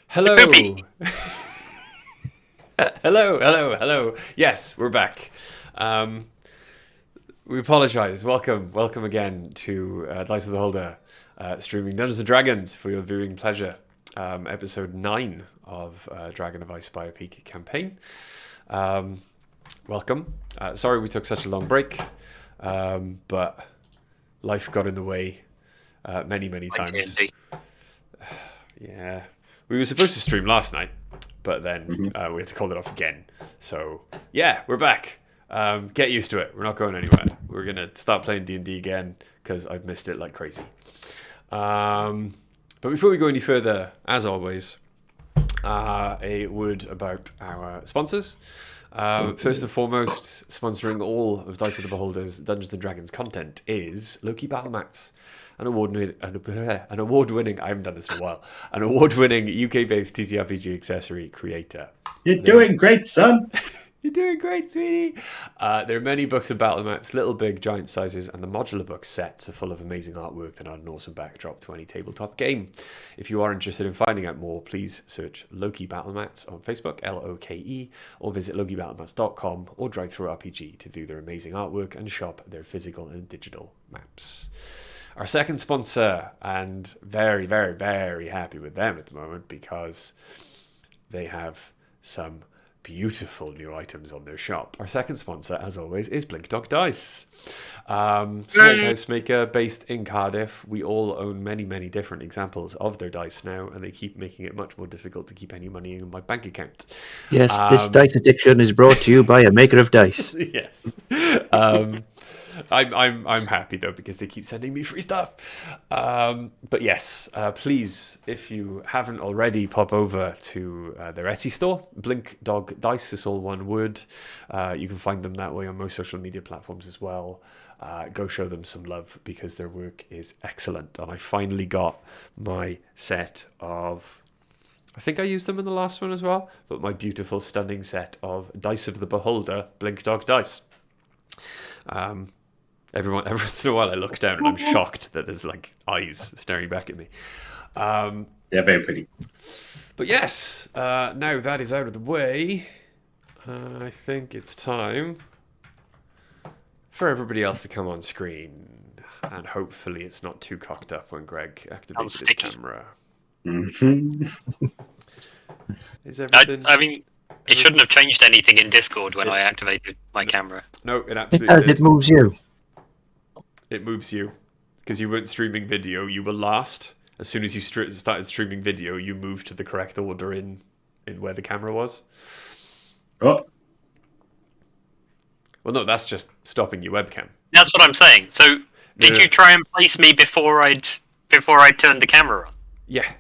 Hello. Poopy. Hello. Yes, we're back. Um, we apologise. Welcome again to Dice of the Holder, streaming Dungeons and Dragons for your viewing pleasure. Episode 9 of Dragon of Icespire Peak campaign. Welcome. Sorry we took such a long break, but life got in the way many times. TNT. Yeah, we were supposed to stream last night, but then Mm-hmm. we had to call it off again. So yeah, we're back. Get used to it. We're not going anywhere. We're gonna start playing D&D again because I've missed it like crazy. But before we go any further, as always, a word about our sponsors. First and foremost, sponsoring all of Dice of the Beholder's Dungeons and Dragons content is Loki Battle Mats, an award-winning. I haven't done this in a while. An award-winning UK-based TTRPG accessory creator. You're doing great, son. You're doing great, sweetie. There are many books of battle mats, little, big, giant sizes, and the modular book sets are full of amazing artwork that add an awesome backdrop to any tabletop game. If you are interested in finding out more, please search Loki Battle Mats on Facebook, Loke, or visit lokibattlemats.com or DriveThruRPG to view their amazing artwork and shop their physical and digital maps. Our second sponsor, and very happy with them at the moment because they have some beautiful new items on their shop. Our second sponsor, as always, is Blink Dog Dice. Small dice maker based in Cardiff. We all own many different examples of their dice now, and they keep making it much more difficult to keep any money in my bank account. Yes, this dice addiction is brought to you by a maker of dice. Yes. I'm happy though because they keep sending me free stuff. But yes, please, if you haven't already, pop over to their Etsy store. Blink Dog Dice is all one word. You can find them that way on most social media platforms as well. Go show them some love because their work is excellent. And I finally got my set of. I think I used them in the last one as well, but my beautiful, stunning set of Dice of the Beholder Blink Dog Dice. Every once in a while I look down and I'm shocked that there's like eyes staring back at me. They're very pretty. But yes, now that is out of the way, I think it's time for everybody else to come on screen. And hopefully it's not too cocked up when Greg activates his sticky. camera. Mm-hmm. Is everything... I mean, it shouldn't have changed anything in Discord when I activated my camera. No, it It absolutely does, did. it moves you. It moves you because you weren't streaming video. You were last. As soon as you started streaming video, you moved to the correct order in where the camera was. Oh, Well, no, that's just stopping your webcam. That's what I'm saying. So, did Yeah. you try and place me before I'd turned the camera on? Yeah.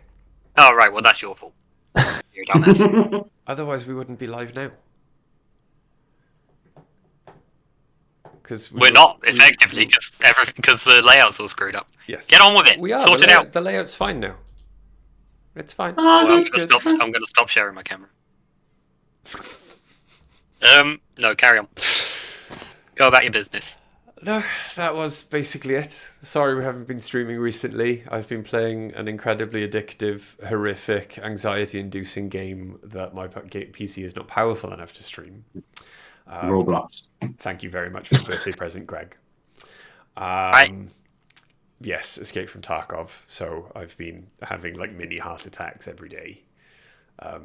Oh right, well that's your fault. You're a dumbass. Otherwise, we wouldn't be live now. Because We're not effectively because the layout's all screwed up. Yes. Get on with it. We are. Sort it out. The layout's fine now. It's fine. Oh, Well, that's good. I'm gonna stop sharing my camera. No, carry on. Go about your business. No, that was basically it. Sorry we haven't been streaming recently. I've been playing an incredibly addictive, horrific, anxiety-inducing game that my PC is not powerful enough to stream. Roblox. Thank you very much for the birthday present, Greg. Right. Yes, Escape from Tarkov. So I've been having like mini heart attacks every day.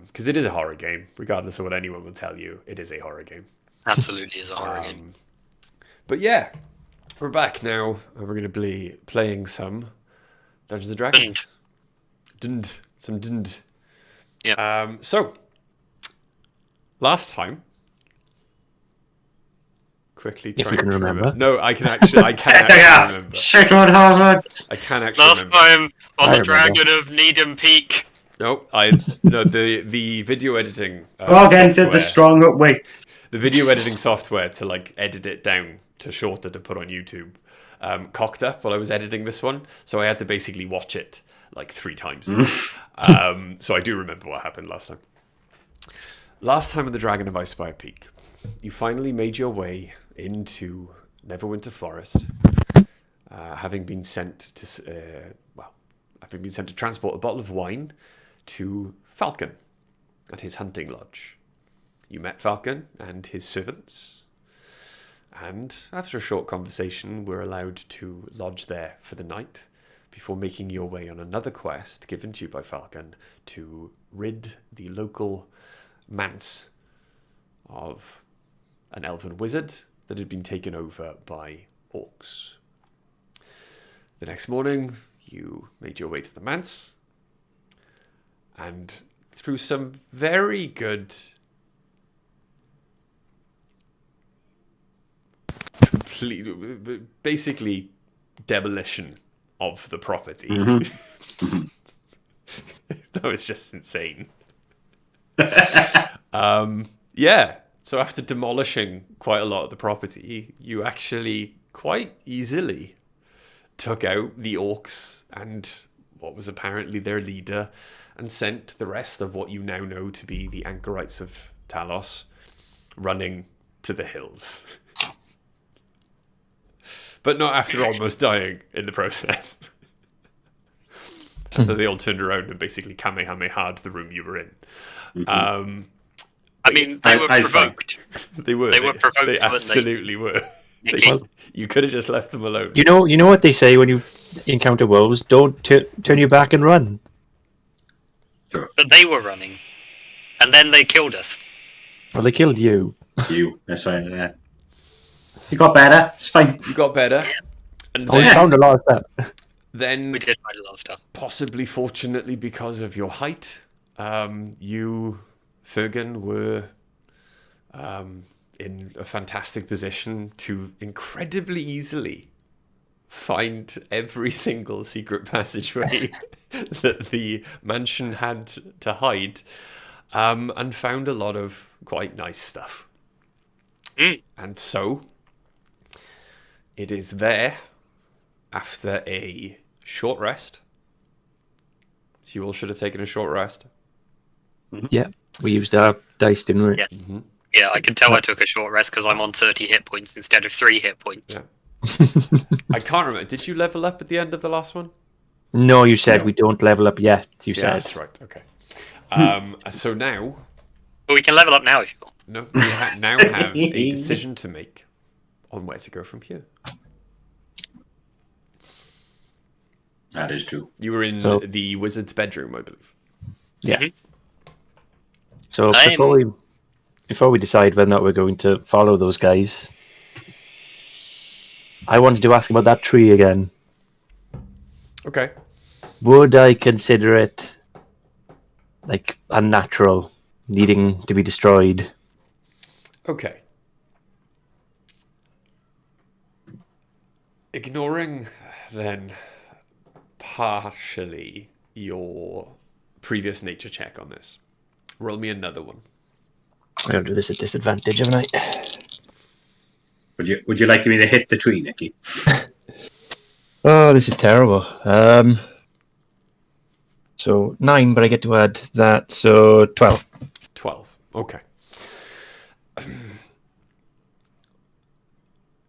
Because it is a horror game. Regardless of what anyone will tell you, it is a horror game. Absolutely is a horror game. But yeah, we're back now, and we're going to be playing some Dungeons and Dragons. Some dund. Yeah. So, last time, quickly If try you and can remember. No, I can actually Yeah, remember. shit, what happened? I can actually Last remember. time on I the remember. Dragon of Needham Peak. No, the video editing. Again, did software- the strong up way. the video editing software to like edit it down to shorter to put on YouTube cocked up while I was editing this one, so I had to basically watch it like 3 times. So I do remember what happened last time. Last time in the Dragon of Icespire Peak, you finally made your way into Neverwinter Forest, having been sent to transport a bottle of wine to Falcon at his hunting lodge. You met Falcon and his servants, and after a short conversation were allowed to lodge there for the night before making your way on another quest given to you by Falcon to rid the local manse of an elven wizard that had been taken over by orcs. The next morning, you made your way to the manse, and through some very good, basically demolition of the property. That was just insane. Yeah, so after demolishing quite a lot of the property, you actually quite easily took out the orcs and what was apparently their leader and sent the rest of what you now know to be the anchorites of Talos running to the hills. But not after almost dying in the process. So they all turned around and basically kamehameha'd the room you were in. I mean, they were provoked. They were. They were provoked, They weren't absolutely were. Nicky. You could have just left them alone. You know what they say when you encounter wolves? Don't turn your back and run. But they were running. And then they killed us. Well, they killed you. That's right. Yeah. You got better. It's fine. You got better. And Oh, you then, found a lot of stuff. then We did find a lot of stuff. possibly fortunately because of your height, you, Fergan, were in a fantastic position to incredibly easily find every single secret passageway that the mansion had to hide, and found a lot of quite nice stuff. And so it is there, after a short rest. So you all should have taken a short rest. Yeah, we used our dice, didn't we? Yeah. Yeah, I can tell I took a short rest because I'm on 30 hit points instead of 3 hit points. Yeah. I can't remember. Did you level up at the end of the last one? No, you said we don't level up yet. You Yeah, said. that's right. Okay. So now, But we can level up now if you want. no, you now have a decision to make on where to go from here. That is true. You were in So- the wizard's bedroom, I believe. Yeah. So I'm- before we decide whether or not we're going to follow those guys, I wanted to ask about that tree again. Okay. Would I consider it like unnatural, needing to be destroyed? Okay. Ignoring then partially your previous nature check on this, roll me another one. I don't do this at disadvantage, haven't I? Would you like me to hit the tree, Nicky? Oh, this is terrible. So 9, but I get to add that, so 12. 12. Okay.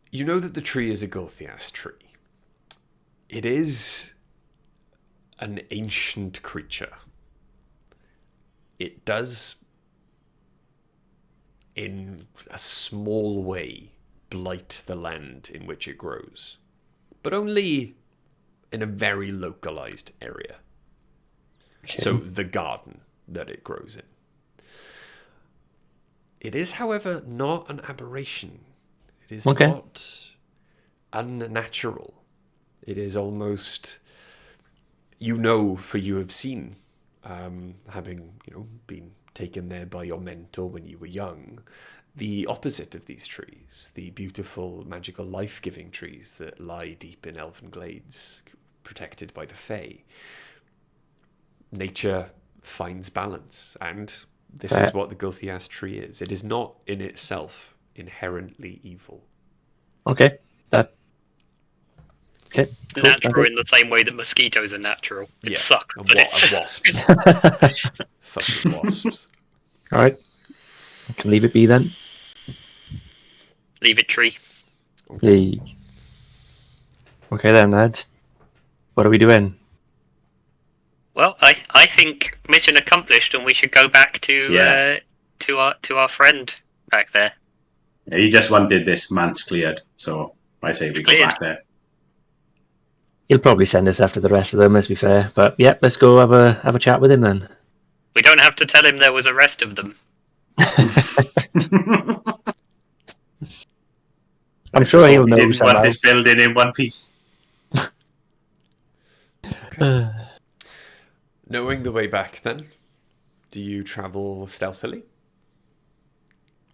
You know that the tree is a Gothiast tree. It is an ancient creature. It does, in a small way, blight the land in which it grows, but only in a very localized area. Okay. So the garden that it grows in. It is, however, not an aberration. It is Okay. not unnatural. It is almost, for you have seen, having been taken there by your mentor when you were young, the opposite of these trees, the beautiful, magical, life-giving trees that lie deep in elven glades, protected by the Fae. Nature finds balance, and this is what the Gothiast tree is. It is not in itself inherently evil. Okay. Okay. cool. Natural in the same way that mosquitoes are natural. It sucks, and but it's... wasps. Fucking wasps. All right. I can leave it be then. Leave it tree. Okay then, lads. What are we doing? Well, I think mission accomplished, and we should go back to our friend back there. Yeah, he just wanted this man's cleared, so I say we go Cleared. back there. He'll probably send us after the rest of them, let's be fair. But yeah, let's go have a chat with him then. We don't have to tell him there was a rest of them. I'm sure he'll We know didn't somehow. want this building in one piece. Knowing the way back, then, do you travel stealthily,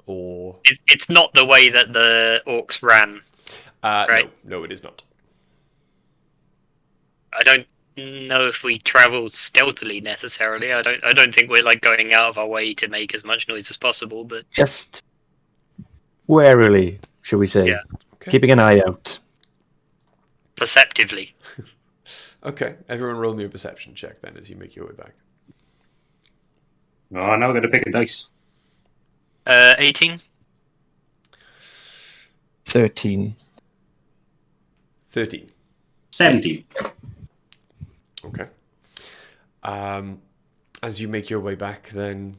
or It's not the way that the orcs ran. Right. No, it is not. I don't know if we travel stealthily necessarily. I don't think we're like going out of our way to make as much noise as possible. But Just warily, shall we say? Yeah. Okay. Keeping an eye out. perceptively. Okay, everyone roll me a perception check then as you make your way back. Oh, now we're going to pick a dice. 18. 13. 13. 17. Okay. As you make your way back, then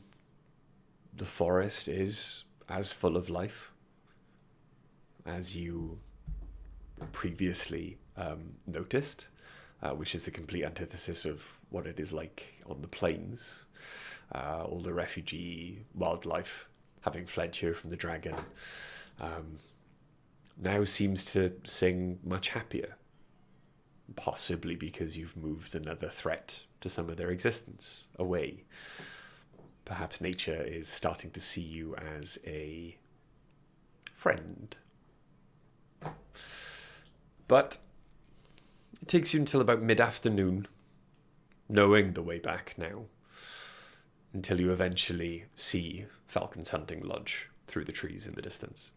the forest is as full of life as you previously noticed, which is the complete antithesis of what it is like on the plains. All the refugee wildlife, having fled here from the dragon, now seems to sing much happier. Possibly because you've moved another threat to some of their existence away. Perhaps nature is starting to see you as a friend. But it takes you until about mid-afternoon, knowing the way back now, until you eventually see Falcon's hunting lodge through the trees in the distance.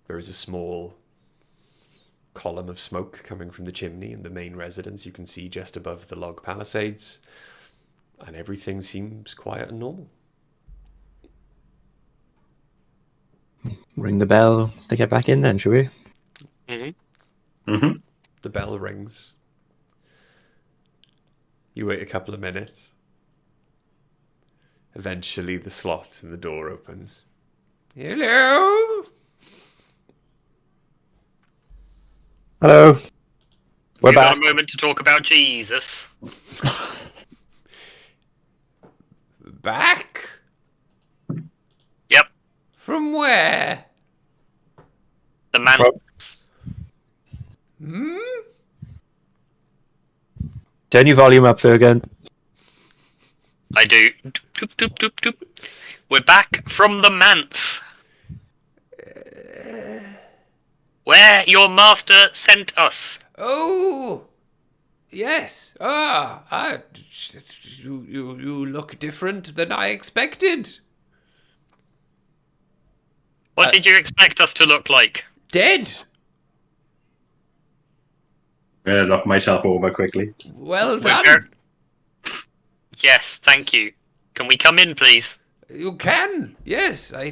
There is a small column of smoke coming from the chimney in the main residence you can see just above the log palisades, and everything seems quiet and normal. Ring the bell to get back in then, shall we? Mm-hmm. The bell rings. You wait a couple of minutes. Eventually the slot in the door opens. Hello? Hello. We're You back. got a moment to talk about Jesus. Back? Yep, From where? the man. Hmm? Turn your volume up, Fergan. I do. Doop, doop, doop, doop. We're back from the manse, where your master sent us. Oh! Yes. You look different than I expected. What did you expect us to look like? Dead. I'm going to knock myself over quickly. Well We're done. ver- Yes, thank you. Can we come in, please? You can. Yes, I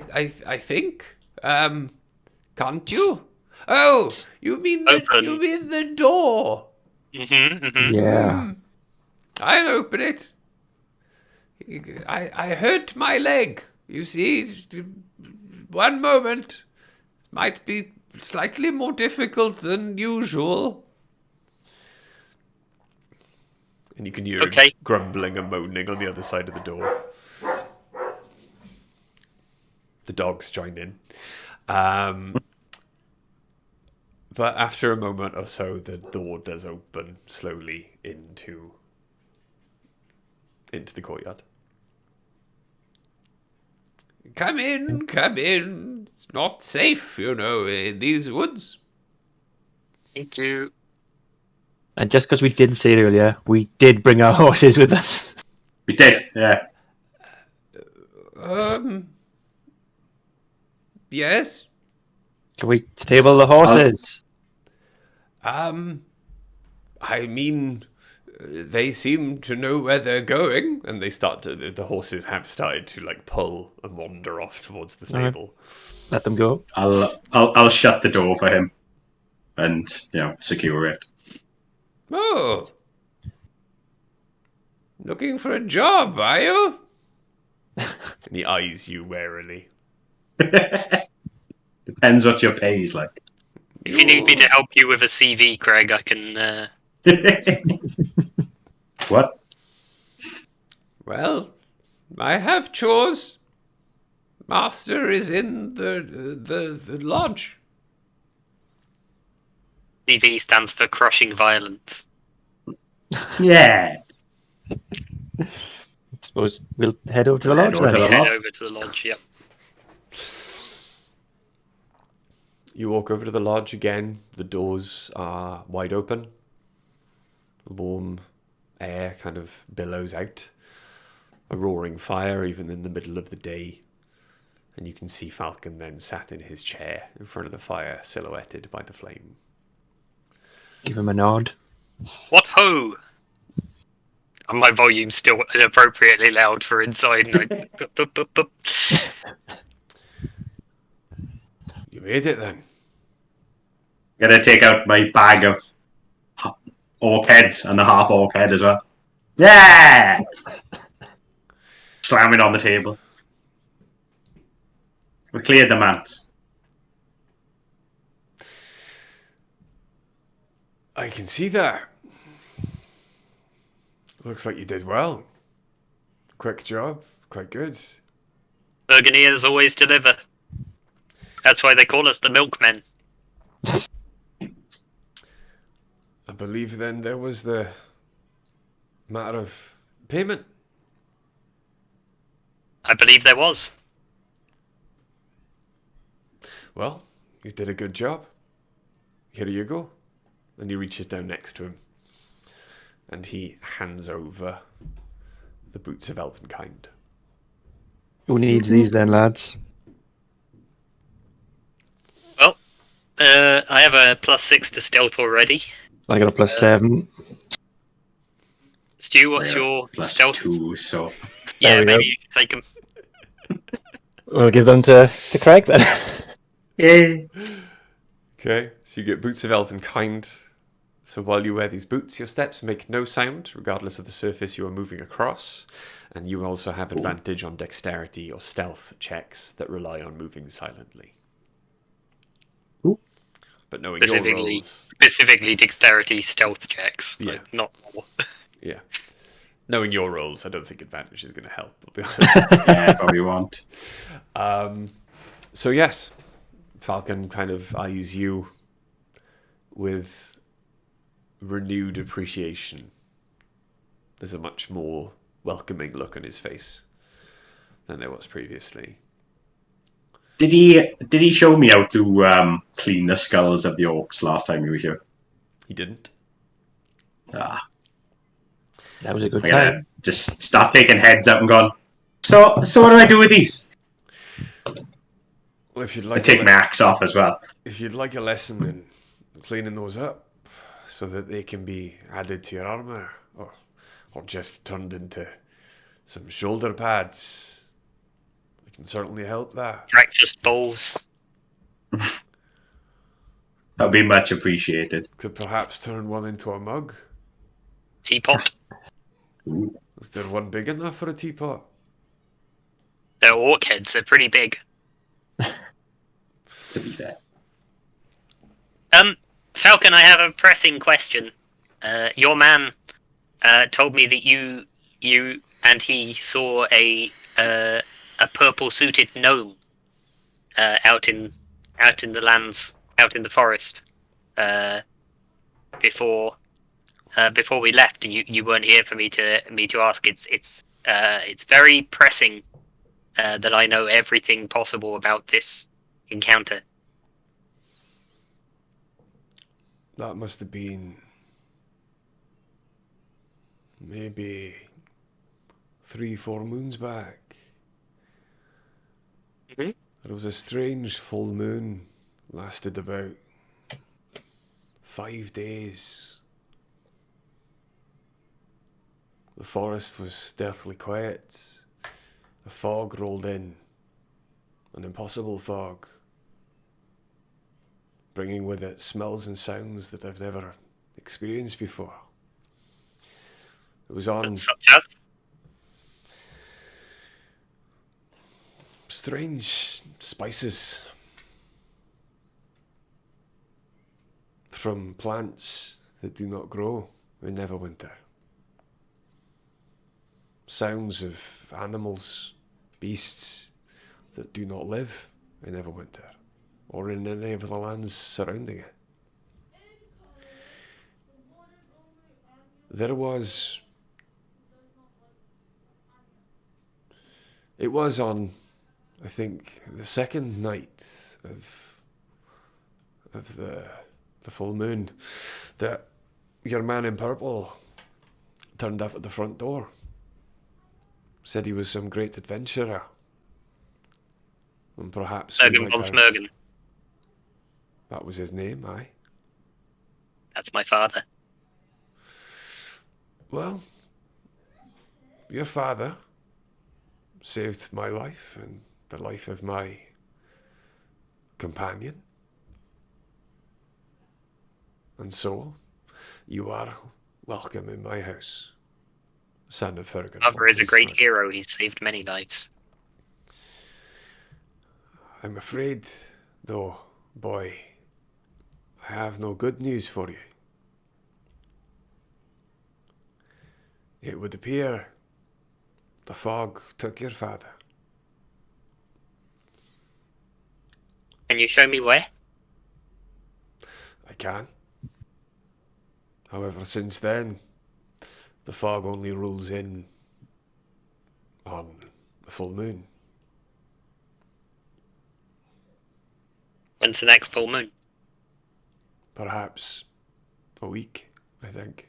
think. Can't you? Oh, you mean Open. the door? Yeah. I'll open it. I hurt my leg. You see, one moment. Might be slightly more difficult than usual. And you can hear Okay. grumbling and moaning on the other side of the door. The dogs join in. But after a moment or so, the door does open slowly into the courtyard. Come in, come in. It's not safe, you know, in these woods. Thank you. And just because we didn't say it earlier, we did bring our horses with us. We did, yeah. Yes. Can we stable the horses? I mean, they seem to know where they're going, and the horses have started to like pull and wander off towards the stable. Let them go. I'll shut the door for him and, secure it. Oh, Looking for a job, are you? And he eyes you warily. Depends what your pay is like. If you need me to help you with a CV, Craig, I can. What? Well, I have chores. Master is in the lodge. CV stands for crushing violence. Yeah. I suppose we'll head over to the Head lodge over to then. the Head lodge. over to the lodge. Yep. You walk over to the lodge again. The doors are wide open. Warm air kind of billows out. A roaring fire even in the middle of the day. And you can see Falcon then sat in his chair in front of the fire, silhouetted by the flame. Give him a nod. What ho! And my volume's still inappropriately loud for inside. And You made it then. Gonna take out my bag of orc heads and the half orc head as well. Yeah! Slam it on the table. We cleared the manse. I can see that. Looks like you did well. Quick job. Quite good. Burgundiers always deliver. That's why they call us the milkmen. I believe then there was the matter of payment. I believe there was. Well, you did a good job. Here you go. And he reaches down next to him. And he hands over the boots of Elvenkind. Who needs these then, lads? Well, I have a +6 to stealth already. I got a +7. Stu, what's Yeah, your plus stealth? 2, so... Yeah, There we maybe go. you can take them. We'll give them to Craig then. Yay! Okay, so you get boots of Elvenkind. So while you wear these boots, your steps make no sound, regardless of the surface you are moving across. And you also have advantage on dexterity or stealth checks that rely on moving silently. Ooh. But knowing your rolls... Specifically dexterity stealth checks. Yeah. Like, not more. Yeah. Knowing your rolls, I don't think advantage is going to help, I'll be honest. Yeah, probably won't. So yes, Falcon kind of eyes you with renewed appreciation. There's a much more welcoming look on his face than there was previously. Did he show me how to clean the skulls of the orcs last time you were here? He didn't. Ah, That was a good I'm gonna time. just start taking heads up and going. So what do I do with these? Well, if you'd I like, take my axe off as well. if you'd like a lesson in cleaning those up, so that they can be added to your armor, or just turned into some shoulder pads, I can certainly help that. Breakfast bowls. That'd be much appreciated. Could perhaps turn one into a mug. Teapot. Ooh, Is there one big enough for a teapot? They're orc heads. They're pretty big. to be fair. Falcon, I have a pressing question. Your man told me that you and he saw a purple-suited gnome out in the lands, out in the forest, before we left, and you weren't here for me to ask. It's very pressing that I know everything possible about this encounter. That must have been maybe 3-4 moons back. Mhm. There was a strange full moon, lasted about 5 days. The forest was deathly quiet. A fog rolled in, an impossible fog, bringing with it smells and sounds that I've never experienced before. It was on Such as? strange spices from plants that do not grow in Neverwinter. Sounds of animals, beasts that do not live in Neverwinter or in any of the lands surrounding it. It was on, I think, the second night of the full moon that your man in purple turned up at the front door. Said he was some great adventurer. And perhaps we Smergen might von have... Smergen. That was his name, aye. That's my father. Well, your father saved my life and the life of my companion. And so, you are welcome in my house, son of Fergus. Father is a great hero. He saved many lives. I'm afraid, though, boy, I have no good news for you. It would appear the fog took your father. Can you show me where? I can. However, since then, the fog only rolls in on the full moon. When's the next full moon? Perhaps a week, I think.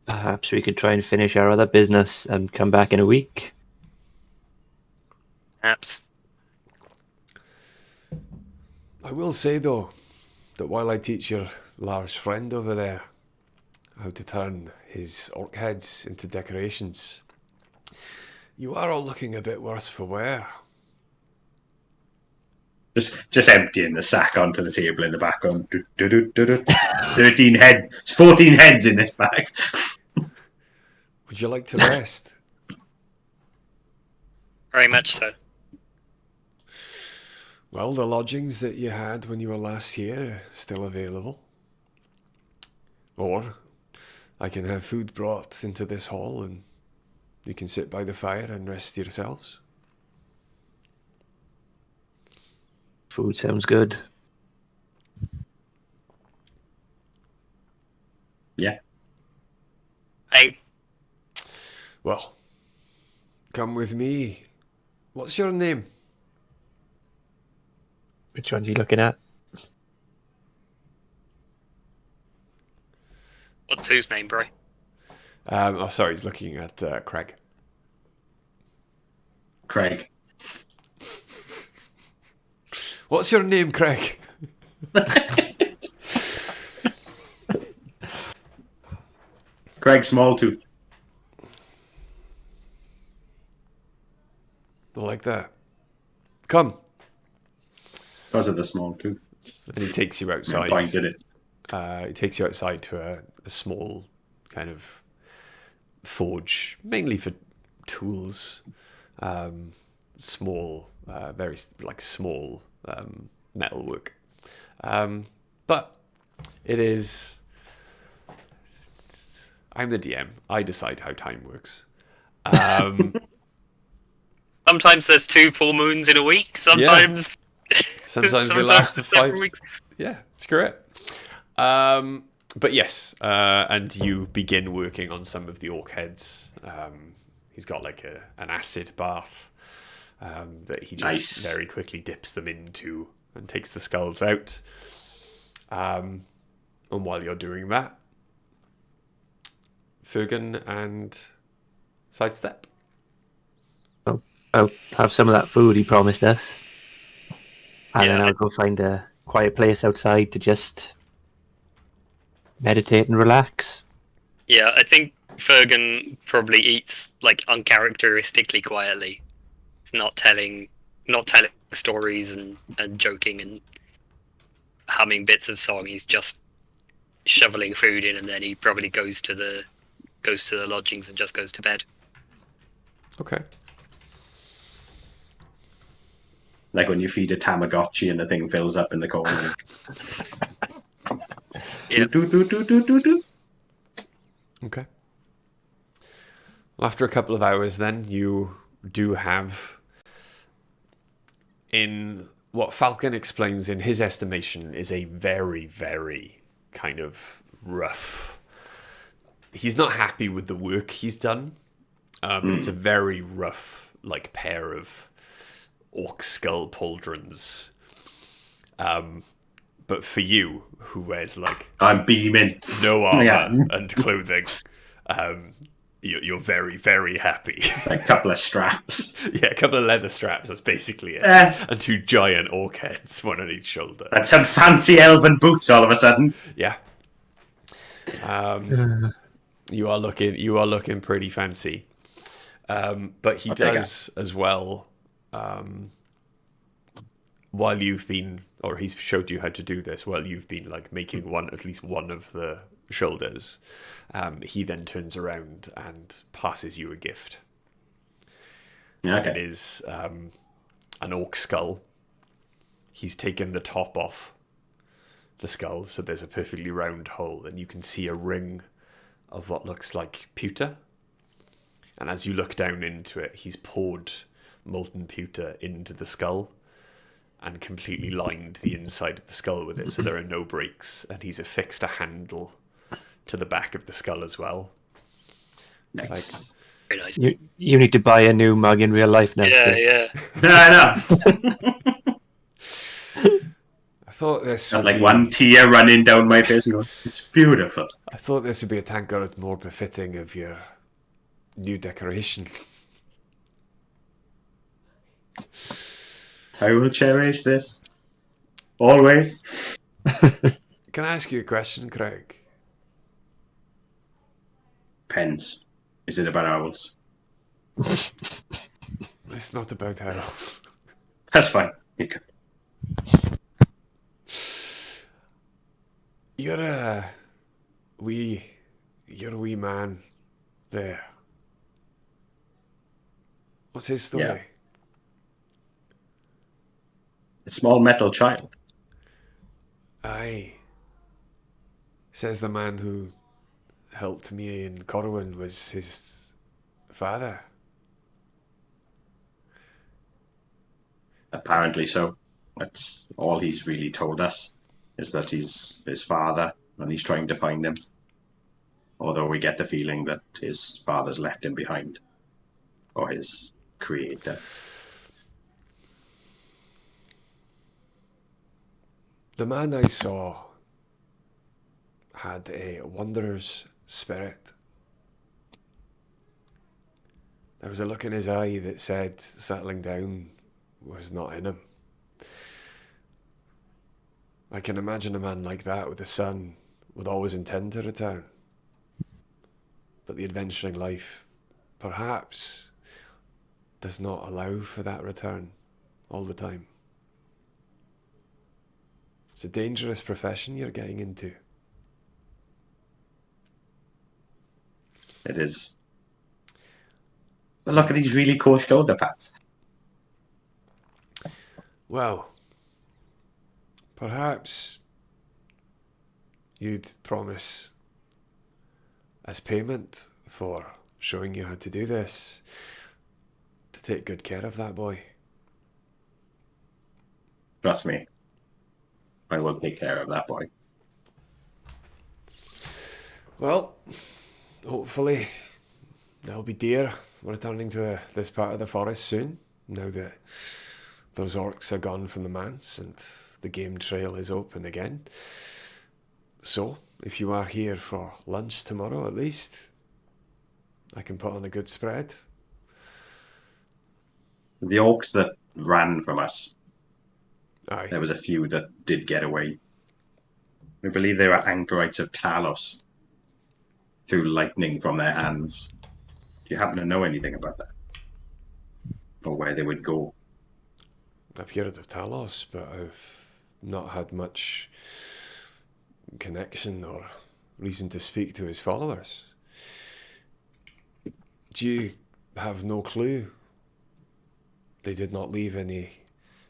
Perhaps we could try and finish our other business and come back in a week. Perhaps. I will say, though, that while I teach your large friend over there how to turn his orc heads into decorations, you are all looking a bit worse for wear. Just emptying the sack onto the table in the background. 14 heads in this bag. Would you like to rest? Very much so. Well, the lodgings that you had when you were last here are still available. Or I can have food brought into this hall and you can sit by the fire and rest yourselves. Food sounds good. Yeah. Well, come with me. What's your name? Which one's he looking at? What's whose name, bro? Sorry, he's looking at Craig. Craig. What's your name, Craig? Craig Smalltooth. I like that. Come. Because of the small tooth. And he takes you outside. Pointed it. He takes you outside to a small kind of forge, mainly for tools. Small, very small metalwork. But it is. I'm the DM. I decide how time works. Sometimes there's 2 full moons in a week. Sometimes. Yeah. Sometimes they last for 5 weeks. Yeah, it's correct. But yes, and you begin working on some of the orc heads. He's got like an acid bath that he just very quickly dips them into and takes the skulls out. And while you're doing that, Fergan and Sidestep. I'll have some of that food he promised us. And then I'll go find a quiet place outside to just meditate and relax. Yeah, I think Fergan probably eats like uncharacteristically quietly. He's not telling stories and joking and humming bits of song. He's just shoveling food in, and then he probably goes to the lodgings and just goes to bed. Okay. Like when you feed a Tamagotchi and the thing fills up in the corner. Yeah. Do. Okay. Well, after a couple of hours, then you do have, in what Falcon explains in his estimation, is a very, very kind of rough. He's not happy with the work he's done. It's a very rough, like, pair of orc skull pauldrons. But for you, who wears like I'm beaming. no armor Yeah. and clothing, you're very, very happy. A couple of straps. Yeah, a couple of leather straps, that's basically it. Eh. And two giant orc heads, one on each shoulder. And some fancy elven boots all of a sudden. Yeah. You are looking pretty fancy. But he I'll take does as well, while you've been, or he's showed you how to do this, while you've been like making at least one of the shoulders, he then turns around and passes you a gift. Yeah, It okay. is an orc skull. He's taken the top off the skull, so there's a perfectly round hole, and you can see a ring of what looks like pewter. And as you look down into it, he's poured molten pewter into the skull and completely lined the inside of the skull with it, so there are no breaks. And he's affixed a handle to the back of the skull as well. Nice. Very nice. You need to buy a new mug in real life now. Yeah, Steve. yeah. I know. I thought this Got would like be, one tear running down my face and going, it's beautiful. I thought this would be a tankard more befitting of your new decoration. I will cherish this. Always. Can I ask you a question, Craig? Pens. Is it about owls? It's not about owls. That's fine. You can. You're a wee man there. What's his story? Yeah. A small metal child. Aye. Says the man who helped me in Corwin was his father. Apparently so. That's all he's really told us, is that he's his father and he's trying to find him. Although we get the feeling that his father's left him behind. Or his creator. The man I saw had a wanderer's spirit. There was a look in his eye that said settling down was not in him. I can imagine a man like that with a son would always intend to return. But the adventuring life, perhaps, does not allow for that return all the time. It's a dangerous profession you're getting into. It is. But look at these really cool shoulder pads. Well, perhaps you'd promise as payment for showing you how to do this, to take good care of that boy. Trust me. I will take care of that boy. Well, hopefully there'll be deer returning to this part of the forest soon, now that those orcs are gone from the manse and the game trail is open again. So, if you are here for lunch tomorrow at least, I can put on a good spread. The orcs that ran from us, Aye. there was a few that did get away. We believe they were anchorites of Talos, through lightning from their hands. Do you happen to know anything about that? Or where they would go? I've heard of Talos, but I've not had much connection or reason to speak to his followers. Do you have no clue? They did not leave any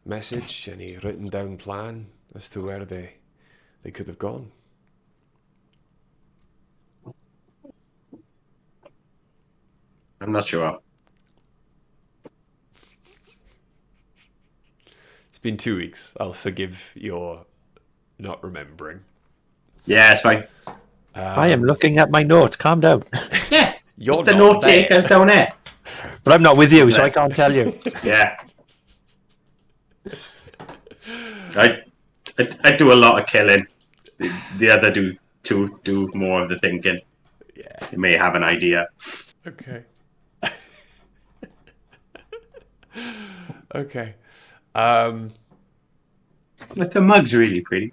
message, any written down plan as to where they could have gone. I'm not sure. It's been 2 weeks. I'll forgive your not remembering. Yeah, it's fine. I am looking at my notes. Calm down. Yeah, You're it's the not note there. takers down there. But I'm not with you, so I can't tell you. Yeah. I do a lot of killing. The other two do more of the thinking. Yeah. They may have an idea. Okay. Okay. But the mug's really pretty.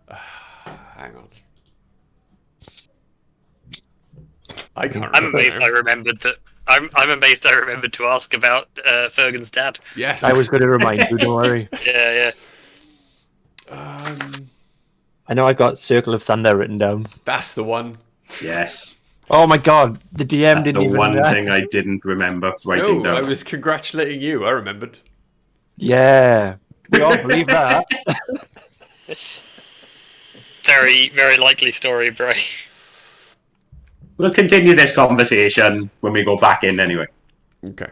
Hang on. I can't I'm remember. amazed I remembered that. I'm amazed I remembered to ask about Fergan's dad. Yes. I was going to remind you, don't worry. Yeah. I know I've got Circle of Thunder written down. That's the one. Yes. Oh my god, the DM That's didn't the even... one thing I didn't remember writing No, I down. was congratulating you. I remembered. Yeah, we all believe that. Very, very likely story, bro. We'll continue this conversation when we go back in anyway. Okay.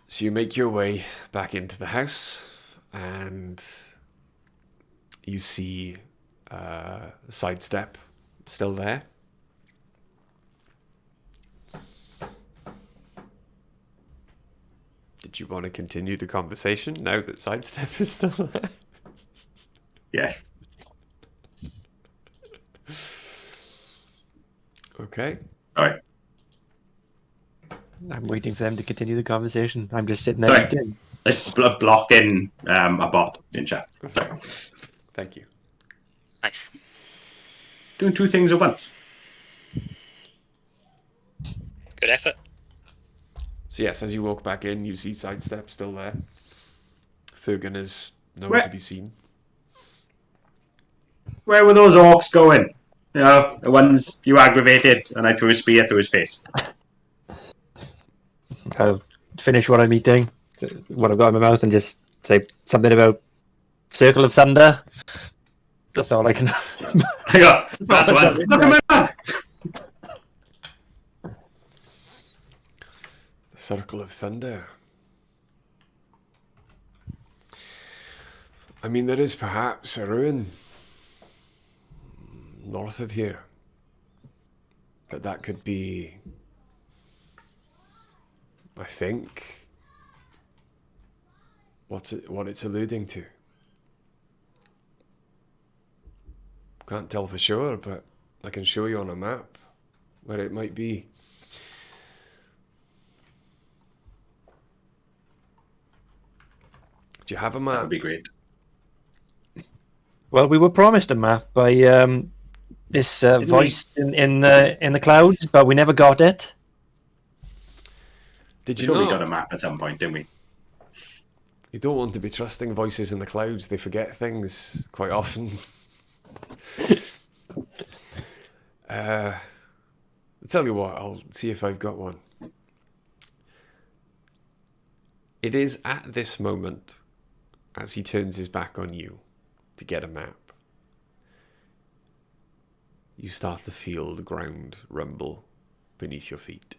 So you make your way back into the house, and you see Sidestep still there. Did you want to continue the conversation now that Sidestep is still there? Yeah. Okay. All right. I'm waiting for them to continue the conversation. I'm just sitting there Right. eating. Let's block in a bot in chat. Sorry. Thank you. Nice. Doing two things at once. Good effort. So yes, as you walk back in, you see Sidestep still there. Fergan is nowhere Where- to be seen. Where were those orcs going? You know, the ones you aggravated and I threw a spear through his face. I'll finish what I'm eating, what I've got in my mouth, and just say something about Circle of Thunder. That's all I can... I go, that's one. Look at my mug! The Circle of Thunder. I mean, there is perhaps a ruin north of here, but that could be, I think, what it's alluding to. Can't tell for sure, but I can show you on a map where it might be. Do you have a That map? would be great. Well, we were promised a map by this voice in the clouds, but we never got it. Did you Sure, we not? got a map at some point, didn't we? You don't want to be trusting voices in the clouds. They forget things quite often. I'll tell you what, I'll see if I've got one. It is at this moment, as he turns his back on you to get a map, you start to feel the ground rumble beneath your feet.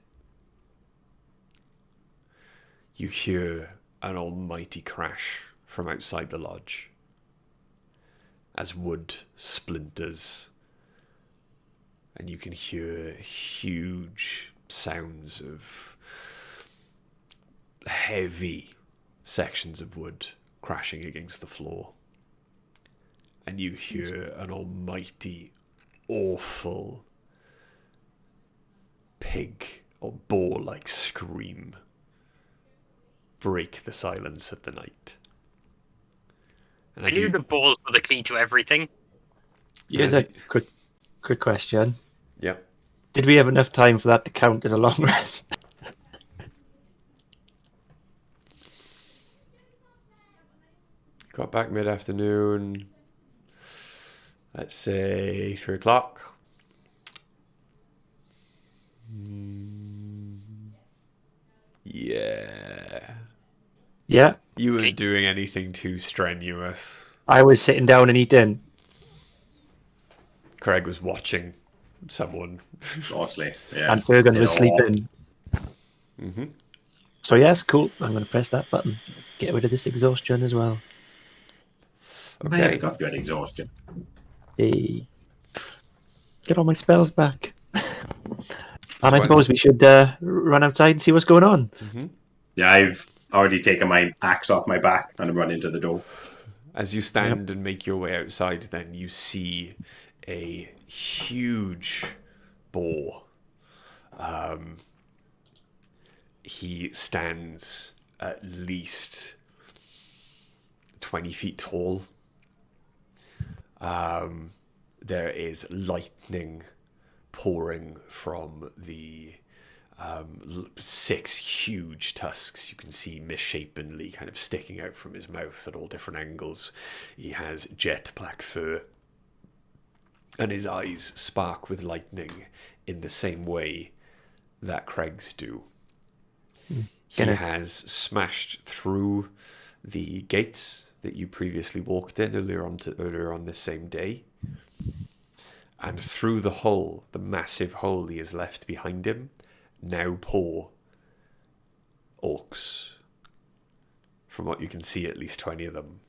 You hear an almighty crash from outside the lodge as wood splinters, and you can hear huge sounds of heavy sections of wood crashing against the floor. And you hear an almighty, awful pig or boar-like scream break the silence of the night. And I knew the balls were the key to everything. Here's a quick question. Did we have enough time for that to count as a long rest? Got back mid-afternoon. Let's say 3 o'clock. Yeah. Yeah, You Okay. weren't doing anything too strenuous. I was sitting down and eating. Craig was watching someone. Mostly, yeah. And Fergus In was awe. sleeping. Mm-hmm. So yes, cool. I'm going to press that button. Get rid of this exhaustion as well. I have Okay. got good exhaustion. Hey. Get all my spells back. And I So suppose we should run outside and see what's going on. Yeah, I've already taken my axe off my back and run into the door. as you stand and make your way outside, then you see a huge boar. He stands at least 20 feet tall. There is lightning pouring from the 6 huge tusks you can see misshapenly kind of sticking out from his mouth at all different angles. He has jet black fur, and his eyes spark with lightning in the same way that Craig's do. He has smashed through the gates that you previously walked in earlier on this same day. And through the hole, the massive hole he has left behind him, now pour orcs. From what you can see, at least 20 of them.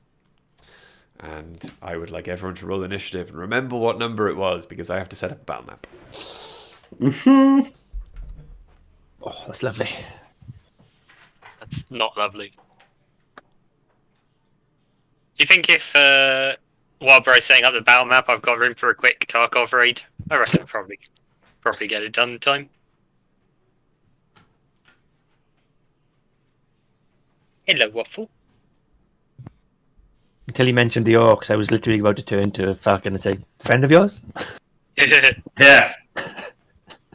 And I would like everyone to roll initiative and remember what number it was, because I have to set up a battle map. Oh, that's lovely. That's not lovely. Do you think if while Bro's setting up the battle map, I've got room for a quick Tarkov raid? I reckon I'll probably get it done in time. Hello, Waffle. Until he mentioned the orcs, I was literally about to turn to Falcon and say, "Friend of yours?" Yeah.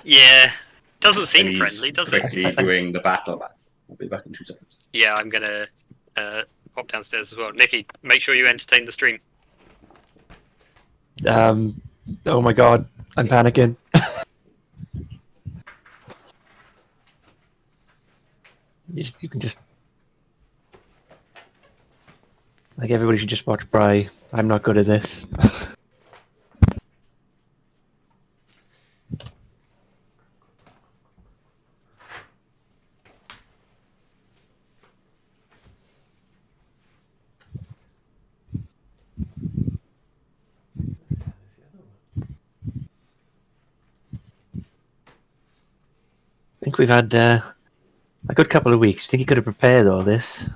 Yeah, doesn't seem And he's friendly, does it? quickly doing the battle map. I'll be back in 2 seconds. Yeah, I'm gonna pop downstairs as well. Nikki, make sure you entertain the stream. Oh my god, I'm panicking. You can just... Like, everybody should just watch Bry. I'm not good at this. I think we've had a good couple of weeks. Do you think you could have prepared all this?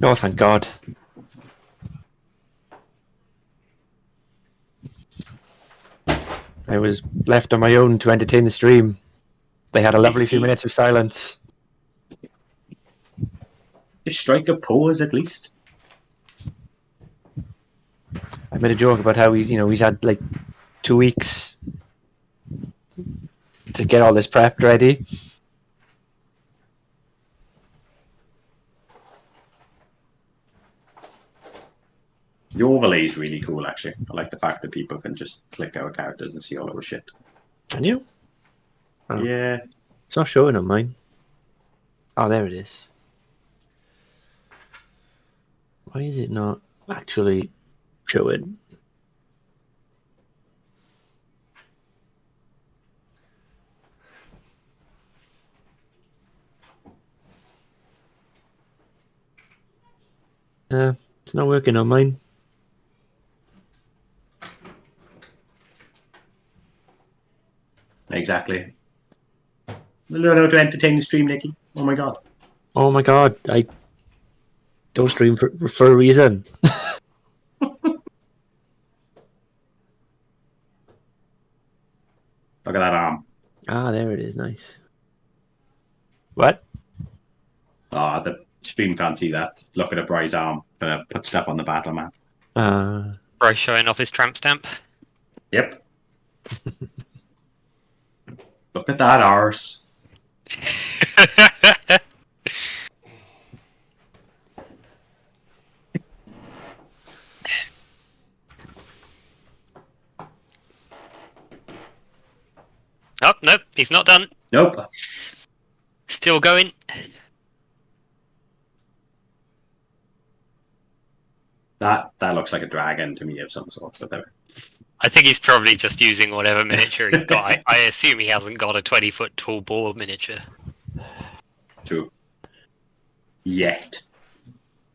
Oh, thank God. I was left on my own to entertain the stream. They had a lovely few minutes of silence. Did strike a pose at least? I made a joke about how he's had like 2 weeks to get all this prepped ready. The overlay is really cool, actually. I like the fact that people can just click our characters and see all our shit. Can you? Oh. Yeah. It's not showing on mine. Oh, there it is. Why is it not actually showing? It's not working on mine. Exactly. Learn how to entertain the stream, Nicky. Oh my god. Oh my god, I don't stream for a reason. Look at that arm. Ah, there it is. Nice. What? Ah, the stream can't see that. Look at a Bry's arm. Gonna put stuff on the battle map. Bro showing off his tramp stamp. Yep. Look at that arse. Oh, nope, he's not done. Nope. Still going. That looks like a dragon to me of some sort. But there. I think he's probably just using whatever miniature he's got. I assume he hasn't got a 20-foot tall boar miniature. True. Yet.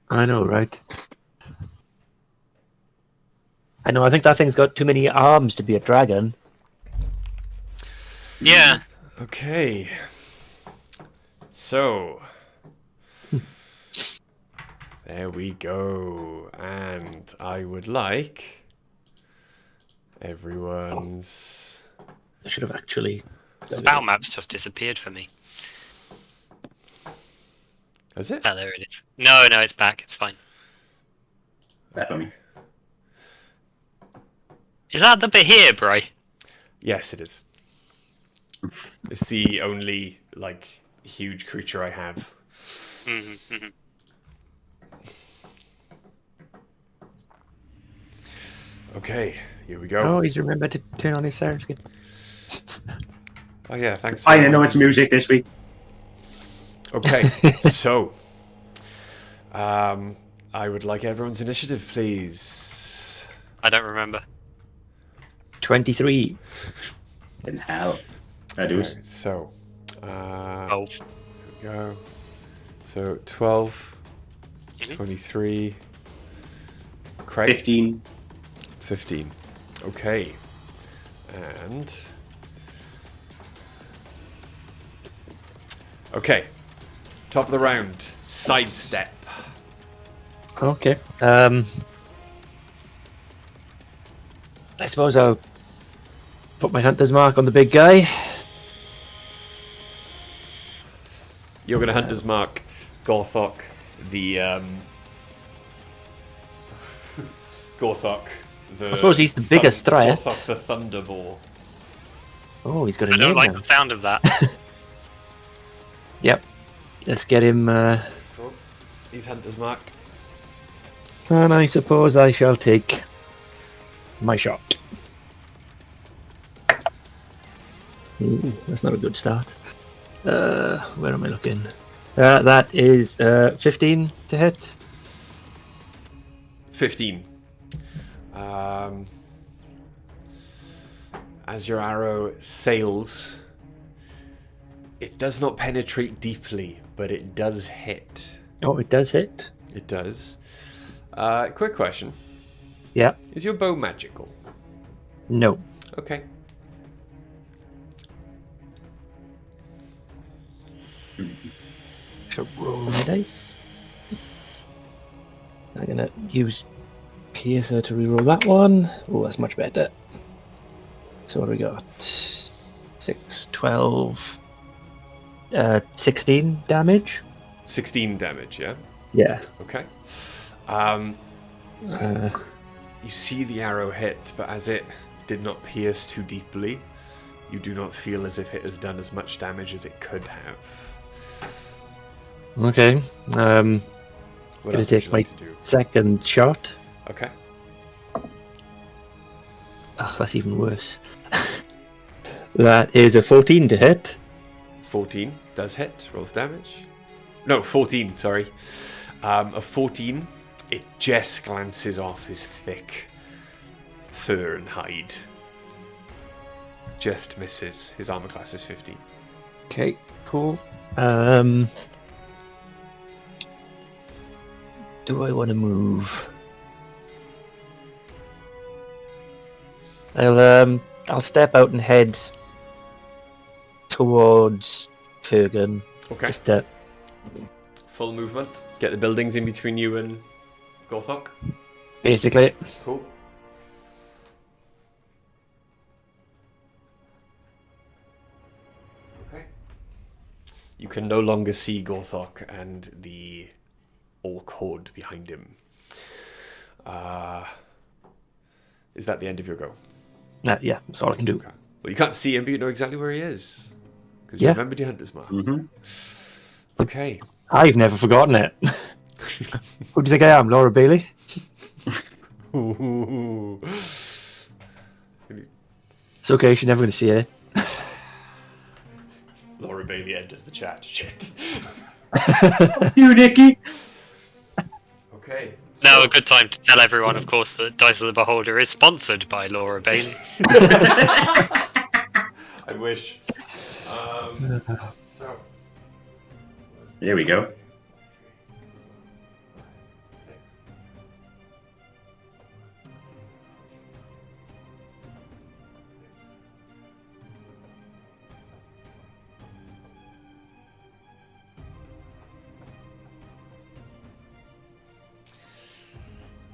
I know, right? I know. I think that thing's got too many arms to be a dragon. Yeah. Okay. So. There we go. And I would like everyone's... I should have actually... The battle map's just disappeared for me. Is it? Oh, there it is. No, it's back. It's fine. That for me. Is that the Behir, bro? Yes, it is. It's the only, like, huge creature I have. Mm-hmm. Okay, here we go. Oh, he's remembered to turn on his siren skin. Oh yeah, thanks. I know it's music this week. Okay, so I would like everyone's initiative, please. I don't remember. 23. In hell. I do. Okay, so 12. here we go. So 12, Mhm. 23, Craig, 15. 15. Okay, and okay, top of the round, sidestep. Okay. I suppose I'll put my hunter's mark on the big guy. You're gonna hunter's mark Gorthok, the Gorthok. I suppose he's the biggest threat. Gorthok the Thunderball. Oh, he's got a I don't name like now. the sound of that. Yep. Let's get him. Cool. He's hunter's marked. And I suppose I shall take my shot. Ooh, that's not a good start. Where am I looking? That is 15 to hit. 15. As your arrow sails, it does not penetrate deeply, but it does hit. Oh, it does hit. It does. Quick question. Yeah. Is your bow magical? No. Okay. Shall roll my dice. I'm gonna use Piercer to reroll that one. Oh, that's much better. So what do we got? 6, 12, 16 damage. 16 damage, yeah? Yeah. Okay. Uh, You see the arrow hit, but as it did not pierce too deeply, you do not feel as if it has done as much damage as it could have. okay. What Gonna else would take you my like to do? second shot. Okay. Oh, that's even worse. That is a 14 to hit. 14 does hit. Roll for damage. No, 14, sorry. A 14, it just glances off his thick fur and hide. Just misses. His armor class is 15. Okay, cool. Do I want to move? I'll step out and head towards Turgan. Okay. Just Full movement. Get the buildings in between you and Gothok. basically. Cool. Okay. You can no longer see Gothok and the orc horde behind him. Is that the end of your go? Yeah, that's all I can do. Okay. Well, you can't see him, but you know exactly where he is. Because Yeah. you remembered your hunter's mark. Mm-hmm. Okay. I've never forgotten it. Who do you think I am, Laura Bailey? Ooh. It's okay, she's never going to see it. Laura Bailey enters the chat. Shit. You, Nicky. Okay. Now a good time to tell everyone, of course, that Dice of the Beholder is sponsored by Laura Bailey. I wish. So. Here we go.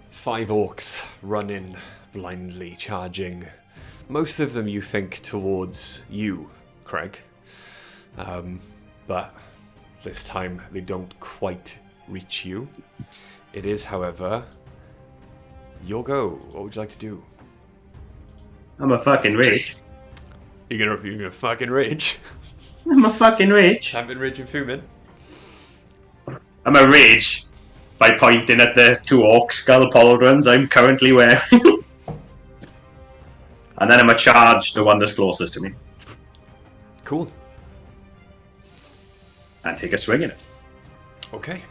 Five orcs run in, blindly charging. Most of them you think towards you, Craig. But this time they don't quite reach you. It is, however, your go. What would you like to do? I'm a fucking rage. You're gonna fucking rage. I'm a fucking rage. Champion Rage and Fumin. I'm a rage by pointing at the two orc skull pauldrons I'm currently wearing. And then I'm a charge the one that's closest to me. Cool. And take a swing in it. Okay.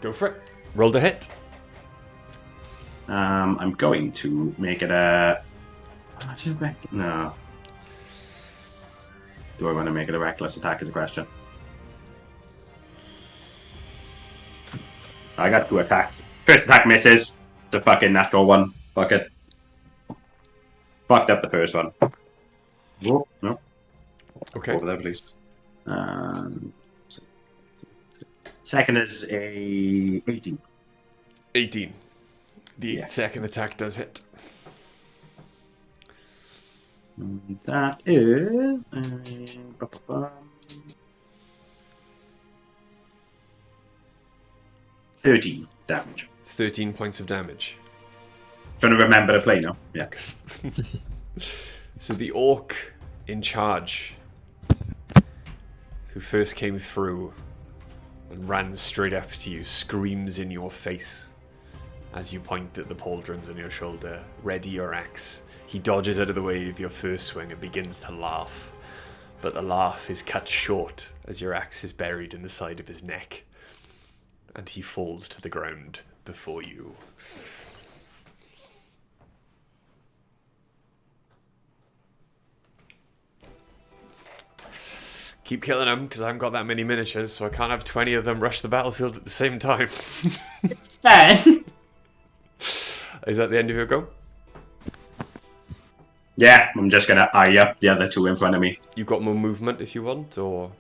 Go for it. Roll the hit. I'm going to make it a... No. Do I want to make it a reckless attack is the question. I got 2 attacks. First attack misses. It's a fucking natural one. Fuck it. Fucked up the first one. Oh, no. Okay. Over there, please. Second is a 18. 18. The Yeah. second attack does hit. And that is... 13 damage. 13 points of damage. Trying to remember to play now. Yeah. So the orc in charge, who first came through and ran straight up to you, screams in your face as you point at the pauldrons on your shoulder. Ready your axe. He dodges out of the way of your first swing and begins to laugh. But the laugh is cut short as your axe is buried in the side of his neck. And he falls to the ground before you. Keep killing them, because I haven't got that many miniatures, so I can't have 20 of them rush the battlefield at the same time. It's fair. Is that the end of your go? Yeah, I'm just going to eye up the other 2 in front of me. You've got more movement if you want, or...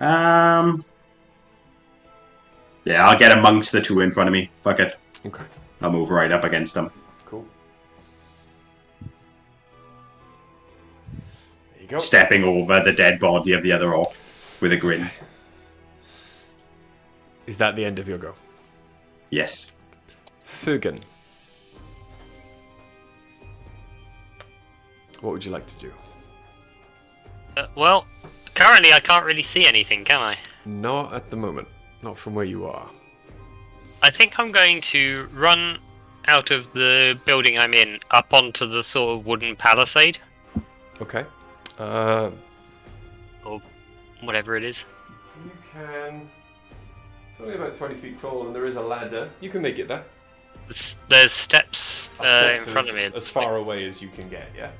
Yeah, I'll get amongst the 2 in front of me. Fuck it. Okay, I'll move right up against them. cool. There you go. Stepping over the dead body of the other orc with a grin. Is that the end of your go? Yes. Fergan. What would you like to do? Well, currently I can't really see anything, can I? Not at the moment. Not from where you are. I think I'm going to run out of the building I'm in up onto the sort of wooden palisade, Okay. or whatever it is. You can... It's only about 20 feet tall and there is a ladder. You can make it there. There's steps in Steps front of me. As far away as you can get, yeah?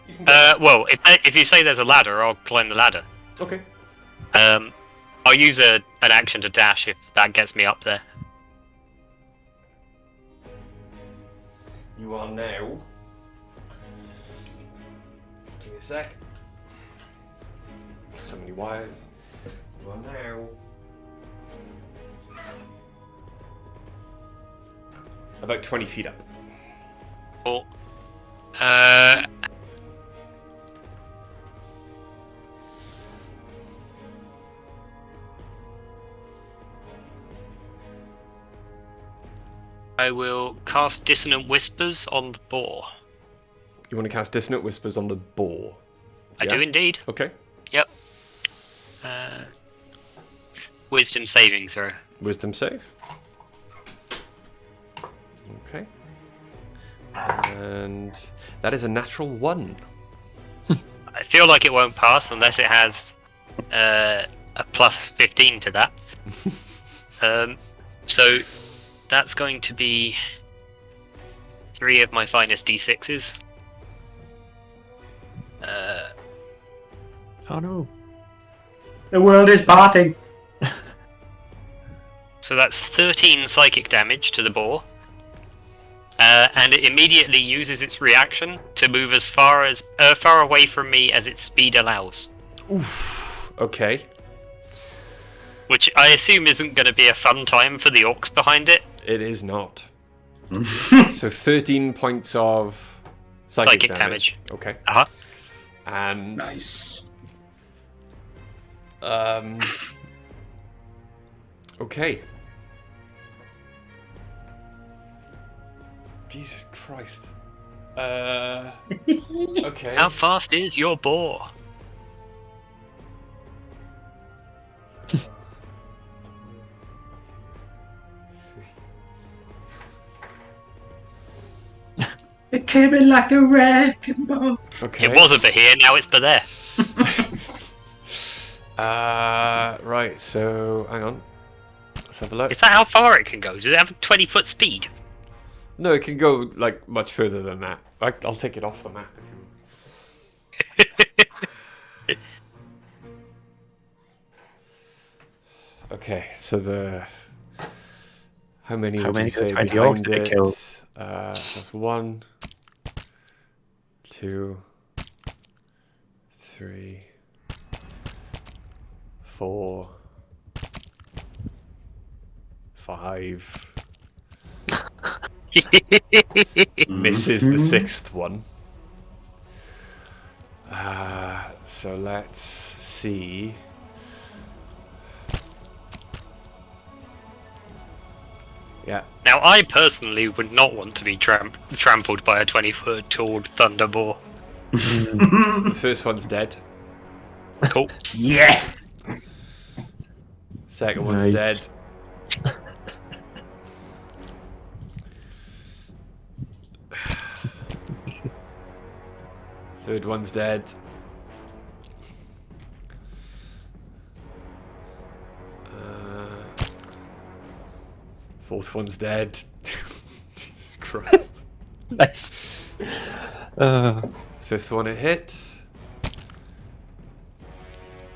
You can get Well, if you say there's a ladder, I'll climb the ladder. Okay. I'll use an action to dash if that gets me up there. You are now. Give me a sec. So many wires. You are now. About 20 feet up. Cool. I will cast Dissonant Whispers on the boar. You want to cast Dissonant Whispers on the boar? I do indeed. Okay. Yep. Wisdom saving throw. Wisdom save. Okay. And that is a natural 1. I feel like it won't pass unless it has a plus 15 to that. So that's going to be 3 of my finest d6s. Oh no. The world is parting. So that's 13 psychic damage to the boar. And it immediately uses its reaction to move as far away from me as its speed allows. Oof. Okay. Which I assume isn't going to be a fun time for the orcs behind it. It is not. So 13 points of psychic damage. Okay. Uh-huh. And Nice. Okay. Jesus Christ. Okay. How fast is your boar? It came in like a wrecking ball. Okay. It was over here, now it's for there. Right, so hang on. Let's have a look. Is that how far it can go? Does it have a 20-foot speed? No, it can go like much further than that. I'll take it off the map if you Okay, so how many would you say 20 behind orcs did it it? kill? So that's 1, 2, 3, 4, 5. Misses the 6th one. So let's see. Yeah. Now, I personally would not want to be trampled by a 20-foot tall thunder boar. The first one's dead. Cool. Yes! Second one's Nice. dead. Third one's dead. Fourth one's dead. Jesus Christ. Nice. Fifth one it hit.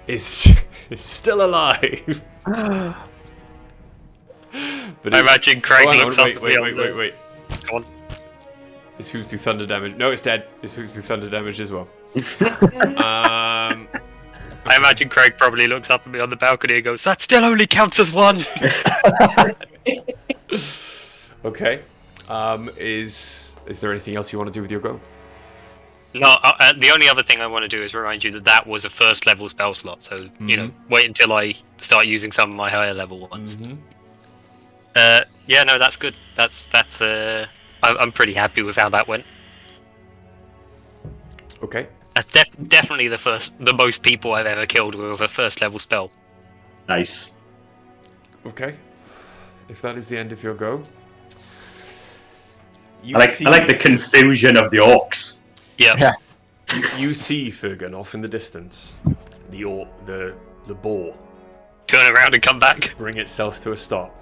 Is still alive. But I imagine Craig hang on, looks up wait. at me on the- Wait. Go on. This hooves do thunder damage. No, it's dead. This hooves do thunder damage as well. I imagine Craig probably looks up at me on the balcony and goes, "That still only counts as one." Okay. Is there anything else you want to do with your go? No, the only other thing I want to do is remind you that was a first level spell slot. So you know, wait until I start using some of my higher level ones. Yeah, no, that's good. That's I'm pretty happy with how that went. Okay. That's definitely the most people I've ever killed with a first level spell. Nice. Okay. If that is the end of your go, I like the confusion of the orcs. Yeah. You see Fergus off in the distance. The boar Turn around and come back. bring itself to a stop.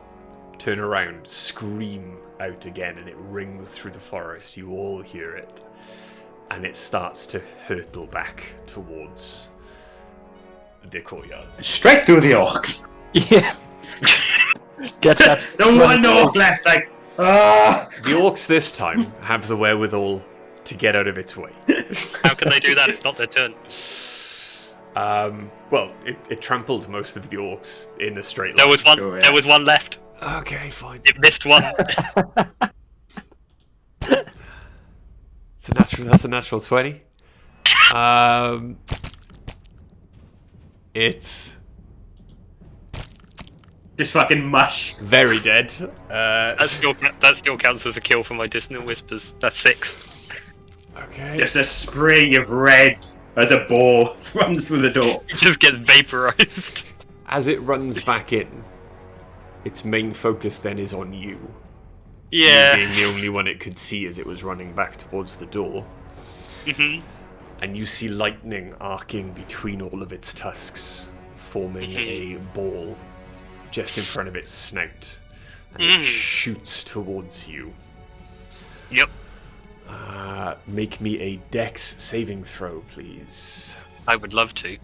Turn around, scream out again, and it rings through the forest. You all hear it. And it starts to hurtle back towards the courtyard. Straight through the orcs. Yeah. Get that. The one orc left, like, Ah! The orcs this time have the wherewithal to get out of its way. How can they do that? It's not their turn. Well, it trampled most of the orcs in a straight line. There was one. Oh, yeah. There was one left. Okay, fine. It missed one. That's a natural 20. It's Just fucking mush. very dead. That still counts as a kill for my dissonant whispers. That's 6. Okay. Just a spray of red as a ball runs through the door. It just gets vaporized. As it runs back in, its main focus then is on you. Yeah. You being the only one it could see as it was running back towards the door. Mhm. And you see lightning arcing between all of its tusks, forming a ball just in front of its snout. And it shoots towards you. Yep. Make me a dex saving throw, please. I would love to.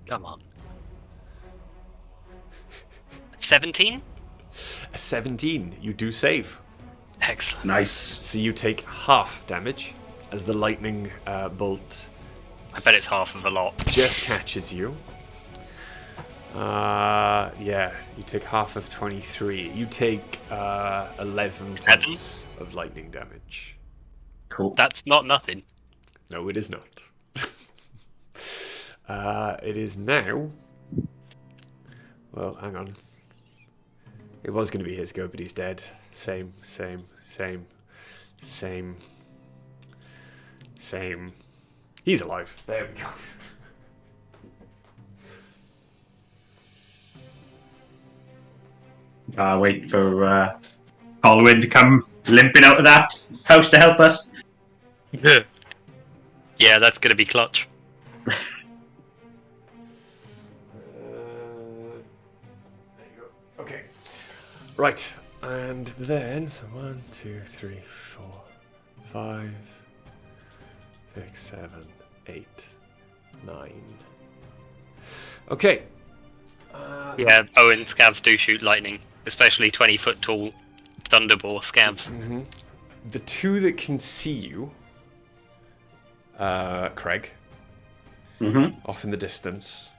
Come on. 17? A 17. You do save. Excellent. Nice. So you take half damage as the lightning bolt I bet it's half of a lot. just catches you. Yeah, you take half of 23. You take 11 points of lightning damage. Cool. That's not nothing. No, it is not. It is now. Well, hang on. It was going to be his go, but he's dead. Same. He's alive. There we go. Wait for Colwyn to come limping out of that house to help us. Yeah, that's gonna be clutch. There you go. Okay. Right. And then, so 1, 2, 3, 4, 5, 6, 7, 8, 9. Okay. Yeah, Owen scavs do shoot lightning, especially 20-foot tall thunderball scavs. The two that can see you, Craig, off in the distance,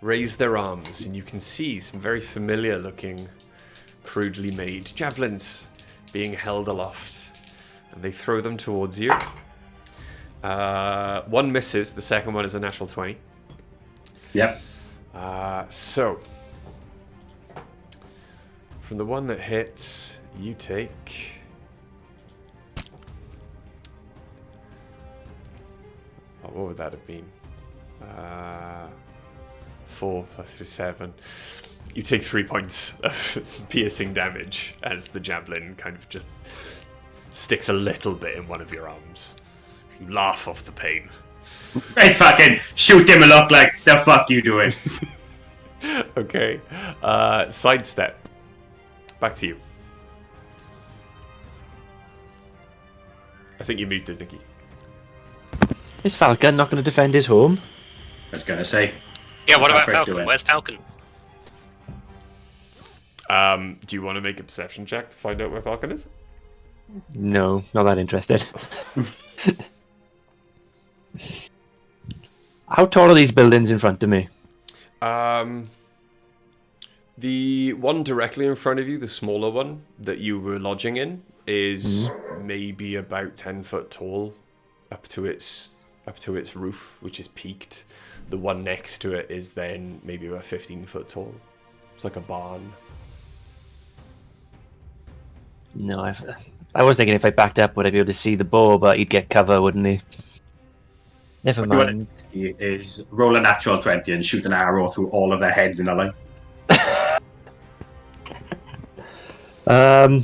raise their arms, and you can see some very familiar-looking, crudely made javelins being held aloft, and they throw them towards you. One misses, the second one is a natural 20. Yep. So, from the one that hits, you take... what would that have been? 4 plus 3, 7. You take 3 points of piercing damage as the javelin kind of just sticks a little bit in one of your arms. You laugh off the pain. Hey, fucking shoot him a look like the fuck you doing. Okay. Sidestep. Back to you. I think you muted, Nikki. Is Falcon not going to defend his home? I was gonna say. Yeah, what What's about Alfred Falcon? doing? Where's Falcon? Do you want to make a perception check to find out where Falcon is? No, not that interested. How tall are these buildings in front of me? The one directly in front of you, the smaller one that you were lodging in, is maybe about 10 foot tall up to its roof, which is peaked. The one next to it is then maybe about 15 foot tall. It's like a barn. No, I was thinking if I backed up, would I be able to see the bow, but he'd get cover, wouldn't he? Never What mind. He is roll a natural 20 and shoot an arrow through all of their heads in a line. I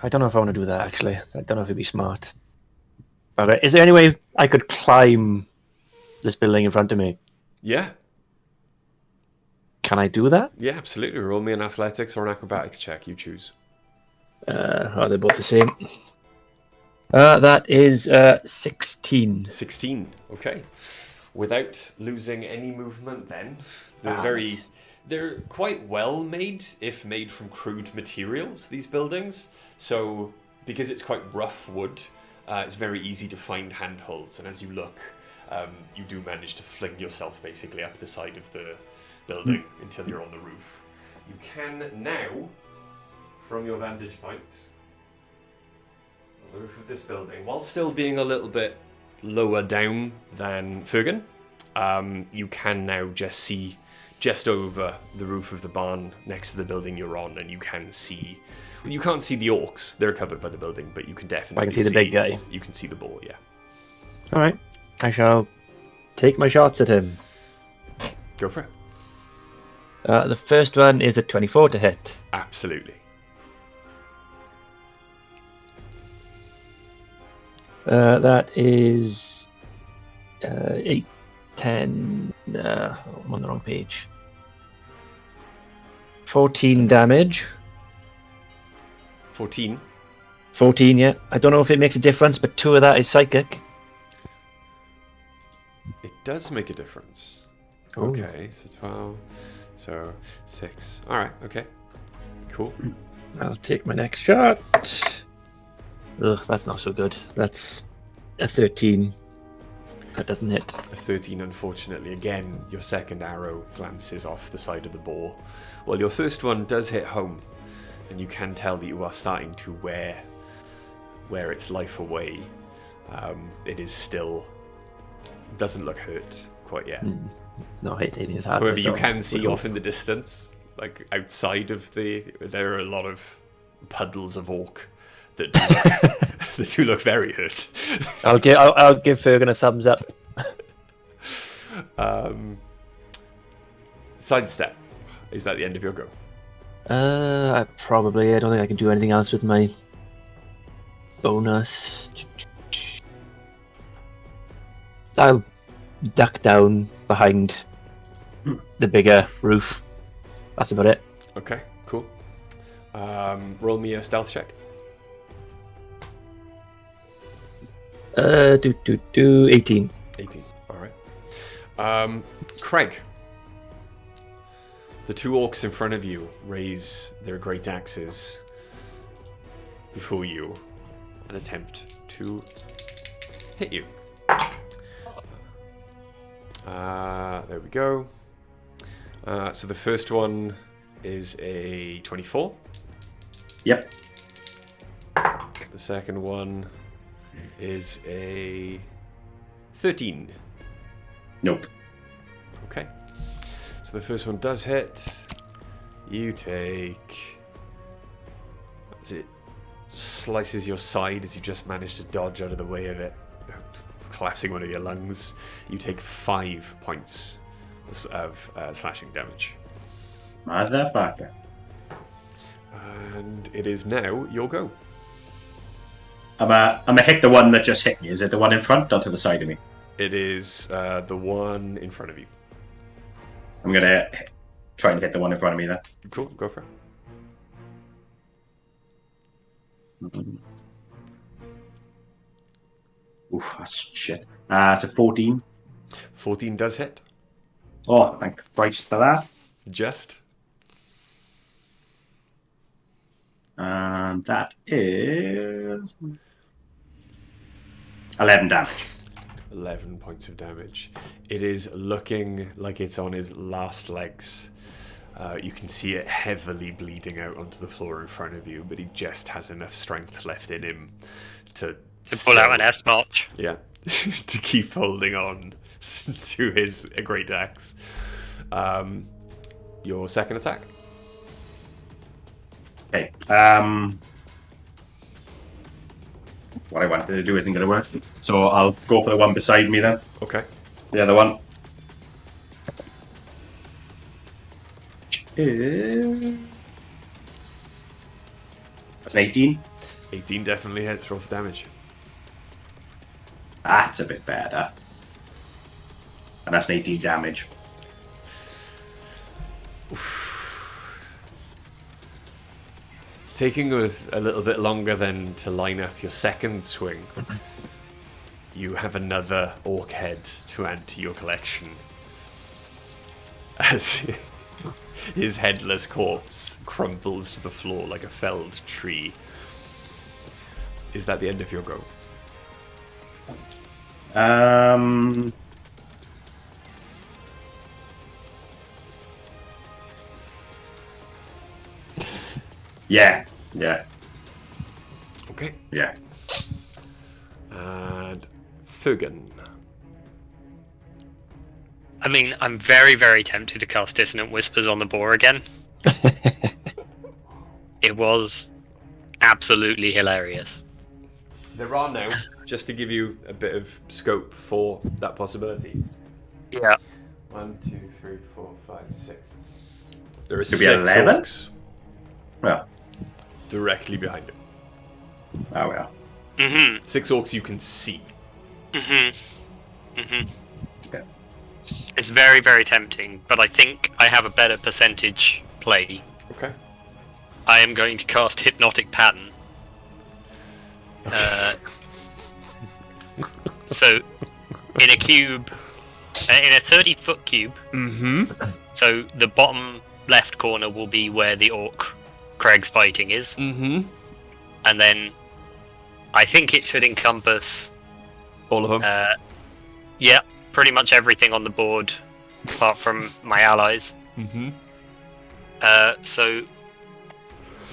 don't know if I want to do that, actually. I don't know if it'd be smart. Okay, is there any way I could climb this building in front of me? Yeah, Can I do that? yeah, absolutely. Roll me an athletics or an acrobatics check. You choose. They're both the same. That is 16. 16. Okay. Without losing any movement, then Nice. they're quite well made, if made from crude materials. These buildings, so because it's quite rough wood, it's very easy to find handholds, and as you look, you do manage to fling yourself basically up the side of the building until you're on the roof. You can now, from your vantage point, on the roof of this building, while still being a little bit lower down than Fergan, you can now just see just over the roof of the barn next to the building you're on, and you can see. Well, you can't see the orcs; they're covered by the building, but you can definitely. I can see the big guy. You can see the boar, yeah. All right, I shall take my shots at him. Go for it. The first one is a 24 to hit. Absolutely. That is 8, 10. I'm on the wrong page. 14 damage. 14. 14, yeah. I don't know if it makes a difference, but 2 of that is psychic. It does make a difference. Ooh. Okay, so 12. So 6. All right. Okay. Cool. I'll take my next shot. Ugh, that's not so good. That's a 13. That doesn't hit. A 13, unfortunately. Again, your second arrow glances off the side of the boar. Well, your first one does hit home, and you can tell that you are starting to wear its life away. It is still doesn't look hurt quite yet. Not hitting his heart. However, you can see off in the distance, like outside of there are a lot of puddles of orc that do look, that do look very hurt. I'll give Fergan a thumbs up. Sidestep. Is that the end of your go? I don't think I can do anything else with my bonus. I'll duck down behind the bigger roof. That's about it. Okay, cool. Roll me a stealth check. 18. 18. All right. Craig. The 2 orcs in front of you raise their great axes before you and attempt to hit you. There we go. So the first one is a 24. Yep. The second one is a 13. Nope. Okay. So the first one does hit. You take... As it slices your side as you just manage to dodge out of the way of it, collapsing one of your lungs. You take 5 points of slashing damage. Motherfucker. And it is now your go. I'm gonna hit the one that just hit me. Is it the one in front or to the side of me? It is the one in front of you. I'm gonna try and hit the one in front of me then. Cool, go for it. Oof, that's shit. It's a 14. 14 does hit. Oh, thank Christ for that. Just. And that is 11 damage. 11 points of damage. It is looking like it's on his last legs. You can see it heavily bleeding out onto the floor in front of you, but he just has enough strength left in him to pull out an S-March. Yeah, to keep holding on to his great axe. Your second attack? Okay. What I wanted to do isn't going to work. So I'll go for the one beside me then. Okay. The other one. That's an 18. 18 definitely hits. Roll for damage. That's a bit better. And that's an 18 damage. taking a little bit longer then to line up your second swing, you have another orc head to add to your collection. As his headless corpse crumples to the floor like a felled tree. Is that the end of your go? Yeah. Okay. Yeah. And Fugan. I mean, I'm very, very tempted to cast Dissonant Whispers on the boar again. It was absolutely hilarious. There are now, just to give you a bit of scope for that possibility. Yeah. 1, 2, 3, 4, 5, 6. There are Could be 6 11? orcs Well. directly behind him. Oh well. 6 orcs you can see. Okay. It's very, very tempting, but I think I have a better percentage play. Okay. I am going to cast Hypnotic Pattern. So, in a cube, in a 30-foot cube, so the bottom left corner will be where the orc Craig's fighting is. And then I think it should encompass all of them. Yeah, pretty much everything on the board, apart from my allies. So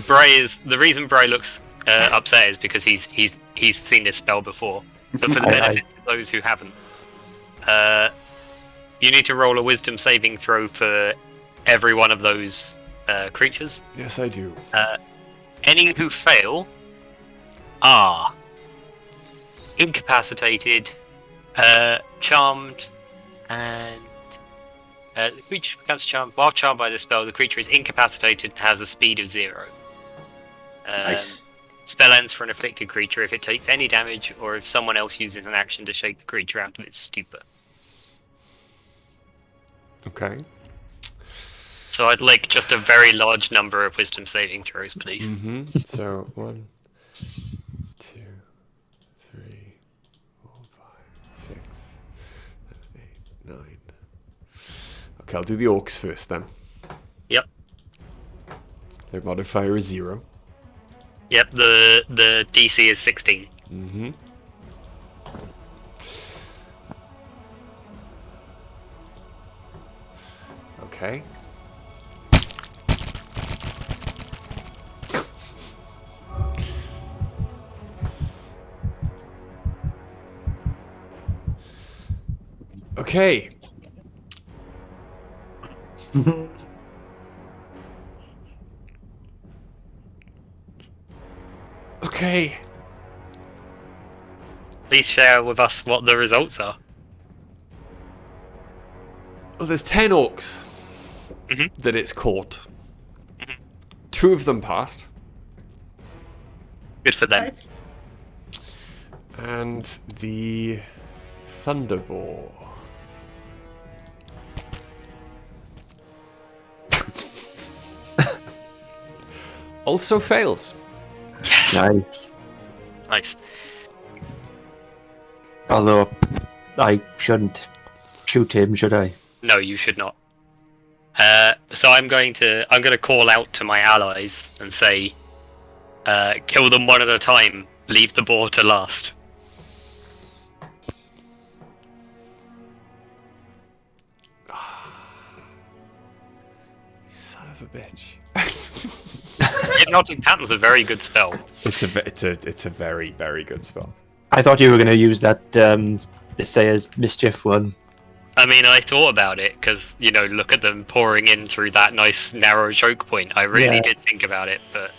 the reason Bray looks upset is because he's seen this spell before. But for the benefit of those who haven't, you need to roll a Wisdom saving throw for every one of those creatures. Yes, I do. Any who fail are incapacitated, charmed, and the creature becomes charmed. While charmed by the spell, the creature is incapacitated and has a speed of 0. Nice. Spell ends for an afflicted creature if it takes any damage or if someone else uses an action to shake the creature out of its stupor. Okay. So I'd like just a very large number of wisdom saving throws, please. So 1, 2, 3, 4, 5, 6, 7, 8, 9. Okay, I'll do the orcs first then. Yep. Their modifier is 0. Yep, the DC is 16. Okay. Okay. Okay. Please share with us what the results are. Well, there's 10 orcs that it's caught. 2 of them passed. Good for them. Nice. And the Thunderball. Also fails. Nice. Nice. Although, I shouldn't shoot him, should I? No, you should not. So I'm going to call out to my allies and say, kill them one at a time. Leave the boar to last. Son of a bitch. Hypnotic Pattern's a very good spell. It's a very, very good spell. I thought you were going to use that Thayer's Mischief one. I mean, I thought about it because, look at them pouring in through that nice narrow choke point. I really did think about it, but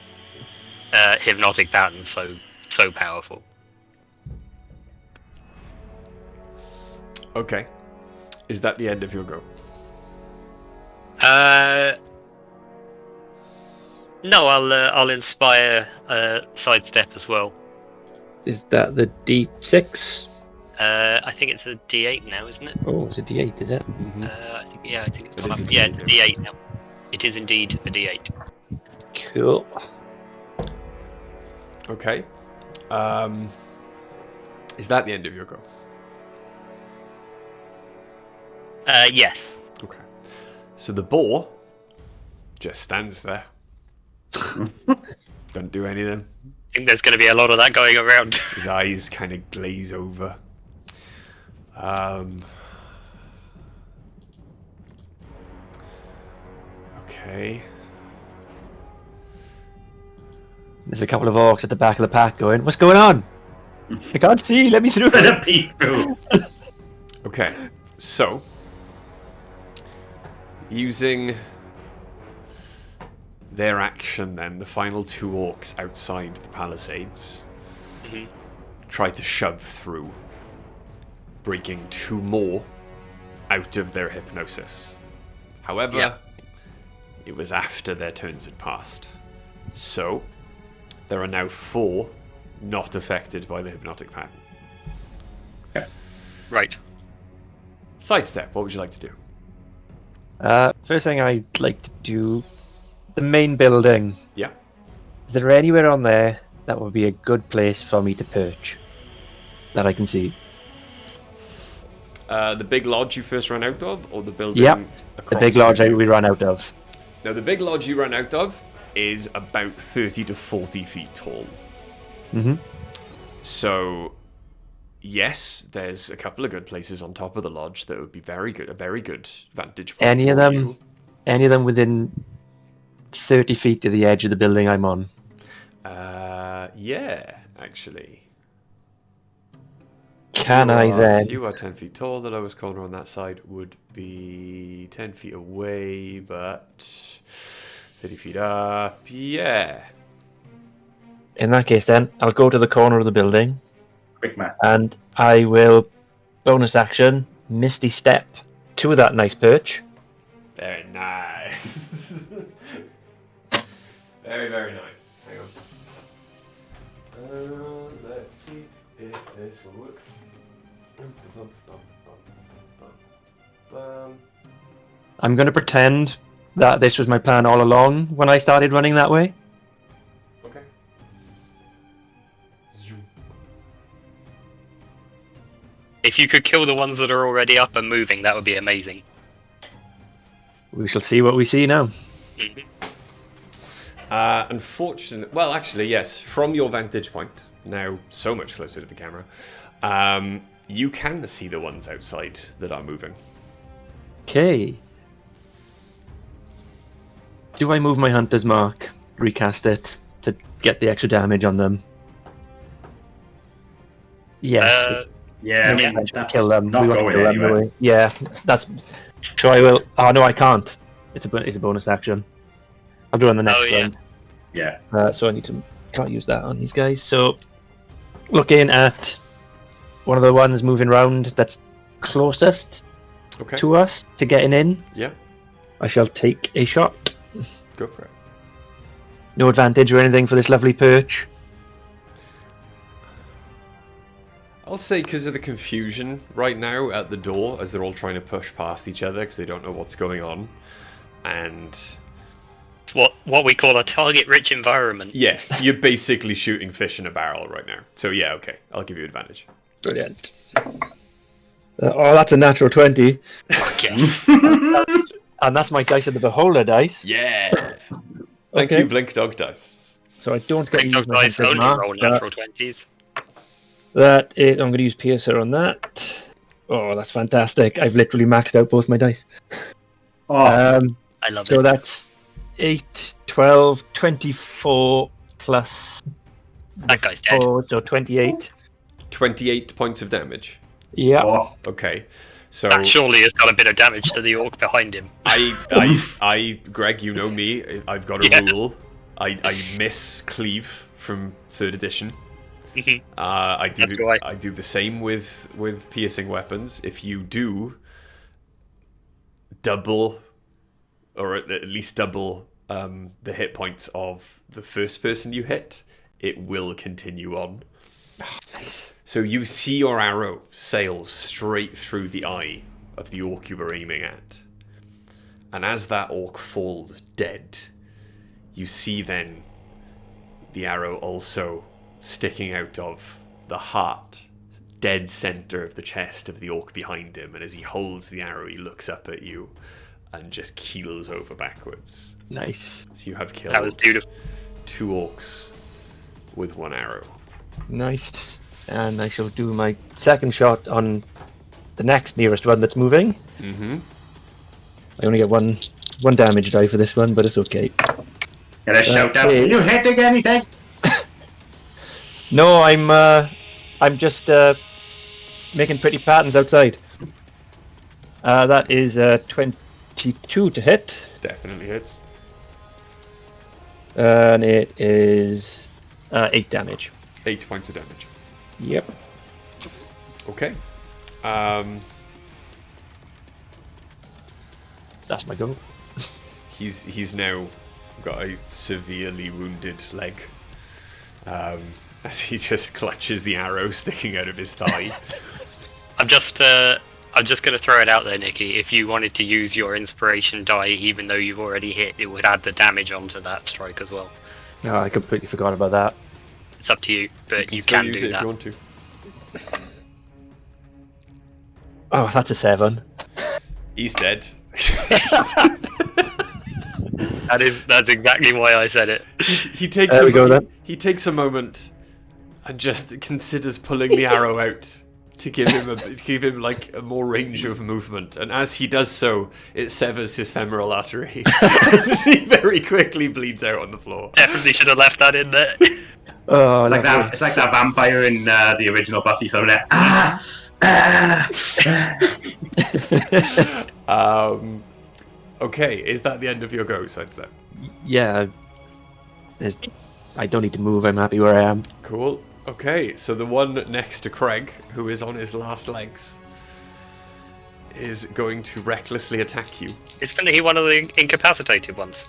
Hypnotic Pattern's so powerful. Okay. Is that the end of your go? No, I'll inspire sidestep as well. Is that the D6? I think it's a D8 now, isn't it? Oh, it's a D8, is it? I think it's It is a yeah, it's D8 a D8 now. It is indeed a D8. Cool. Okay. Is that the end of your go? Yes. Okay. So the boar just stands there. Don't do anything. I think there's going to be a lot of that going around. His eyes kind of glaze over. Okay. There's a couple of orcs at the back of the pack going, "What's going on? I can't see. Let me through." Let a peek through. Okay. So, using their action then, the final two orcs outside the palisades try to shove through, breaking two more out of their hypnosis. However, Yeah. it was after their turns had passed. So, there are now 4 not affected by the hypnotic pattern. Right. Sidestep, what would you like to do? First thing I'd like to do, the main building. Yeah. Is there anywhere on there that would be a good place for me to perch that I can see? The big lodge you first ran out of, or the building Yep, across the big lodge from you? we ran out of. Now, the big lodge you ran out of is about 30 to 40 feet tall. Mm-hmm. So, yes, there's a couple of good places on top of the lodge that would be a very good vantage point Any of for them? you. Any of them within 30 feet to the edge of the building I'm on? Yeah, actually. Can I then? You are 10 feet tall. The lowest corner on that side would be 10 feet away, but 30 feet up. Yeah. In that case, then I'll go to the corner of the building Quick math. and I will bonus action Misty Step to that nice perch. Very nice. Very, very nice. Hang on. Let's see if this will work. I'm going to pretend that this was my plan all along when I started running that way. Okay. If you could kill the ones that are already up and moving, that would be amazing. We shall see what we see now. Mhm. Unfortunately, well, actually, yes. From your vantage point, now so much closer to the camera, you can see the ones outside that are moving. Okay. Do I move my hunter's mark, recast it to get the extra damage on them? Yes. Yeah, I we mean, want to that's kill them. not We want to going kill them, anywhere. do we? Yeah, that's. So I will. Oh no, I can't. It's a bonus action. I'll do it on the next Oh, yeah. round. Yeah. So I can't use that on these guys. So looking at one of the ones moving round that's closest Okay. to us to getting in, Yeah, I shall take a shot. go for it. No advantage or anything for this lovely perch. I'll say because of the confusion right now at the door as they're all trying to push past each other because they don't know what's going on. And What we call a target-rich environment. yeah, you're basically shooting fish in a barrel right now. So yeah, okay, I'll give you advantage. Brilliant. Oh, that's a natural 20. Fuck yes. And that's my Dice of the Beholder dice. Yeah. Thank Okay. you, Blink Dog Dice. So I don't get to Blink use Dog my Dice hunter's only mark, roll but natural 20s. that is, I'm going to use Piercer on that. Oh, that's fantastic. I've literally maxed out both my dice. Oh, I love So it. that's 8, 12, 24 plus That guy's dead. 4, so 28. 28 points of damage. Yeah. oh, Okay. So That surely has done a bit of damage to the orc behind him. Greg, you know me. I've got a Yeah. rule. I miss cleave from 3rd edition. Mhm. I That's right. do the same with piercing weapons. If you do double, or at least double the hit points of the first person you hit, it will continue on. Nice. So you see your arrow sail straight through the eye of the orc you were aiming at. And as that orc falls dead, you see then the arrow also sticking out of the heart, dead center of the chest of the orc behind him. And as he holds the arrow, he looks up at you and just keels over backwards. Nice. So you have killed That was beautiful. 2 orcs with 1 arrow. Nice. And I shall do my second shot on the next nearest one that's moving. Mm-hmm. I only get one damage die for this one, but it's okay. Get a shout out. is- You hitting anything? No, I'm just making pretty patterns outside. That is 22 to hit, Definitely hits. and it is 8 damage. 8 points of damage. Yep. Okay. That's my go. He's now got a severely wounded leg. As he just clutches the arrow sticking out of his thigh. I'm just going to throw it out there, Nikki. If you wanted to use your inspiration die, even though you've already hit, it would add the damage onto that strike as well. No, I completely forgot about that. It's up to you, but you Still can use do it if that. you want to. Oh, that's a 7. He's dead. That's exactly why I said it. He takes There we go, then. he takes a moment and just considers pulling the arrow out to give him like a more range of movement. And as he does so, it severs his femoral artery. He very quickly bleeds out on the floor. Definitely should have left that in there. Oh, Like lovely. that. It's like that vampire in the original Buffy film. There. Okay, is that the end of your go, Sidestep? Yeah. I don't need to move. I'm happy where I am. Cool. Okay, so the one next to Craig, who is on his last legs, is going to recklessly attack you. Isn't he one of the incapacitated ones?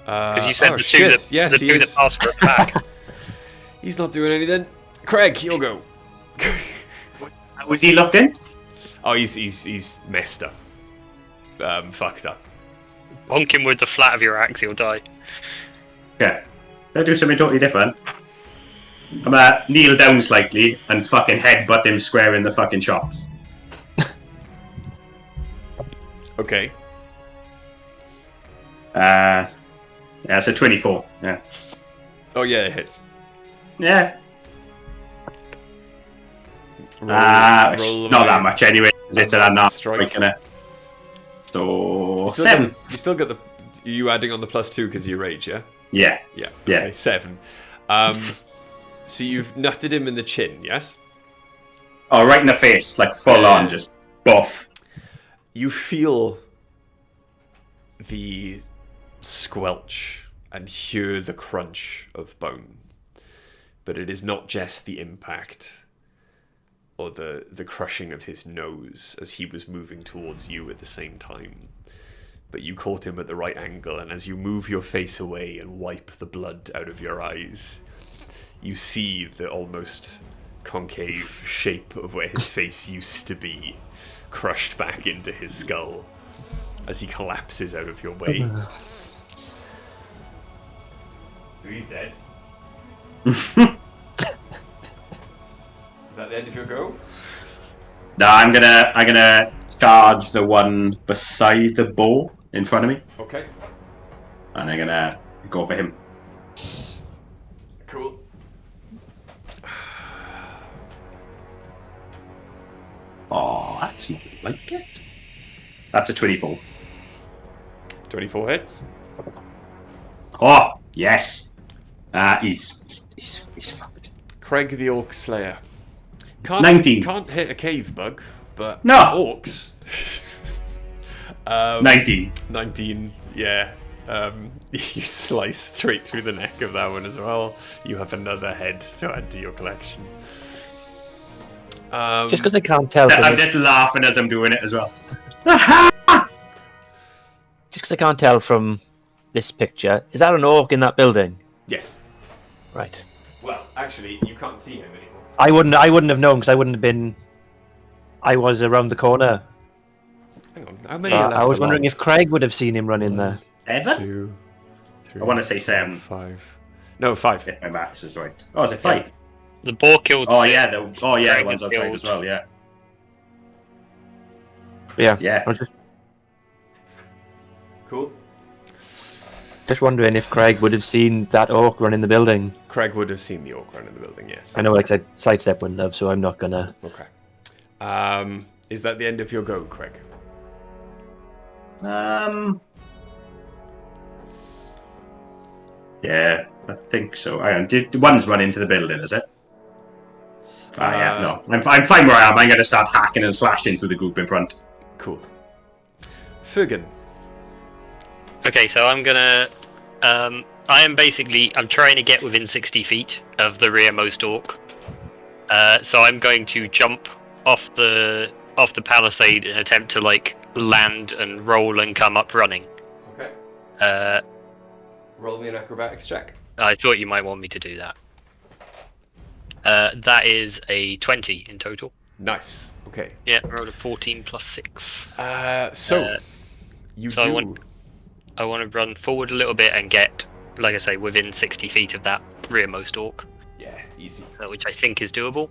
Because you said oh, the two shit. that Yes, the he two is. that pass for a pack. He's not doing anything. Craig, you'll go. How was he looking? Oh, he's messed up. Fucked up. Bonk him with the flat of your axe, he'll die. Okay. Let's do something totally different. I'm gonna kneel down slightly and fucking headbutt him square in the fucking chops. Okay. Yeah, so 24. Yeah. Oh yeah, it hits. Yeah. Roll Not that much anyway. 'Cause it's a not strike. breaking it. So You still 7. Get, you still get the. You adding on the +2 because of your rage, yeah? Yeah. Yeah. Yeah. Okay, 7. So you've nutted him in the chin, yes? Oh, right in the face, like full Yeah. on, just buff. You feel the squelch and hear the crunch of bone. But it is not just the impact or the crushing of his nose as he was moving towards you at the same time. But you caught him at the right angle, and as you move your face away and wipe the blood out of your eyes, you see the almost concave shape of where his face used to be crushed back into his skull as he collapses out of your way. So he's dead. Is that the end of your go? No, I'm gonna charge the one beside the bow in front of me, Okay, and I'm gonna go for him. cool. Oh, that's more like it. That's a 24. 24 hits. Oh, yes. He's fucked. Craig the Orc Slayer. Can't, 19. Can't hit a cave bug, but No. orcs. 19. 19, yeah. You slice straight through the neck of that one as well. You have another head to add to your collection. Just because I can't tell from I'm this, just laughing as I'm doing it as well. just 'cause I can't tell from this picture, is that an orc in that building? Yes. Right. Well, actually, you can't see him anymore. I wouldn't have known because I wouldn't have been. I was around the corner. Hang on, how many are left I was wondering alive? if Craig would have seen him run in there. 7? 2, 3, I want to say 7. 5, No, 5. If my maths is right. Oh, is it 5? The boar killed. Oh six. yeah, the Craig ones has outside killed- as well. Yeah. Yeah. Yeah. I was Cool. just wondering if Craig would have seen that orc run in the building. Craig would have seen the orc run in the building, yes. I know, like I said, sidestep wouldn't have, so I'm not gonna. Okay. Is that the end of your go, Craig? Yeah, I think so. Hang on, did one's run into the building? Is it? Yeah, no. I'm fine where I am. I'm going to start hacking and slashing through the group in front. Cool. Fergan. Okay, so I'm gonna. I'm trying to get within 60 feet of the rearmost orc. So I'm going to jump off the palisade and attempt to like land and roll and come up running. Okay. Roll me an acrobatics check. I thought you might want me to do that. That is a 20 in total. Nice. Okay. Yeah, I rolled a 14 plus 6. So I want to run forward a little bit and get, like I say, within 60 feet of that rearmost orc, Yeah, easy. which I think is doable.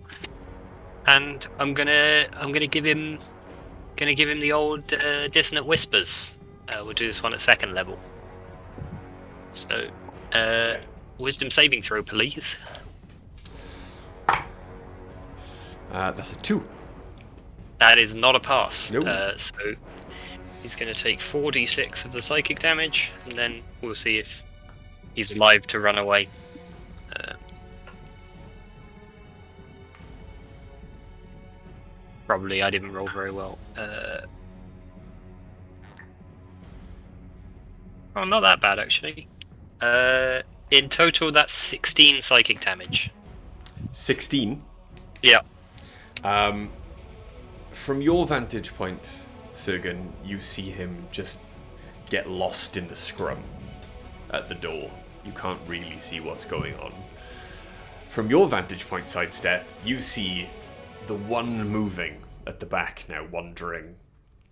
And I'm gonna give him the old dissonant whispers. We'll do this one at 2nd level. So, wisdom saving throw, please. That's a 2. That is not a pass. Nope. So he's going to take 4d6 of the psychic damage, and then we'll see if he's alive to run away. Probably I didn't roll very well. Oh, not that bad actually. In total, that's 16 psychic damage. 16. Yeah. From your vantage point, Fergan, you see him just get lost in the scrum at the door. You can't really see what's going on. From your vantage point, Sidestep, you see the one moving at the back now, wondering,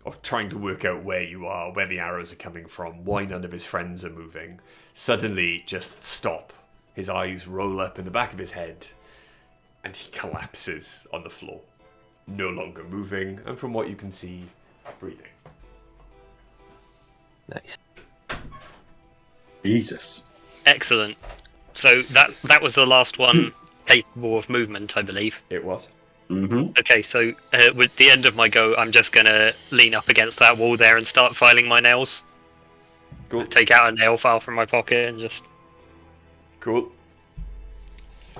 or trying to work out where you are, where the arrows are coming from, why none of his friends are moving, suddenly just stop. His eyes roll up in the back of his head, and he collapses on the floor. No longer moving, and from what you can see, breathing. Nice. Jesus. Excellent. So that was the last one capable of movement, I believe. It was. Mm-hmm. Okay, so with the end of my go, I'm just gonna lean up against that wall there and start filing my nails. Cool. Take out a nail file from my pocket and just... Cool.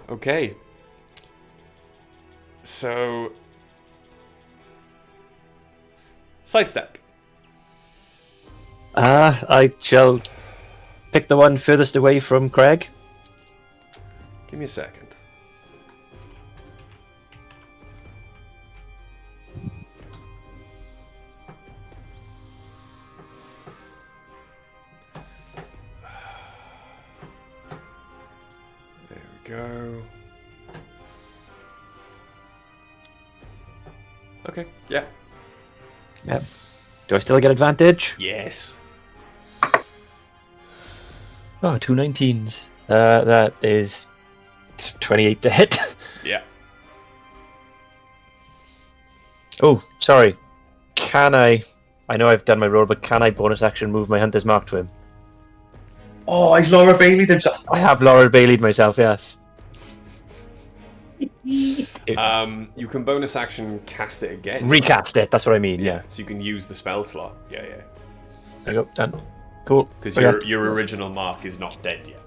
Okay. So... Sidestep. I shall pick the one furthest away from Craig. Give me a second. There we go. Okay, yeah. Yep. Do I still get advantage? Yes. Oh, 2 19s. That is 28 to hit. Yeah. Oh, sorry. Can I know I've done my roll, but can I bonus action move my Hunter's Mark to him? Oh, he's Laura Bailey'd himself. I have Laura Bailey'd myself, yes. You can bonus action cast it again. Recast it, that's what I mean, yeah. So you can use the spell slot. Yeah, yeah. There you go, done. Cool. Because Brilliant. your original mark is not dead yet.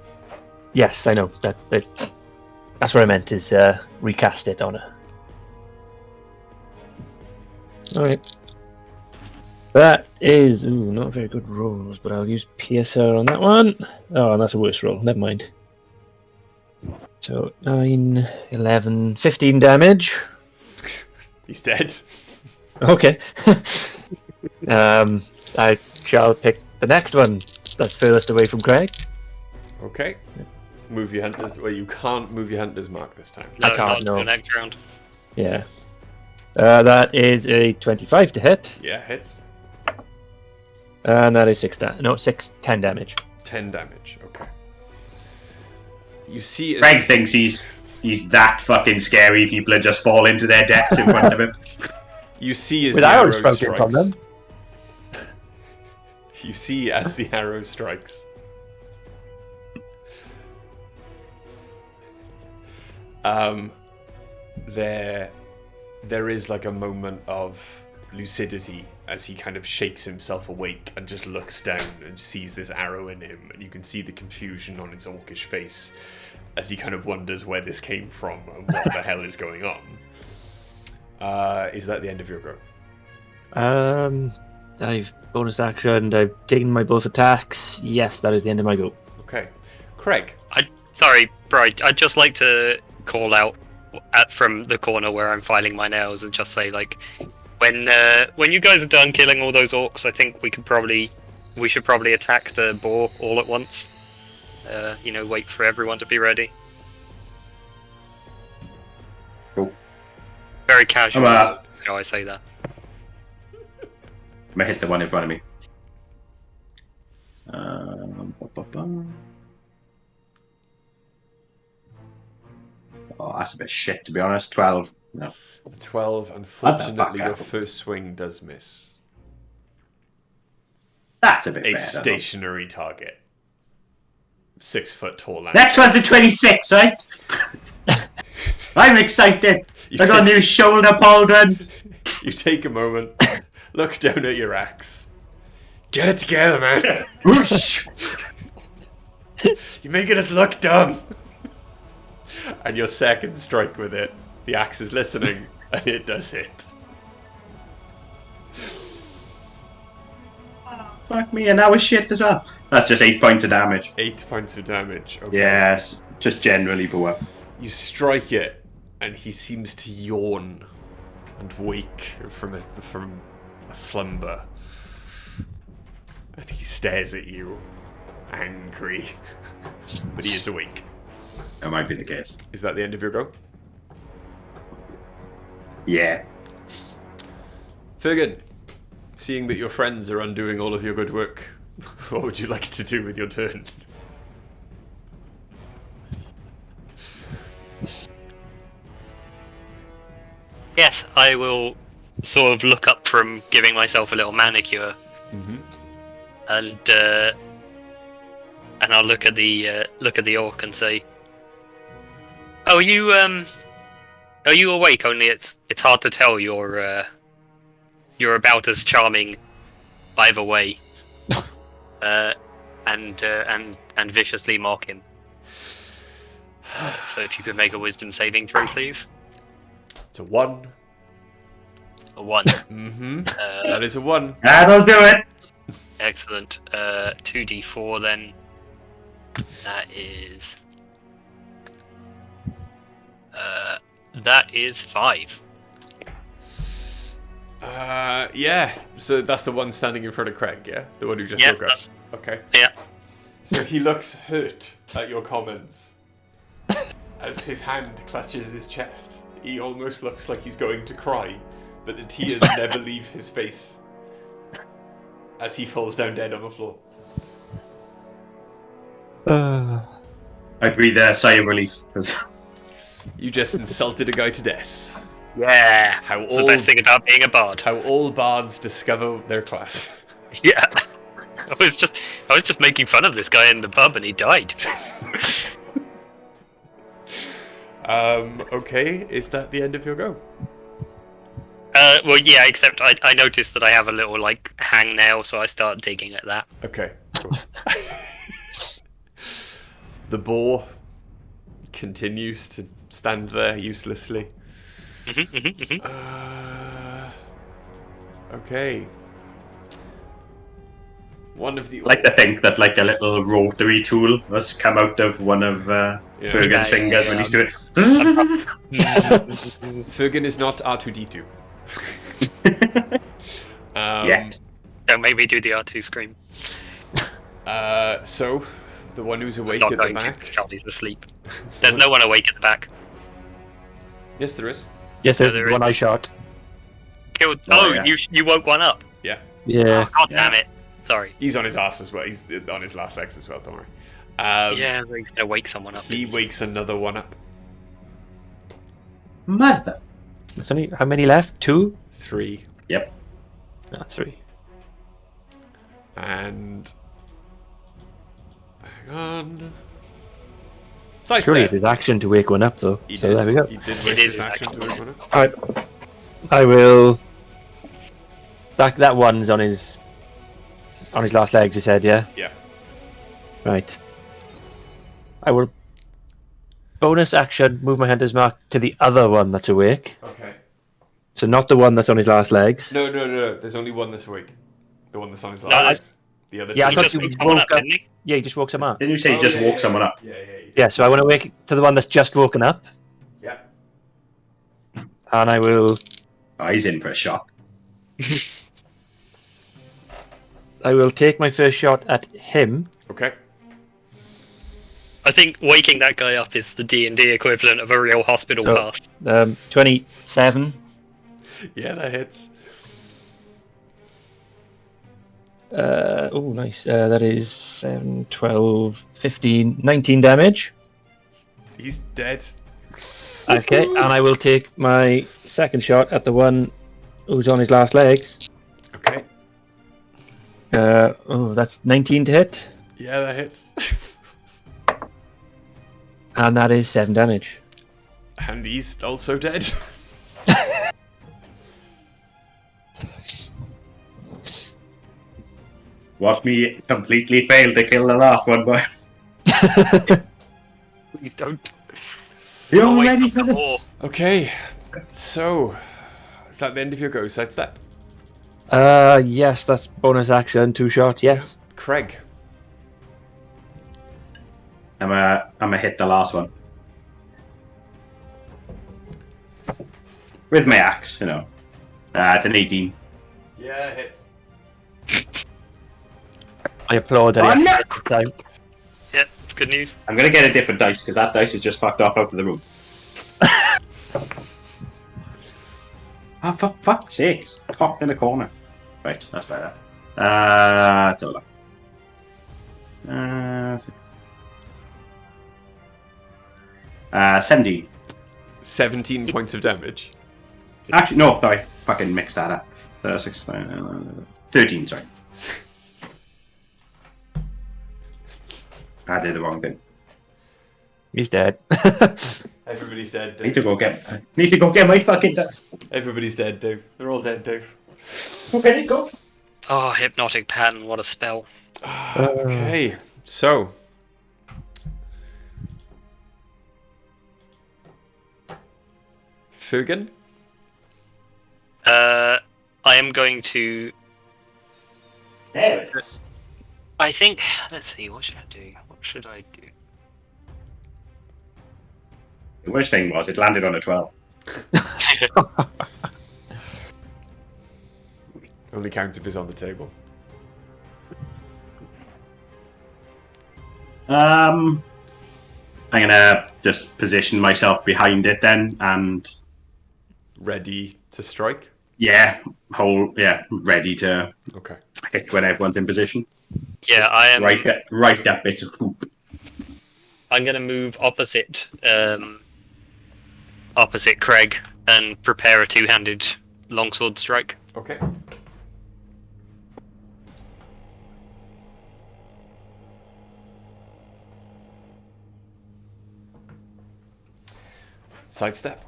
Yes, I know. That's what I meant, is recast it on her. Alright. That is not very good rolls, but I'll use PSR on that one. Oh, and that's a worse roll. Never mind. So 9, 11, 15 damage. He's dead. Okay. I shall pick the next one that's furthest away from Craig. Okay. Move your hunters. Well, you can't move your hunter's mark this time. No, I can't, not no. the next round. Yeah. That is a 25 to hit, Yeah, hits. and that is 10 damage. 10 damage. Okay. You see, Greg thinks he's that fucking scary. People are just fall into their deaths in front of him. you see as With the arrow arrows spoken from strikes. them. You see as the arrow strikes. There is like a moment of lucidity as he kind of shakes himself awake and just looks down and sees this arrow in him, and you can see the confusion on his orcish face as he kind of wonders where this came from and what the hell is going on. Is that the end of your go? I've bonus action. I've taken my both attacks. Yes, that is the end of my go. Okay. Craig. Sorry, bro. I'd just like to call out from the corner where I'm filing my nails and just say, like, when you guys are done killing all those orcs, I think we should probably attack the boar all at once. Wait for everyone to be ready. Cool. Very casual. I'm How I say that. gonna hit the one in front of me. Oh, that's a bit shit, to be honest. 12. No. 12. What Unfortunately, the your fuck? first swing does miss. That's a bit A better. stationary target. 6 foot tall. Next one's a 26, right? I'm excited. You I got take- new shoulder pauldrons. You take a moment, look down at your axe. Get it together, man. Whoosh! You're making us look dumb. And your second strike with it, the axe is listening, and it does hit. Fuck me, and that was shit as well. That's just 8 points of damage. 8 points of damage. Okay. Yes, just generally poor. You strike it, and he seems to yawn and wake from a slumber. And he stares at you, angry. But he is awake. That might be the case. Is that the end of your go? Yeah. Fergan, seeing that your friends are undoing all of your good work, what would you like to do with your turn? Yes, I will sort of look up from giving myself a little manicure, Mm-hmm. and I'll look at the orc and say, "Oh, are you awake? Only it's hard to tell. You're about as charming either way." And viciously mock him. So if you could make a wisdom saving throw, please. It's a 1. A 1. Mm-hmm. That is a 1. That'll do it. Excellent. 2d4 then. That is. That is 5. Yeah. So that's the one standing in front of Craig, yeah? The one who just Yeah, woke up. that's- Okay. Yeah. So he looks hurt at your comments as his hand clutches his chest. He almost looks like he's going to cry, but the tears never leave his face as he falls down dead on the floor. I breathe a sigh of relief. 'Cause You just insulted a guy to death. Yeah. How That's the best thing about being a bard. How all bards discover their class. Yeah. I was just making fun of this guy in the pub and he died. Okay, is that the end of your go? Well, yeah, except I noticed that I have a little, like, hangnail, so I start digging at that. Okay, cool. The boar continues to stand there uselessly. Okay. One of the I like to think that like a little rotary tool has come out of one of Fergan's fingers when he's doing Fergan is not R2D2. Yet. Don't make me do the R2 scream. So, the one who's awake Not at the going to, back. because Charlie's asleep. There's no one awake at the back. Yes, there is. Yes, there's there the is. one I shot. Killed. Oh, Oh, yeah. you woke one up. Yeah. Yeah. God damn it. Sorry. He's on his ass as well. He's on his last legs as well, don't worry. Yeah, he's gonna wake someone up. He isn't wakes another one up. Mother. There's only how many left? 2? 3. Yep. No, 3. And hang on. Surely it's his action to wake one up, though. So there we go. He did It waste is his action to action. wake one up. Alright. I will. That one's on his last legs. You said, yeah. Yeah. Right. I will bonus action move my hunter's mark to the other one that's awake. Okay. So not the one that's on his last legs. No. There's only one this week. The one that's on his No, last legs. The other Yeah, I two. thought Just you woke someone woke up, up. didn't he? Yeah, he just woke someone up. Didn't you say just walk someone up? Yeah. Yeah, so I want to wake to the one that's just woken up, Yeah. and I will. Oh, he's in for a shock. I will take my first shot at him. Okay. I think waking that guy up is the D&D equivalent of a real hospital So- pass. 27. Yeah, that hits. Oh, nice. That is 7, 12, 15, 19 damage. He's dead. Okay, and I will take my second shot at the one who's on his last legs. Okay. That's 19 to hit, Yeah, that hits. and that is 7 damage. And he's also dead. Watch me completely fail to kill the last one, boy. Please don't. You're wait ready up for the this? Okay. So, is that the end of your go? Sidestep? Yes, that's bonus action, 2 shots, yes. Craig. I'm gonna hit the last one. With my axe, you know. It's an 18. Yeah, it hits. I applaud that Oh, he no! actually hit this time. Yeah, it's good news. I'm gonna get a different dice because that dice is just fucked off out of the room. Oh, for fuck's sake! It's cocked in the corner. Right, that's better. Let's have a look. 17. 17 points of damage. Actually, no, sorry. Fucking mixed that up. 13, sorry. I did the wrong thing. He's dead. Everybody's dead, Need Dave. to go get my fucking dice. Everybody's dead, Dave. They're all dead, Dave. Okay, go. Oh, hypnotic pattern, what a spell. Okay, so. Fugan? I am going to... There it is. I think... Let's see, what should I do? What should I do? The worst thing was it landed on a 12. Only counts if it's on the table. I'm gonna just position myself behind it then, and Ready to strike? ready to Okay. hit when everyone's in position. Yeah, I am... Right that bit of hoop. I'm going to move opposite Craig and prepare a two-handed longsword strike. Okay. Sidestep.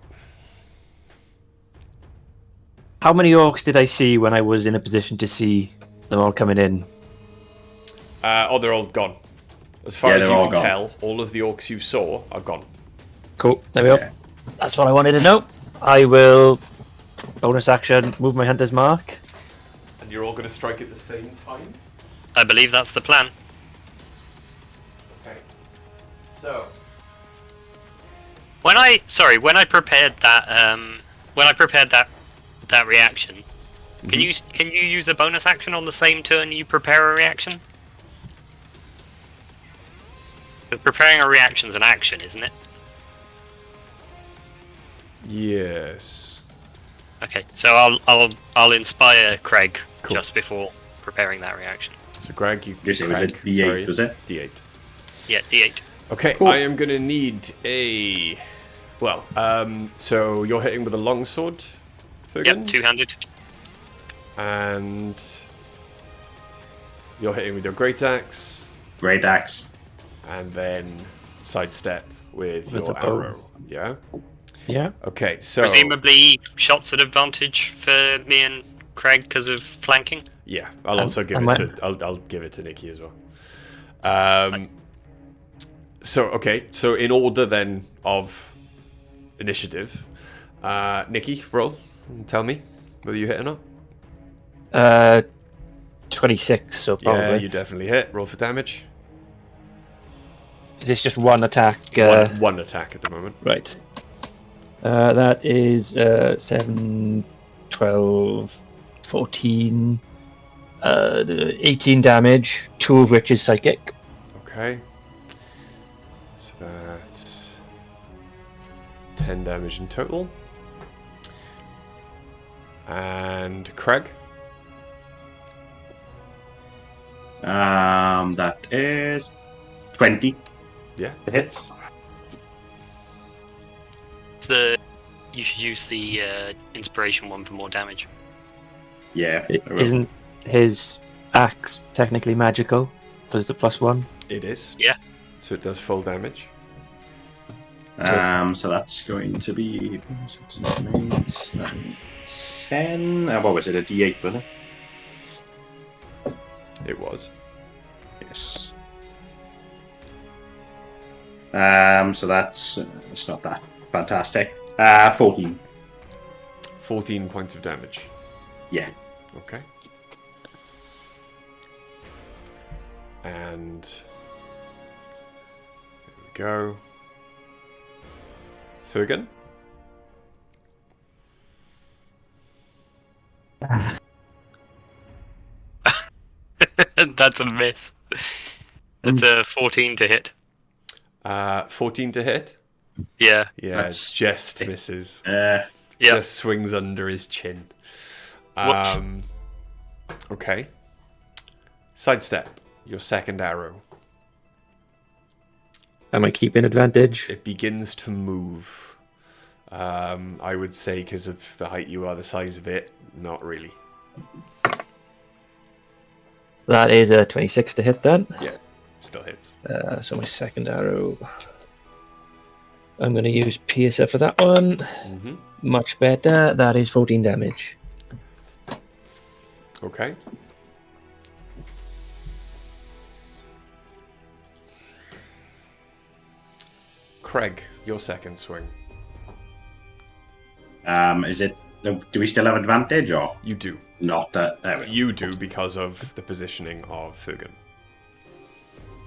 How many orcs did I see when I was in a position to see them all coming in? They're all gone. As far Yeah, as they're you all can gone. tell, all of the orcs you saw are gone. Cool, there we go. Yeah. That's what I wanted to know. I will bonus action move my hunter's mark. And you're all going to strike at the same time? I believe that's the plan. Okay. So, When I prepared that reaction, can you use a bonus action on the same turn you prepare a reaction? 'Cause preparing a reaction's an action, isn't it? yes. Okay, so I'll inspire Craig Cool. just before preparing that reaction. So, Greg, you. Yes, it was a Craig, D8, sorry, was it? D8. Yeah, D8. Okay, Cool. I am going to need a... Well, so you're hitting with a longsword, Fergan? Yep, two-handed. And you're hitting with your great axe, Great axe. and then sidestep with With your the bow. arrow. Yeah? Yeah. Okay, so... Presumably shots at advantage for me and Craig because of flanking. Yeah, I'll also give and it to... I'll give it to Nikki as well. So in order then of initiative, Nikki, roll and tell me whether you hit or not. 26, so probably. Yeah, you definitely hit. Roll for damage. Is this just one attack? One attack at the moment. Right. That is 7, 12, 14, 18 damage, 2 of which is psychic. Okay. So that's 10 damage in total. And Craig? That is 20. Yeah, It hits. You should use the inspiration one for more damage. Yeah. I will. Isn't his axe technically magical? Does the +1? It is. Yeah. So it does full damage. So that's going to be 6, 7, 8, 9, 10. What was it? A D8, wasn't it? It was. Yes. So that's it's not that fantastic. 14. 14 points of damage. Yeah. Okay. And there we go. Fergan? That's a miss. That's a 14 to hit. 14 to hit. Yeah. Yeah, That's- just misses. Yeah. Just swings under his chin. Whoops. Okay. Sidestep. Your second arrow. Am I keeping advantage? It begins to move. I would say because of the height you are, the size of it, not really. That is a 26 to hit then. Yeah, still hits. So my second arrow. I'm going to use Piercer for that one. Mm-hmm. Much better. That is 14 damage. Okay. Craig, your second swing. Is it? Do we still have advantage or You do. not? You do because of the positioning of Fergan.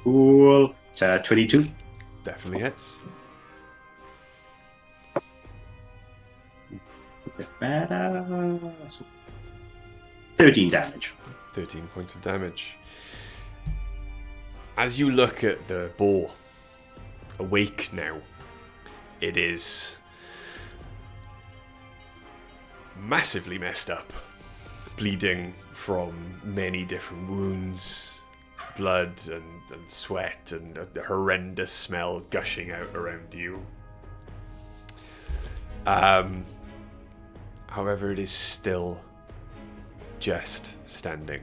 Cool. It's 22. Definitely hits. Bit better. 13 damage. 13 points of damage. As you look at the boar, awake now, it is massively messed up, bleeding from many different wounds, blood and sweat, and a horrendous smell gushing out around you. However, it is still just standing.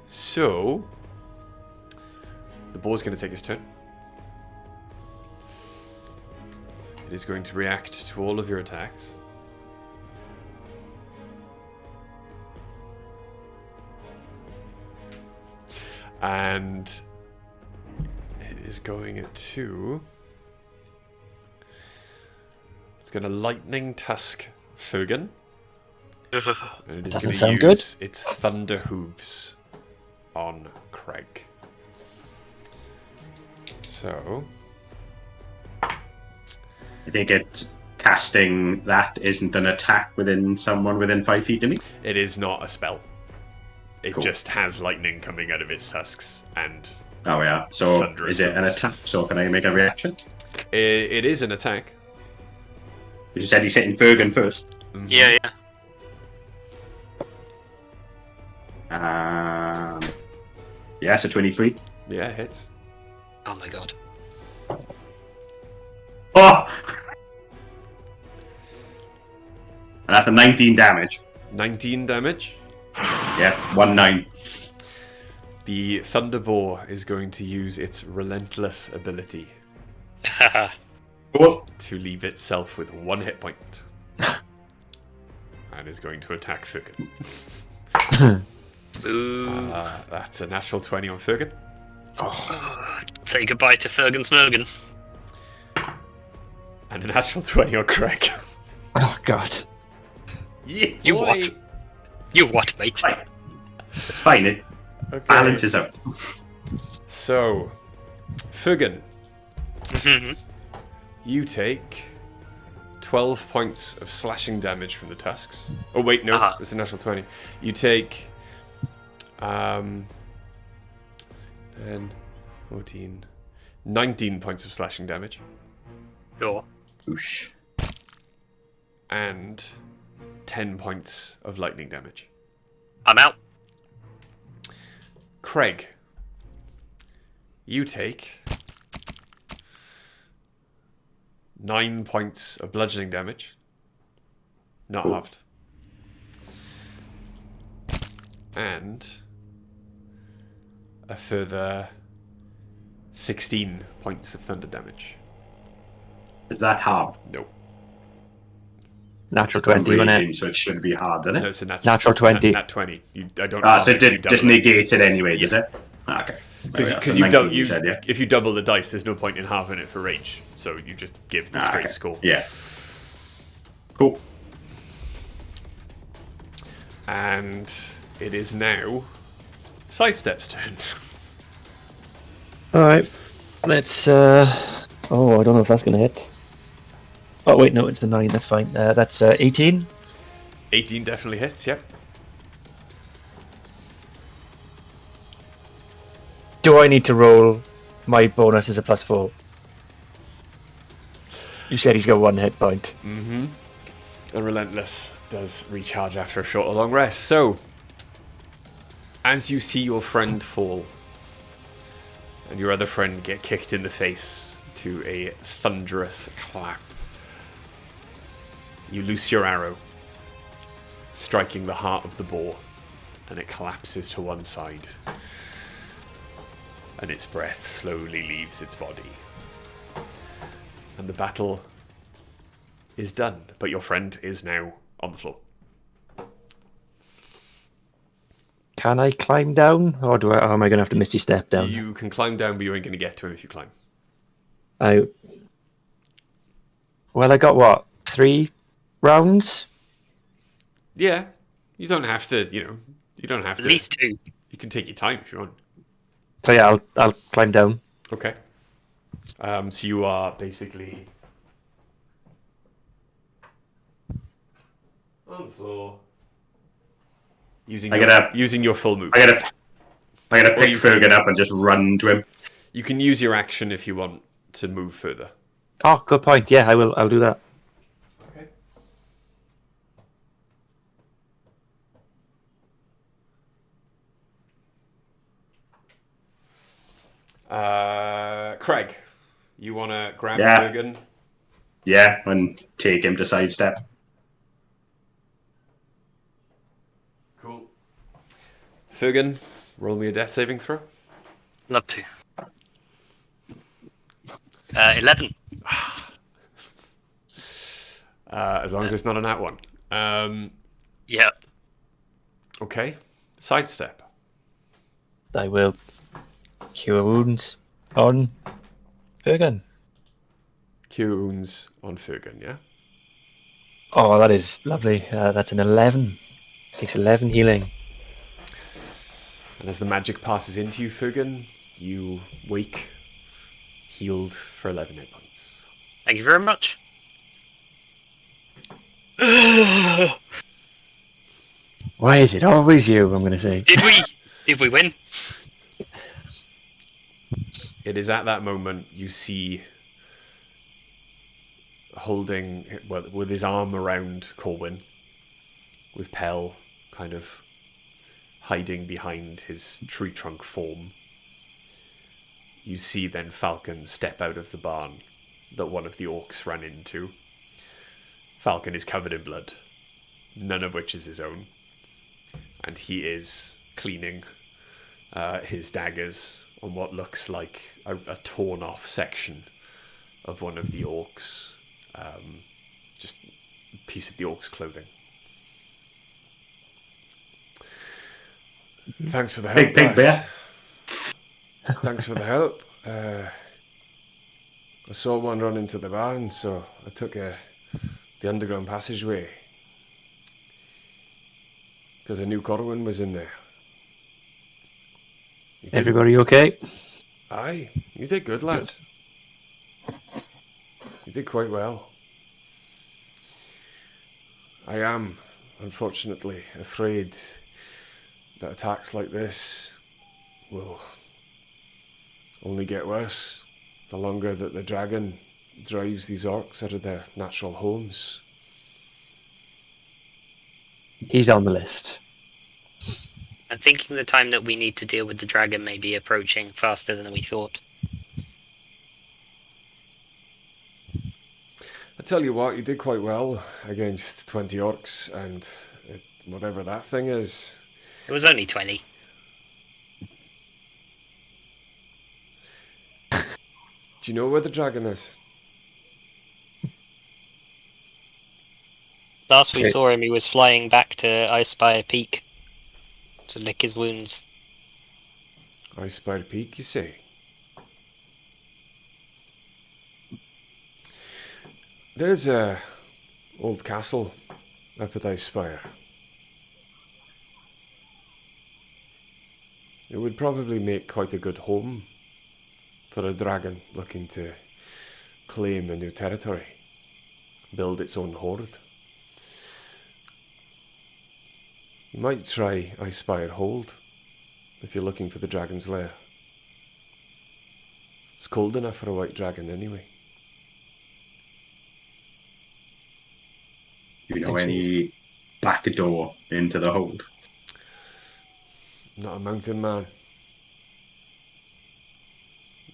So, the boar's going to take its turn. It is going to react to all of your attacks. And it is going to... It's going to lightning tusk Fergan. And it is Doesn't going to sound use its thunder hooves on Craig. So, I think casting that isn't an attack within someone within 5 feet of me. it is not a spell. It Cool. just has lightning coming out of its tusks, and Oh yeah. So Thunderous is it an moves. attack? So can I make a reaction? it is an attack. You said he's hitting Fergan first. Yeah, yeah. Yeah, so 23. Yeah, hits. Oh my god. Oh! And that's a 19 damage. 19 damage. Yeah, 1-9. The Thunderboar is going to use its Relentless ability Cool. to leave itself with 1 hit point. And is going to attack Fergus. Ooh. That's a natural 20 on Fergus. Say goodbye to Fergus Mergen. And a natural 20 on Craig. Oh god. Yeah, You boy. what? You what, mate? Fine. It's fine. It Okay. balances out. So, Fergus, Mhm. you take 12 points of slashing damage from the tusks. Oh wait, no, Uh-huh. it's a natural 20. You take 10, 14, 19 points of slashing damage. Sure. Oosh. And 10 points of lightning damage. I'm out. Craig, you take 9 points of bludgeoning damage. Not halved. And a further 16 points of thunder damage. Is that hard? No. Natural I'm 20, wasn't raging, it? so it should be hard, doesn't it? No, it's a Natural 20. Nat 20. I don't So halve it, you it double just it. negates it anyway, does it? Okay. Because So you 19 don't, said, yeah? if you double the dice, there's no point in halving it for rage. So you just give the straight Okay. score. Yeah. Cool. And it is now Sidestep's turn. Alright. Let's, oh, I don't know if that's gonna hit. Oh, wait, no, it's a 9, that's fine. That's 18. 18 definitely hits, yep. Do I need to roll my bonus as a +4? You said he's got 1 hit point. Mm-hmm. And Relentless does recharge after a short or long rest. So, as you see your friend fall, and your other friend get kicked in the face to a thunderous clap, you loose your arrow, striking the heart of the boar, and it collapses to one side. And its breath slowly leaves its body. And the battle is done, but your friend is now on the floor. Can I climb down, or am I going to have to Misty Step down? You can climb down, but you ain't going to get to him if you climb. Well, I got what? 3 rounds? Yeah, you don't have to, you don't have At to. least 2. You can take your time if you want. So yeah, I'll climb down. Okay. So you are basically on the floor, using your full move. I gotta Or you pick can- Fergus up and just run to him. You can use your action if you want to move further. Oh, good point. Yeah, I will. I'll do that. Okay. Craig, you want to grab Yeah. Fergus? Yeah, and take him to sidestep. Cool. Fergus, roll me a death saving throw. Love to. 11. As long as it's not a nat one. Yeah. Okay. Sidestep. I will cure wounds on Fergus. Cure wounds on Fergus, yeah? Oh, that is lovely. That's an 11. Takes 11 healing. And as the magic passes into you, Fergus, you wake, healed for 11 hit points. Thank you very much. Why is it always you, I'm going to say? Did we win? It is at that moment you see, holding, well, with his arm around Corwin, with Pell kind of hiding behind his tree trunk form. You see then Falcon step out of the barn that one of the orcs ran into. Falcon is covered in blood, none of which is his own, and he is cleaning his daggers on what looks like a torn off section of one of the orcs, just a piece of the orc's clothing. Thanks for the help, Big bear. Thanks for the help. I saw one run into the barn, so I took the underground passageway. Because I knew Corwin was in there. Everybody okay? Aye, you did good, lad. You did quite well. I am, unfortunately, afraid that attacks like this will only get worse the longer that the dragon drives these orcs out of their natural homes. He's on the list. I'm thinking the time that we need to deal with the dragon may be approaching faster than we thought. I tell you what, you did quite well against 20 orcs and whatever that thing is. It was only 20. Do you know where the dragon is? Last we Okay. saw him, he was flying back to Icespire Peak to lick his wounds. Icespire Peak, you say? There's a old castle up at Icespire. It would probably make quite a good home for a dragon looking to claim a new territory, build its own horde. You might try Icespire Hold if you're looking for the dragon's lair. It's cold enough for a white dragon anyway. Do you know any back door into the hold? Not a mountain man.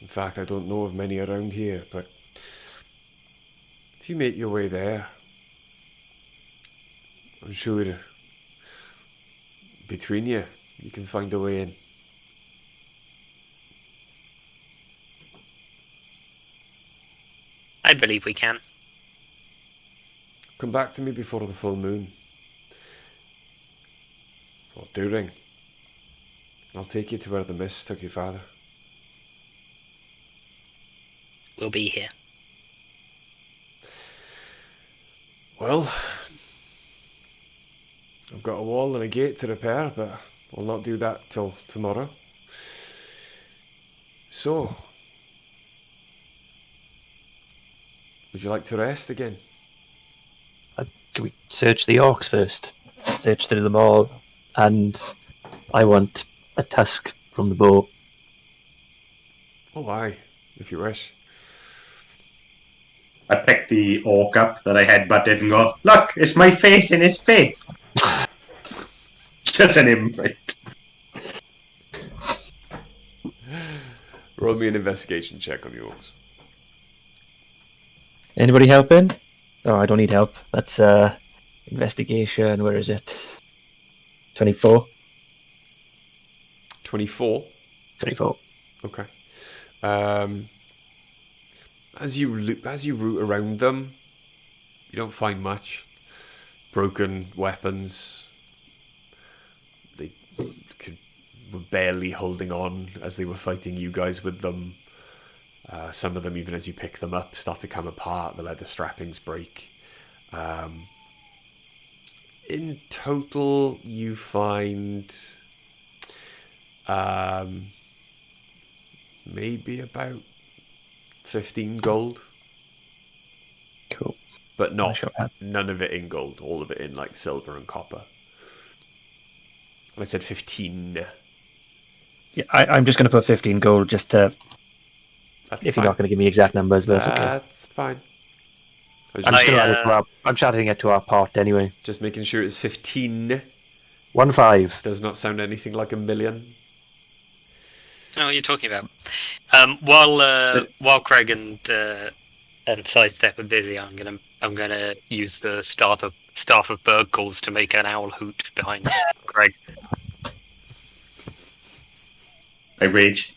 In fact, I don't know of many around here, but if you make your way there, I'm sure between you can find a way in. I believe we can. Come back to me before the full moon. Or during. I'll take you to where the mist took your father. We'll be here. Well, I've got a wall and a gate to repair, but I'll not do that till tomorrow. So, would you like to rest again? Can we search the orcs first? Search through them all, and I want a tusk from the bow. Oh, aye, if you wish. I picked the orc up that I headbutted and go, look, it's my face in his face. It's just an imprint. Roll me an investigation check on the orcs. Anybody helping? Oh, I don't need help. That's investigation. Where is it? 24. 24. 24. Okay. As you root around them, you don't find much. Broken weapons. They were barely holding on as they were fighting you guys with them. Some of them, even as you pick them up, start to come apart. The leather strappings break. In total, you find maybe about 15 gold. Cool. But I'll not show that. none of it in gold. All of it in like silver and copper. And I said 15. Yeah, I'm just going to put 15 gold just to, That's if fine. you're not going to give me exact numbers, but that's okay. That's fine. I was I'm just, just going to add it to our, I'm chatting it to our pot anyway. just making sure it's 15. 1-5. Does not sound anything like a million. I don't know what you're talking about. While Craig and Sidestep are busy, I'm gonna use the staff of bird calls to make an owl hoot behind Craig. I rage.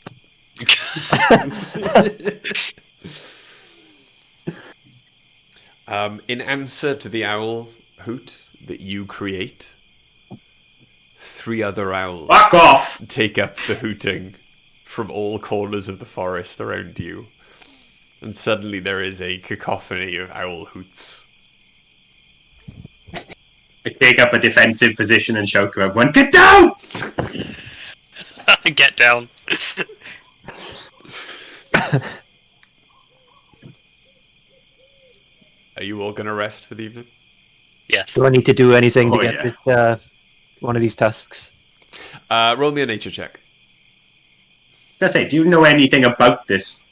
In answer to the owl hoot that you create, 3 other owls Fuck off! take up the hooting from all corners of the forest around you. And suddenly there is a cacophony of owl hoots. I take up a defensive position and shout to everyone, "Get down!" Get down. Are you all going to rest for the evening? Yes. Do I need to do anything to Oh, get yeah. this one of these tasks? Roll me a nature check. That's it. Do you know anything about this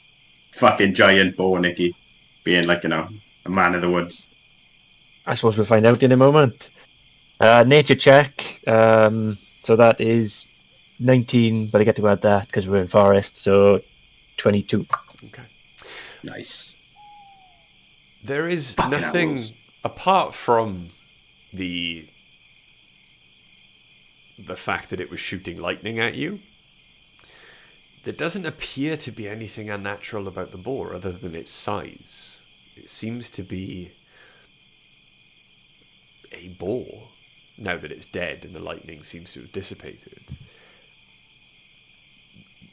fucking giant boar, Nicky? Being like, a man of the woods. I suppose we'll find out in a moment. Nature check. So that is 19, but I get to add that because we're in forest, so 22. Okay. Nice. There is Fucking nothing owls. apart from the fact that it was shooting lightning at you. There doesn't appear to be anything unnatural about the boar other than its size. It seems to be a boar now that it's dead and the lightning seems to have dissipated.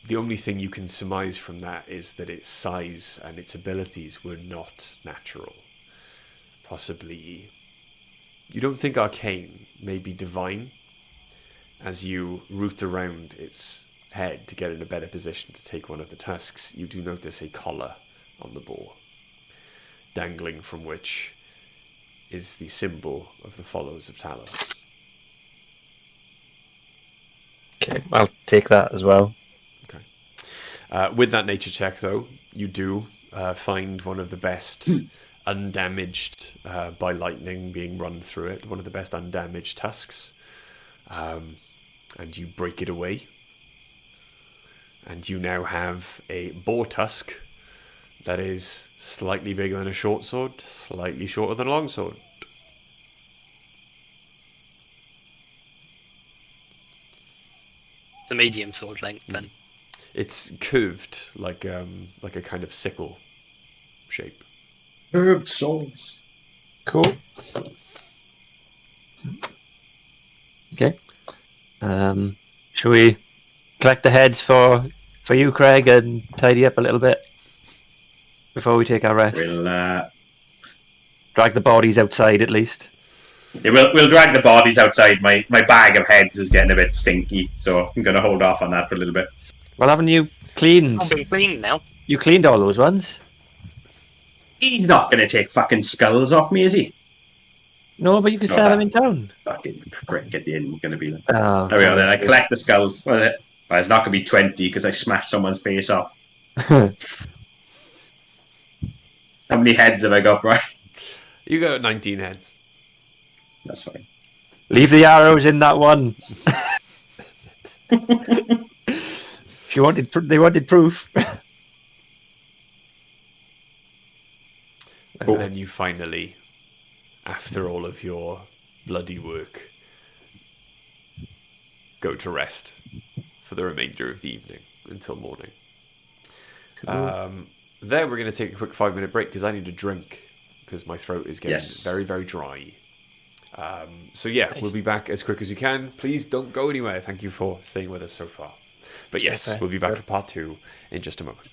The only thing you can surmise from that is that its size and its abilities were not natural. Possibly, you don't think arcane, maybe divine. As you root around its head to get in a better position to take one of the tusks, you do notice a collar on the boar, dangling from which is the symbol of the followers of Talos. Okay, I'll take that as well. With that nature check, though, you do find one of the best undamaged by lightning being run through it, one of the best undamaged tusks, and you break it away. And you now have a boar tusk that is slightly bigger than a short sword, slightly shorter than a long sword. The medium sword length, then. It's curved like a kind of sickle shape. Herb souls. Cool. Okay. Shall we collect the heads for you, Craig, and tidy up a little bit before we take our rest? We'll Drag the bodies outside at least. we'll drag the bodies outside. My bag of heads is getting a bit stinky, so I'm gonna hold off on that for a little bit. Well, haven't you cleaned? I'll be clean now. You cleaned all those ones? He's not gonna take fucking skulls off me, is he? No, but you can No, sell that- them in town. Fucking prick at the end, gonna be like. Oh, There we go. Then I collect the skulls. Well, it's not gonna be 20 because I smashed someone's face off. How many heads have I got, Brian? You got 19 heads. That's fine. Leave the arrows in that one. If you wanted, they wanted proof. And Cool. then you finally, after all of your bloody work, go to rest for the remainder of the evening until morning. Then we're going to take a quick 5-minute break because I need a drink because my throat is getting Yes. very, very dry. So yeah, we'll be back as quick as we can. Please don't go anywhere. Thank you for staying with us so far. But yes, Okay. we'll be back for part 2 in just a moment.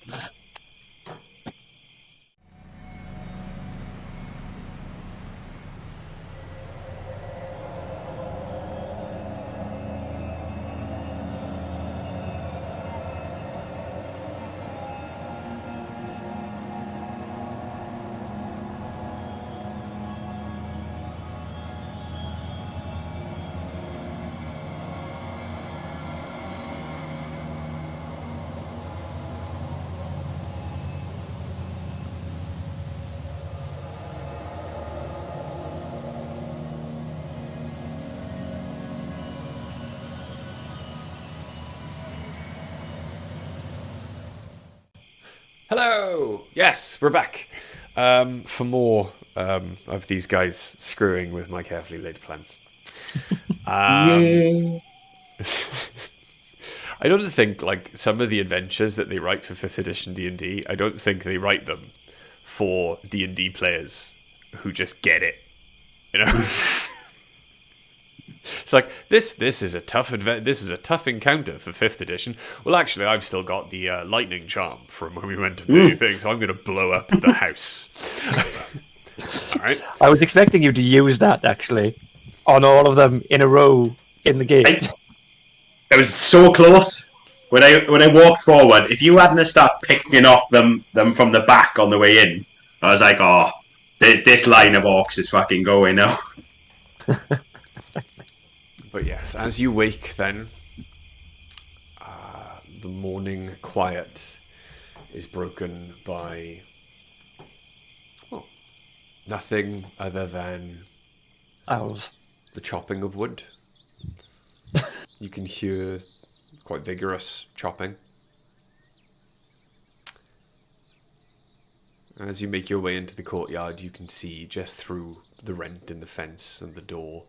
Hello! Yes, we're back for more of these guys screwing with my carefully laid plans. Yeah. I don't think, like, some of the adventures that they write for 5th edition D&D, I don't think they write them for D&D players who just get it. You know? It's like, this is a tough this is a tough encounter for 5th edition. Well, actually, I've still got the lightning charm from when we went to do things, so I'm going to blow up the house. All right. I was expecting you to use that actually on all of them in a row in the game. It was so close. When I walked forward, if you hadn't start picking off them from the back on the way in, I was like, oh, this line of orcs is fucking going now. But yes, as you wake then, the morning quiet is broken by, well, nothing other than Owls. the chopping of wood. You can hear quite vigorous chopping. As you make your way into the courtyard, you can see just through the rent in the fence and the door,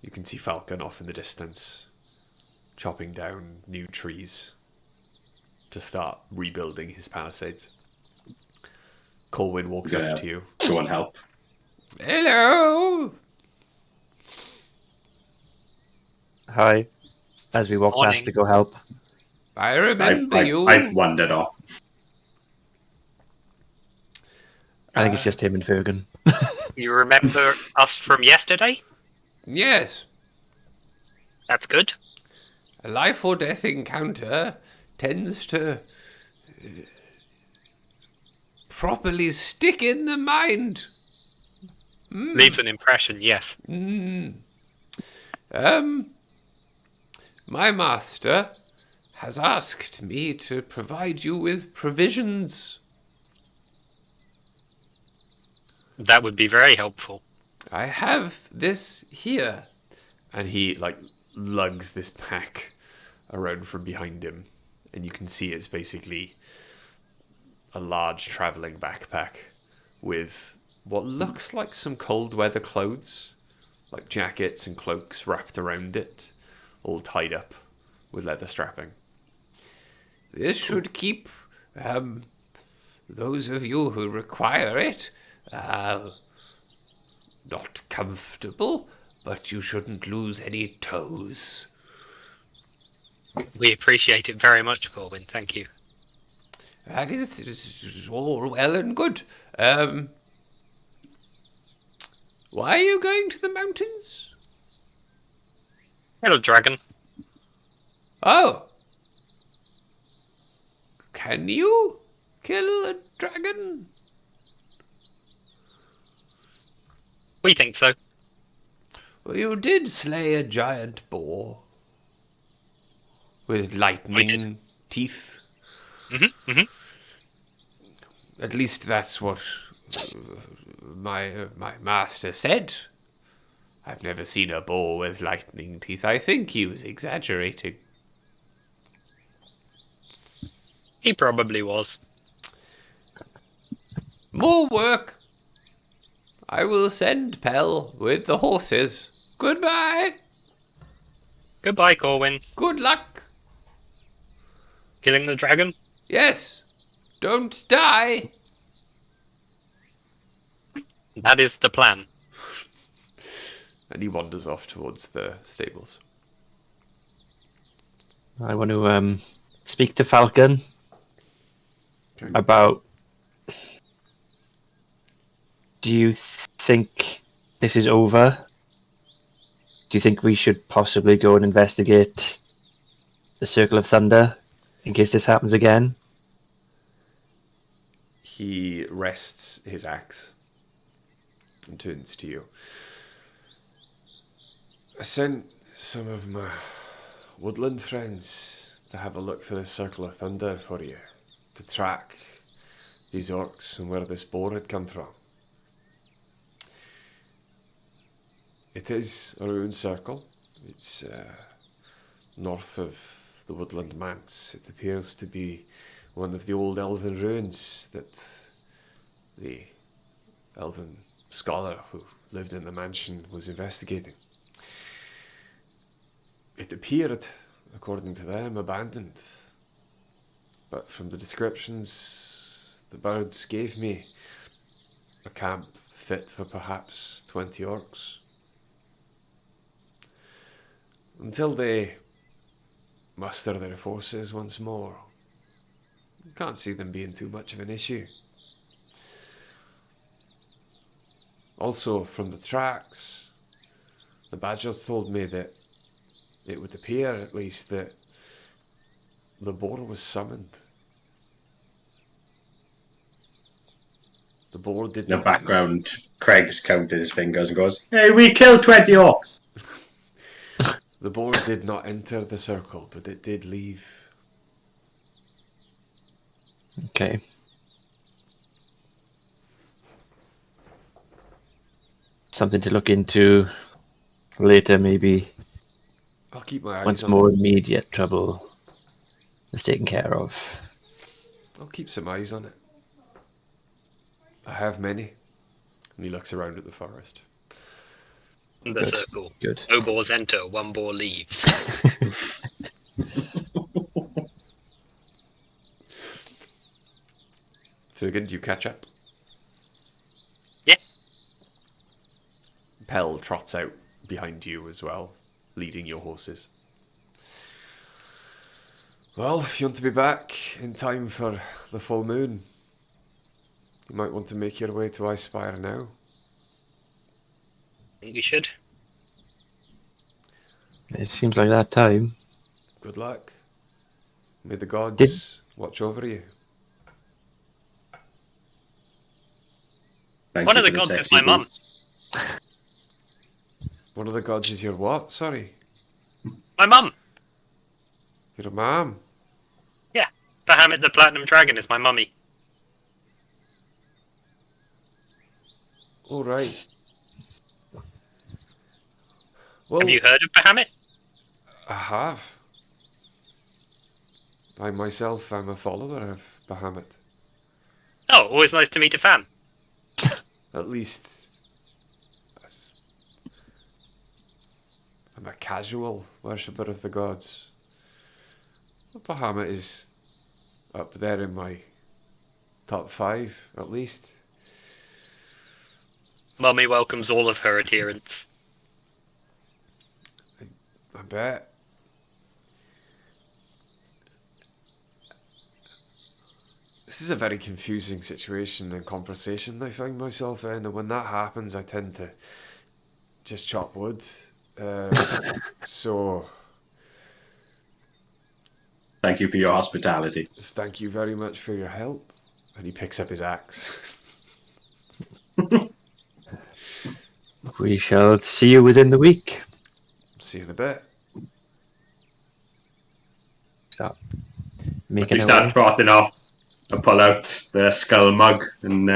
you can see Falcon off in the distance, chopping down new trees to start rebuilding his palisades. Colwyn walks up to you. Go and help. Hello! Hi. As we walk Morning. past to go help. I remember you. I've wandered off. I think it's just him and Fergan. You remember us from yesterday? Yes. That's good. A life or death encounter tends to properly stick in the mind. Leaves an impression, yes. My master has asked me to provide you with provisions. That would be very helpful. I have this here. And he, like, lugs this pack around from behind him. And you can see it's basically a large travelling backpack with what looks like some cold weather clothes, like jackets and cloaks wrapped around it, all tied up with leather strapping. This should keep those of you who require it not comfortable, but you shouldn't lose any toes. We appreciate it very much, Corwin. Thank you. That is all well and good. Why are you going to the mountains? Hello, dragon. Oh. Can you kill a dragon? We think so. Well, you did slay a giant boar with lightning teeth. At least that's what my master said. I've never seen a boar with lightning teeth. I think he was exaggerating. He probably was. More work. I will send Pell with the horses. Goodbye. Goodbye, Corwin. Good luck. Killing the dragon? Yes. Don't die. That is the plan. And he wanders off towards the stables. I want to speak to Falcon about... Do you think this is over? Do you think we should possibly go and investigate the Circle of Thunder in case this happens again? He rests his axe and turns to you. I sent some of my woodland friends to have a look for the Circle of Thunder for you, to track these orcs and where this boar had come from. It is a rune circle. It's north of the woodland manse. It appears to be one of the old elven ruins that the elven scholar who lived in the mansion was investigating. It appeared, according to them, abandoned. But from the descriptions the birds gave me, a camp fit for perhaps 20 orcs. Until they muster their forces once more, can't see them being too much of an issue. Also, from the tracks, the badgers told me that it would appear, at least, that the boar was summoned. The boar did In the not... background, Craig's counting his fingers and goes, "Hey, we killed 20 orcs." The boar did not enter the circle, but it did leave. Okay. Something to look into later, maybe. I'll keep my eyes Once on more it. immediate trouble is taken care of. I'll keep some eyes on it. I have many. And he looks around at the forest. The Good. circle. Good. No boars enter, one boar leaves. Fergan, do you catch up? Yeah. Pell trots out behind you as well, leading your horses. Well, if you want to be back in time for the full moon, you might want to make your way to Icespire now. I think we should. It seems like that time. Good luck. May the gods watch over you. Thank One you of the for gods is sexy my mum. boots. One of the gods is your what? Sorry. My mum! Your mom. Yeah. Bahamut the Platinum Dragon is my mummy. All right. Well, Have you heard of Bahamut? I have. I myself am a follower of Bahamut. Oh, always nice to meet a fan. At least I'm a casual worshipper of the gods. Bahamut is up there in my top 5, at least. Mummy welcomes all of her adherents. I bet. This is a very confusing situation and conversation I find myself in, and when that happens I tend to just chop wood. So Thank you for your hospitality. thank you very much for your help. And he picks up his axe. We shall see you within the week. See you in a bit. Stop We making our start way. trotting off. I pull out the skull mug and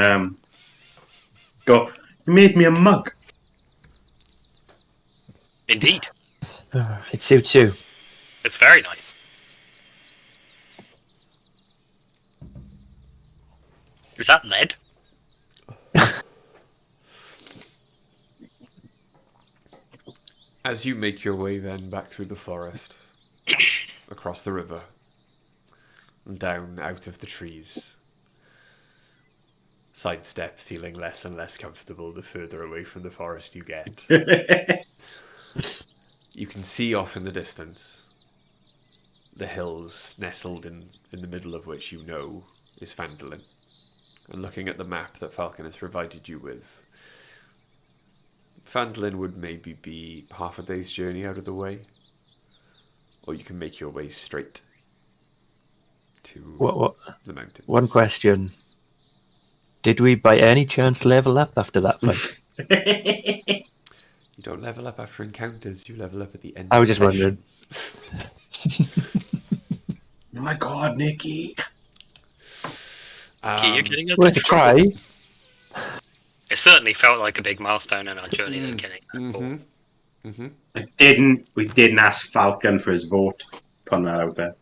go, "You made me a mug." Indeed. It suits you. It's very nice. Is that lead? As you make your way then back through the forest, across the river, and down out of the trees, sidestep feeling less and less comfortable the further away from the forest you get. You can see off in the distance the hills nestled in the middle of which you know is Phandalin. And looking at the map that Falcon has provided you with, Phandalin would maybe be half a day's journey out of the way, or you can make your way straight to What? the mountains. One question. Did we by any chance level up after that fight? You don't level up after encounters, you level up at the end I of was just wondering. sessions. Oh my god, Nikki. Okay, you're getting us Worth in a trouble. try. It certainly felt like a big milestone in our journey than getting that ball. We didn't ask Falcon for his vote. Putting that out there.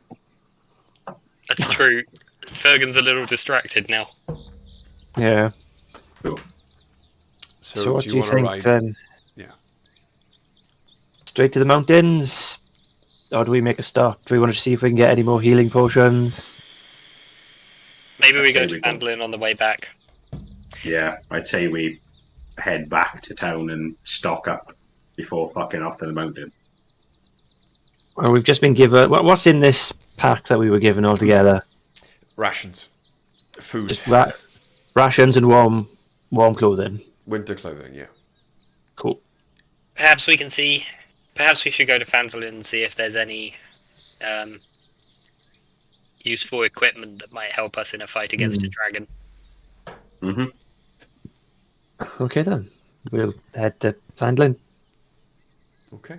That's true. Fergan's a little distracted now. Yeah. Cool. So what do do you you want to think ride? then? Yeah. Straight to the mountains? Or do we make a stop? Do we want to see if we can get any more healing potions? Maybe we I'd go say to we go. Phandalin on the way back. Yeah, I'd say we head back to town and stock up before fucking off to the mountain. Or we've just been given... What's in this pack that we were given all together? Rations. Food. Just rations and warm clothing. Winter clothing, yeah. Cool. Perhaps we can see. Perhaps we should go to Phandalin and see if there's any useful equipment that might help us in a fight against a dragon. Mm-hmm. Okay then. We'll head to Phandalin. Okay.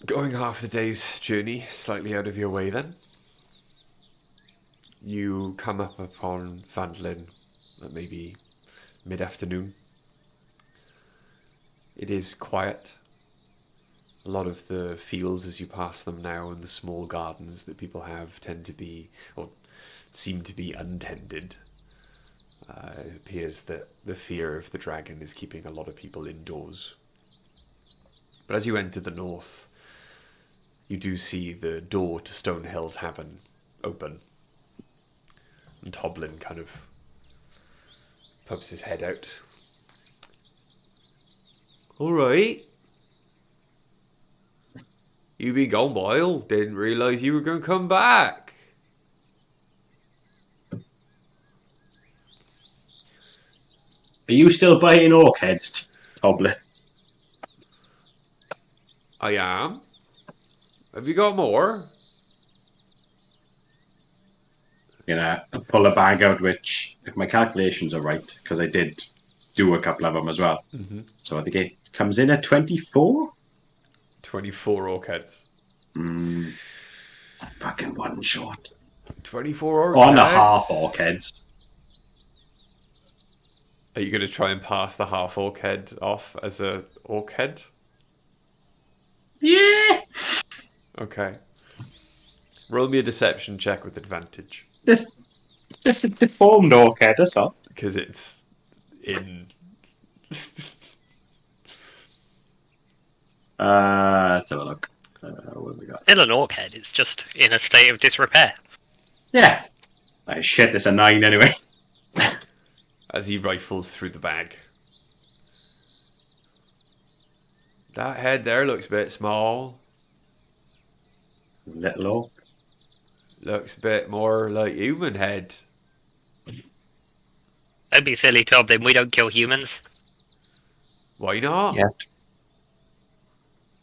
Going half the day's journey, slightly out of your way then. You come up upon Phandalin at maybe mid-afternoon. It is quiet. A lot of the fields as you pass them now and the small gardens that people have tend to be, or seem to be untended. It appears that the fear of the dragon is keeping a lot of people indoors. But as you enter the north, you do see the door to Stonehill Tavern open. And Toblin kind of pokes his head out. Alright. You be gone, Boyle. Didn't realise you were going to come back. Are you still buying orc heads, Toblin? I am. Have you got more? Gonna pull a bag out, which, if my calculations are right, because I did do a couple of them as well. Mm-hmm. So I think it comes in at 24? 24 orc heads. Fucking one short. 24 orc On heads? a half orc heads. Are you going to try and pass the half orc head off as a orc head? Yeah! Okay. Roll me a deception check with advantage. Just a deformed orc head, that's all. Because it's in... Let's have a look. What have we got? Still an orc head. It's just in a state of disrepair. Yeah. Oh, shit, there's a 9 anyway. As he rifles through the bag. That head there looks a bit small. Little orc. Looks a bit more like human head. Don't be silly, Toblin. We don't kill humans. Why not? Yeah.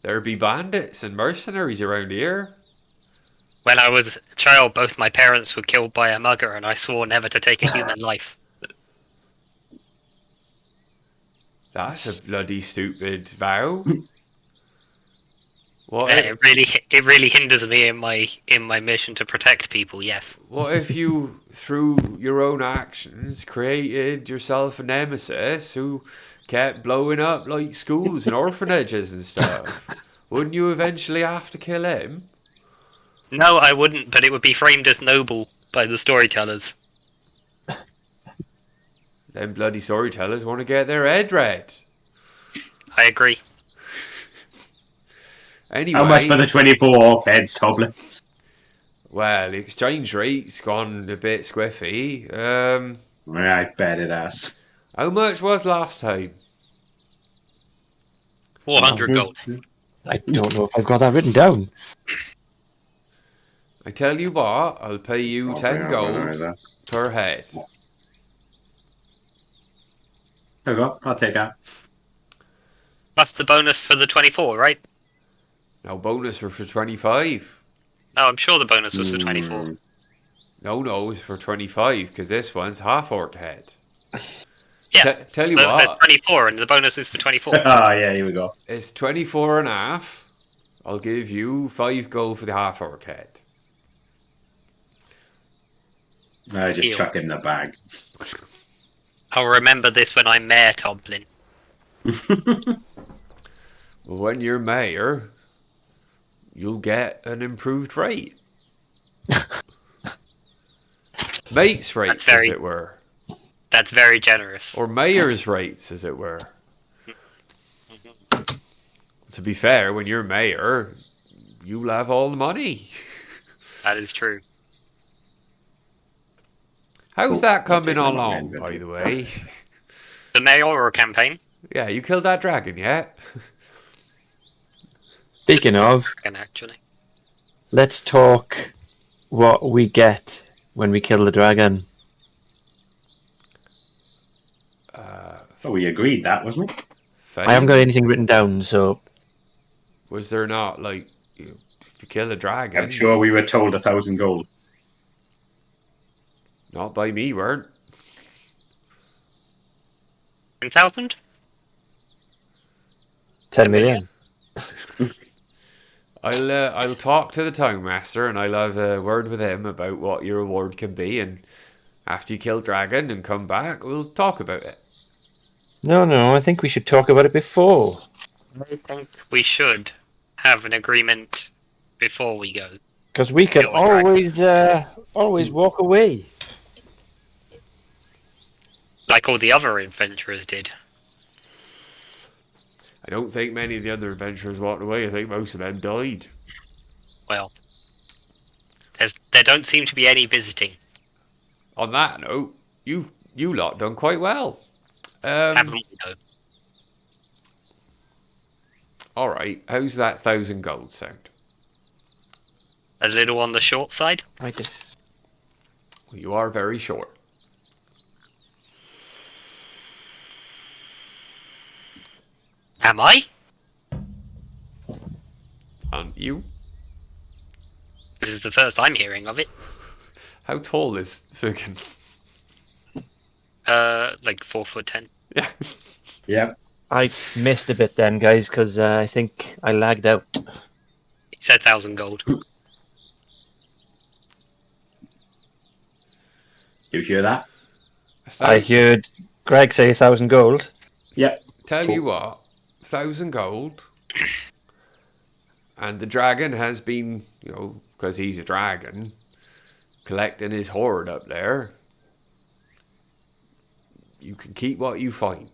There be bandits and mercenaries around here. When I was a child, both my parents were killed by a mugger, and I swore never to take a human life. That's a bloody stupid vow. What Yeah, it really hinders me in my mission to protect people. Yes. What if you, through your own actions, created yourself a nemesis who kept blowing up like schools and orphanages and stuff? Wouldn't you eventually have to kill him? No, I wouldn't, but it would be framed as noble by the storytellers. Them bloody storytellers want to get their head read. I agree. Anyway, How much for the 24 orc heads, Toblin? well, the exchange rate's gone a bit squiffy. Yeah, I bet it has. How much was last time? 400 gold. I don't know if I've got that written down. I tell you what, I'll pay you 10 gold per head. There we go, I'll take that. Plus the bonus for the 24, right? No bonus for 25. No, I'm sure the bonus was for 24. No, it's for 25 because this one's half orc head. Yeah. Tell you There's what, 24, and the bonus is for 24. Ah, yeah, here we go. it's 24 and a half. I'll give you 5 gold for the half orc head. I just Deal. chuck it in the bag. I'll remember this when I'm Mayor Toblin. Well, when you're mayor, you'll get an improved rate. Mates rates, very- as it were. That's very generous. Or mayor's rates, as it were. To be fair, when you're mayor, you'll have all the money. That is true. How's Oh, that I'll coming take them along, on by inventory. the way? The mayoral campaign. Yeah, you killed that dragon yet? Speaking of, And actually, let's talk what we get when we kill the dragon. Oh, we agreed that, wasn't we? I haven't got anything written down, so Was there not, like, if you kill a dragon? I'm sure we were told 1,000 gold. Not by me, weren't. 10,000. 10 million. I'll talk to the town master and I'll have a word with him about what your reward can be, and after you kill dragon and come back, we'll talk about it. No, I think we should talk about it before. I think we should have an agreement before we go. Because we can Kill the dragon. always walk away. Like all the other adventurers did. I don't think many of the other adventurers walked away. I think most of them died. Well, there don't seem to be any visiting. On that note, you lot done quite well. Haven't we, though? All right, how's that 1,000 gold sound? A little on the short side. I just Well, you are very short. Am I? Aren't you? This is the first I'm hearing of it. How tall is Falcon? Like 4'10". Yeah. Yeah. I missed a bit then, guys, because I think I lagged out. He said 1,000 gold. You hear that? I heard Greg say 1,000 gold. Yeah. Tell Cool. you what, 1,000 gold, and the dragon has been, because he's a dragon, collecting his hoard up there. You can keep what you find.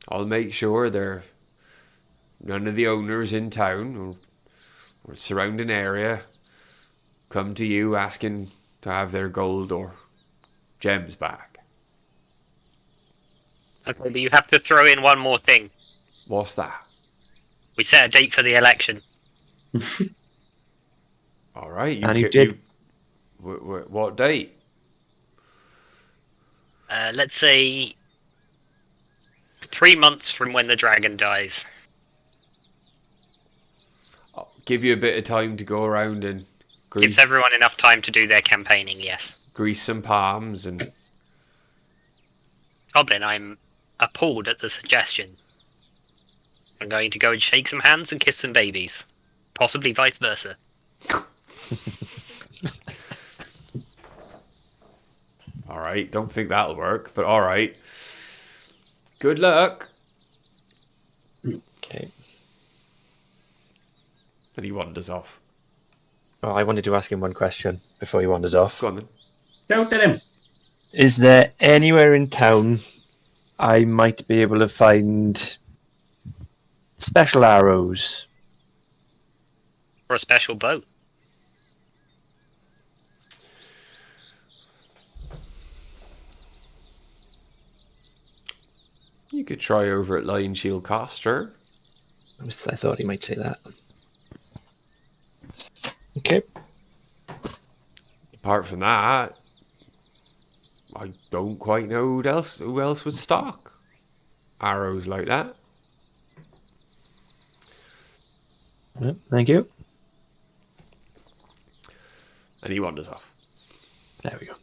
I'll make sure none of the owners in town or surrounding area come to you asking to have their gold or gems back. Okay, but you have to throw in one more thing. What's that? We set a date for the election. All right. And you did. What date? Let's say 3 months from when the dragon dies. I'll give you a bit of time to go around and Gives everyone enough time to do their campaigning, yes. grease some palms and Goblin, I'm appalled at the suggestion. I'm going to go and shake some hands and kiss some babies. Possibly vice versa. all right. Don't think that'll work, but all right. Good luck. Okay. And he wanders off. Oh, I wanted to ask him one question before he wanders off. Go on then. Don't tell him. Is there anywhere in town I might be able to find special arrows? For a special boat. You could try over at Lion Shield Coster. I thought he might say that. Okay. Apart from that, I don't quite know who else would stock arrows like that. Yeah, thank you. And he wanders off. There we go.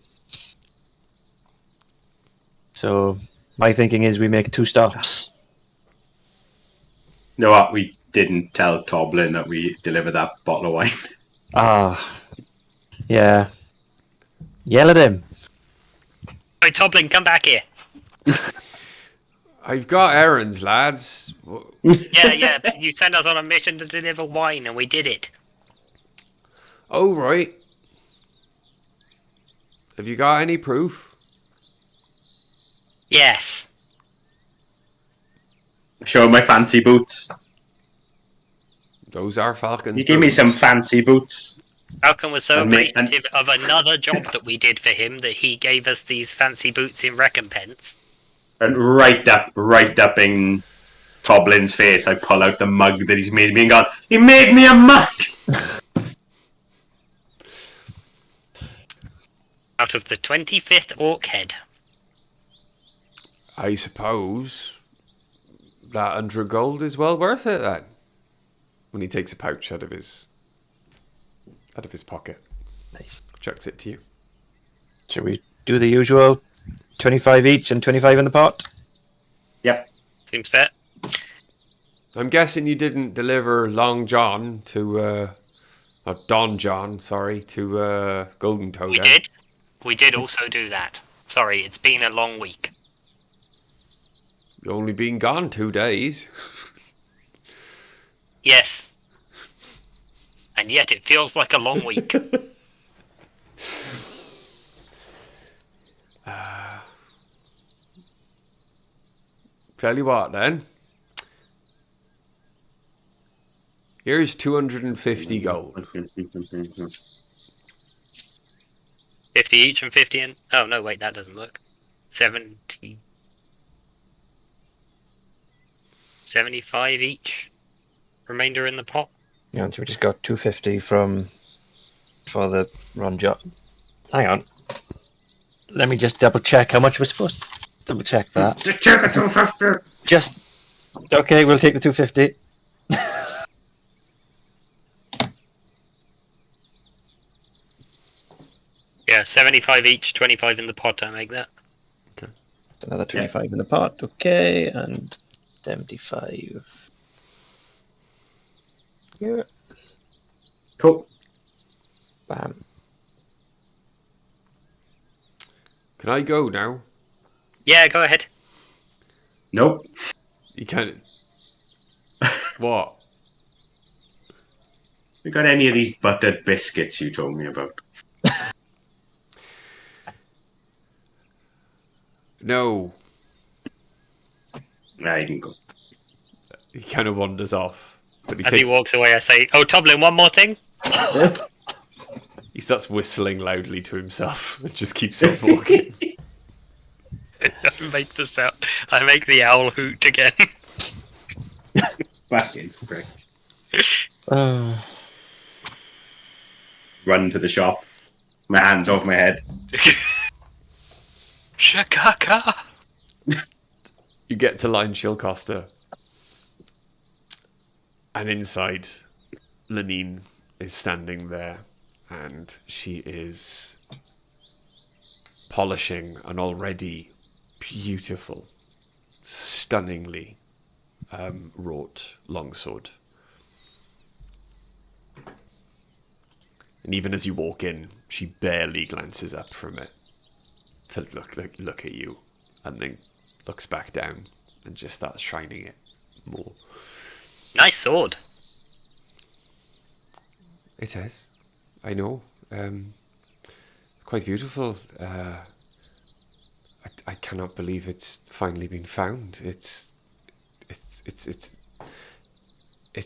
So my thinking is we make 2 stops. No, what? We didn't tell Toblin that we delivered that bottle of wine. Ah, yeah. Yell at him. Hey, Toblin, come back here. I've got errands, lads. Yeah, but you sent us on a mission to deliver wine, and we did it. Oh, right. Have you got any proof? Yes. Show my fancy boots. Those are Falcon's You give me boots. some fancy boots. Falcon was so And make- appreciative of another job that we did for him that he gave us these fancy boots in recompense. And right up in Toblin's face, I pull out the mug that he's made me and gone, he made me a mug! Out of the 25th Orc Head. I suppose that 100 gold is well worth it then. When he takes a pouch out of his pocket. Nice. Chucks it to you. Shall we do the usual 25 each and 25 in the pot? Yep. Seems fair. I'm guessing you didn't deliver Long John to, Don John, sorry, to Golden Toad. We did. We did also do that. Sorry, it's been a long week. You've only been gone 2 days. Yes. And yet it feels like a long week. Tell you what then. Here's 250 gold. 50 each and 50 in... Oh, no, wait, that doesn't work. 70... 75 each. Remainder in the pot. Yeah, so we just got 250 for the Ron John. Hang on. Let me just double check how much we're supposed to double check that. Just check it 250. Just okay, we'll take the 250. Yeah, 75 each, 25 in the pot, I make that. Another 25 in the pot, okay, and 75. Yeah. Cool. Bam. Can I go now? Yeah, go ahead. Nope. You can't. What? You got any of these buttered biscuits you told me about? No. Nah, you can go. He kind of wanders off. But he As takes. he walks away, I say, "Oh, Toblin, one more thing." He starts whistling loudly to himself and just keeps on walking. I make the sound. I make the owl hoot again. Fucking prick. Uh, Run to the shop. My hands off my head. Shakaka. You get to Line Shilcoster. And inside, Lenine is standing there. And she is polishing an already beautiful, stunningly wrought longsword. And even as you walk in, she barely glances up from it to look at you, and then looks back down and just starts shining it more. Nice sword. It is, I know. Quite beautiful. I cannot believe it's finally been found. It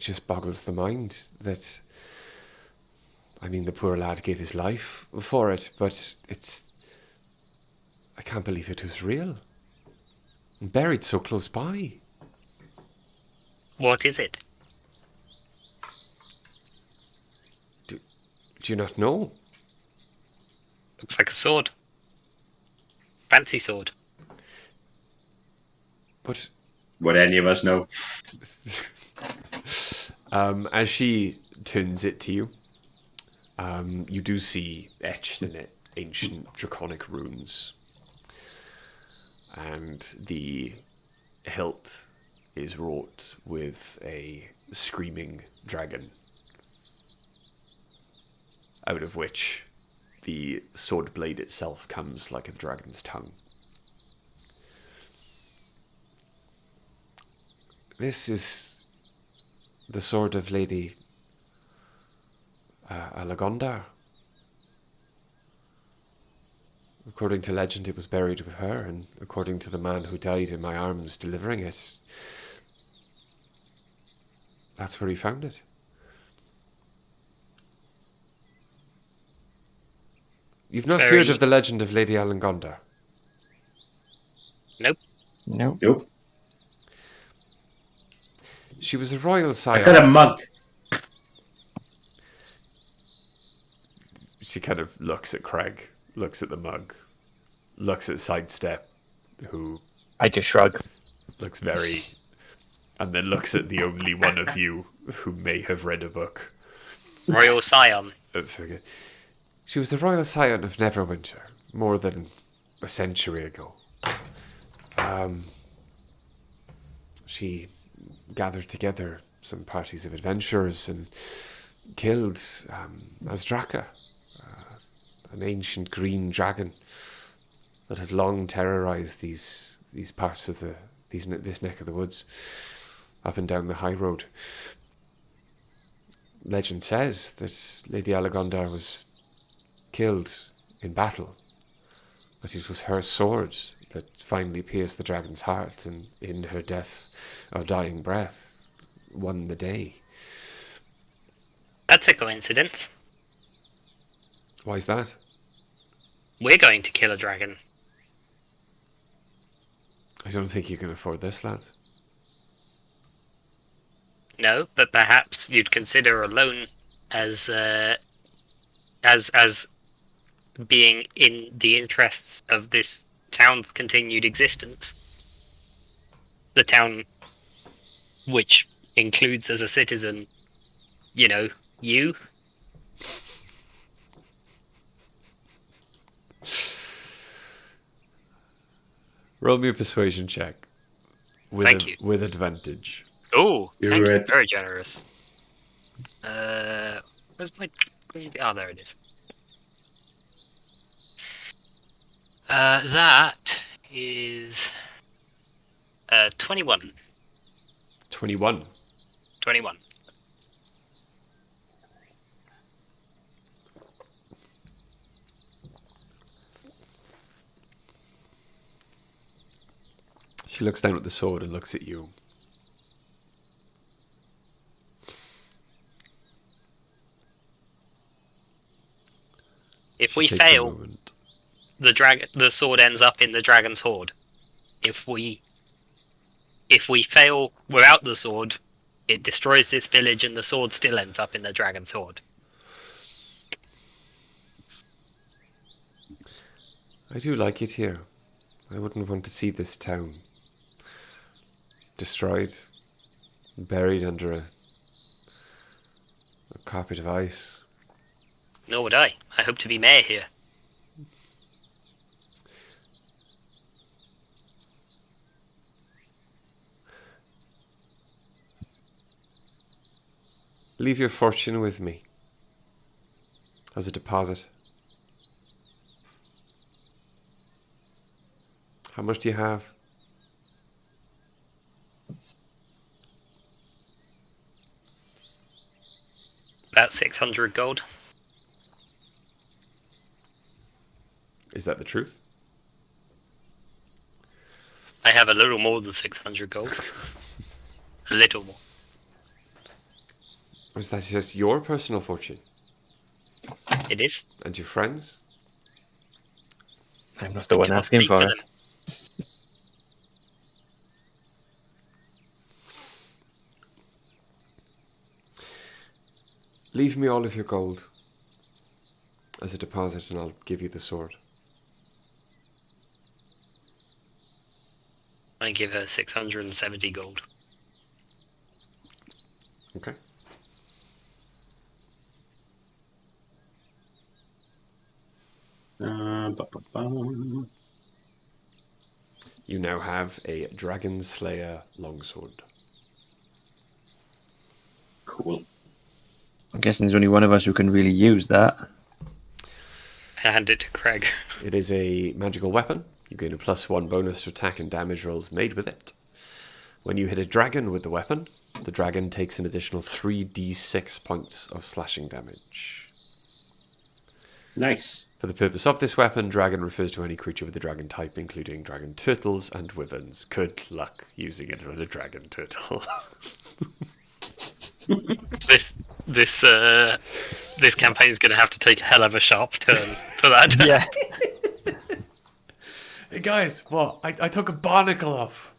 just boggles the mind that. I mean, the poor lad gave his life for it, but I can't believe it was real. And buried so close by. What is it? Do you not know? Looks like a sword. Fancy sword. But Would any of us know? as she turns it to you, you do see etched in it ancient draconic runes. And the hilt is wrought with a screaming dragon, out of which the sword blade itself comes like a dragon's tongue. This is the sword of Lady Alagondar. According to legend, it was buried with her, and according to the man who died in my arms delivering it, that's where he found it. You've not heard of the legend of Lady Elvenkind? Nope. Nope. She was a royal I scion. got a mug. She kind of looks at Craig, looks at the mug, looks at Sidestep, who I just shrug. looks very... and then looks at the only one of you who may have read a book. Royal Scion. Forget. She was the royal scion of Neverwinter, more than a century ago. She gathered together some parties of adventurers and killed Azdraka, an ancient green dragon that had long terrorized these parts of this neck of the woods, up and down the high road. Legend says that Lady Alagondar was killed in battle, but it was her sword that finally pierced the dragon's heart, and in her death, or dying breath, won the day. That's a coincidence. Why is that? We're going to kill a dragon. I don't think you can afford this, lad. No, but perhaps you'd consider a loan as being in the interests of this town's continued existence. The town, which includes as a citizen, you. Roll me a persuasion check. Thank you. With advantage. Oh, You're thank you. right. Very generous. Where's my... Oh, there it is. That is 21. 21. 21. She looks down at the sword and looks at you. If we Takes a fail, moment. the sword ends up in the dragon's hoard. If we fail without the sword, it destroys this village and the sword still ends up in the dragon's hoard. I do like it here. I wouldn't want to see this town destroyed, buried under a carpet of ice. Nor would I. I hope to be mayor here. Leave your fortune with me as a deposit. How much do you have? About 600 gold. Is that the truth? I have a little more than 600 gold. A little more. Or is that just your personal fortune? It is. And your friends? I'm not the one Cannot asking speak for for it. them. Leave me all of your gold as a deposit and I'll give you the sword. I give her 670 gold. Okay. You now have a Dragon Slayer longsword. Cool. I'm guessing there's only one of us who can really use that. I hand it to Craig. It is a magical weapon. You gain a +1 bonus to attack and damage rolls made with it. When you hit a dragon with the weapon, the dragon takes an additional 3d6 points of slashing damage. Nice. For the purpose of this weapon, dragon refers to any creature with a dragon type, including dragon turtles and wyverns. Good luck using it on a dragon turtle. This campaign is going to have to take a hell of a sharp turn for that. Yeah. Hey guys, what? I took a barnacle off.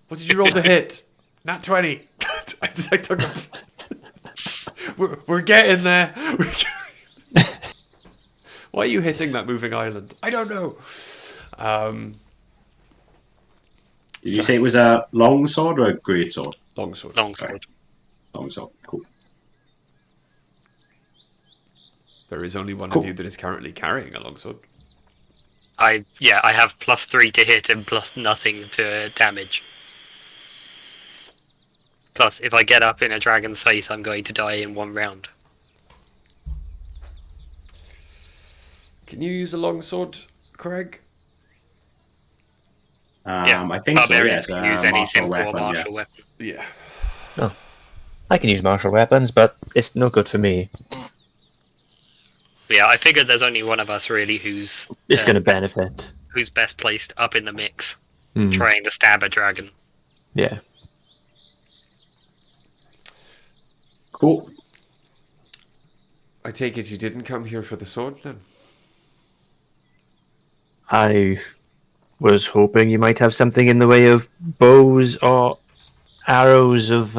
What did you roll to hit? Nat 20. I took a... We're getting there. Why are you hitting that moving island? I don't know. Did you say it was a long sword or a great sword? Long sword. Longsword. Long sword. Cool. There is only one Cool. of you that is currently carrying a longsword. I have +3 to hit and plus nothing to damage. Plus, if I get up in a dragon's face, I'm going to die in 1 round. Can you use a longsword, Craig? I think so, Barbarians yes. can use any Martial simple or weapon, martial weapon. Yeah. I can use martial weapons, but it's no good for me. Yeah, I figured there's only one of us really who's It's going to benefit. who's best placed up in the mix, Hmm. trying to stab a dragon. Yeah. Cool. I take it you didn't come here for the sword then? I was hoping you might have something in the way of bows or arrows of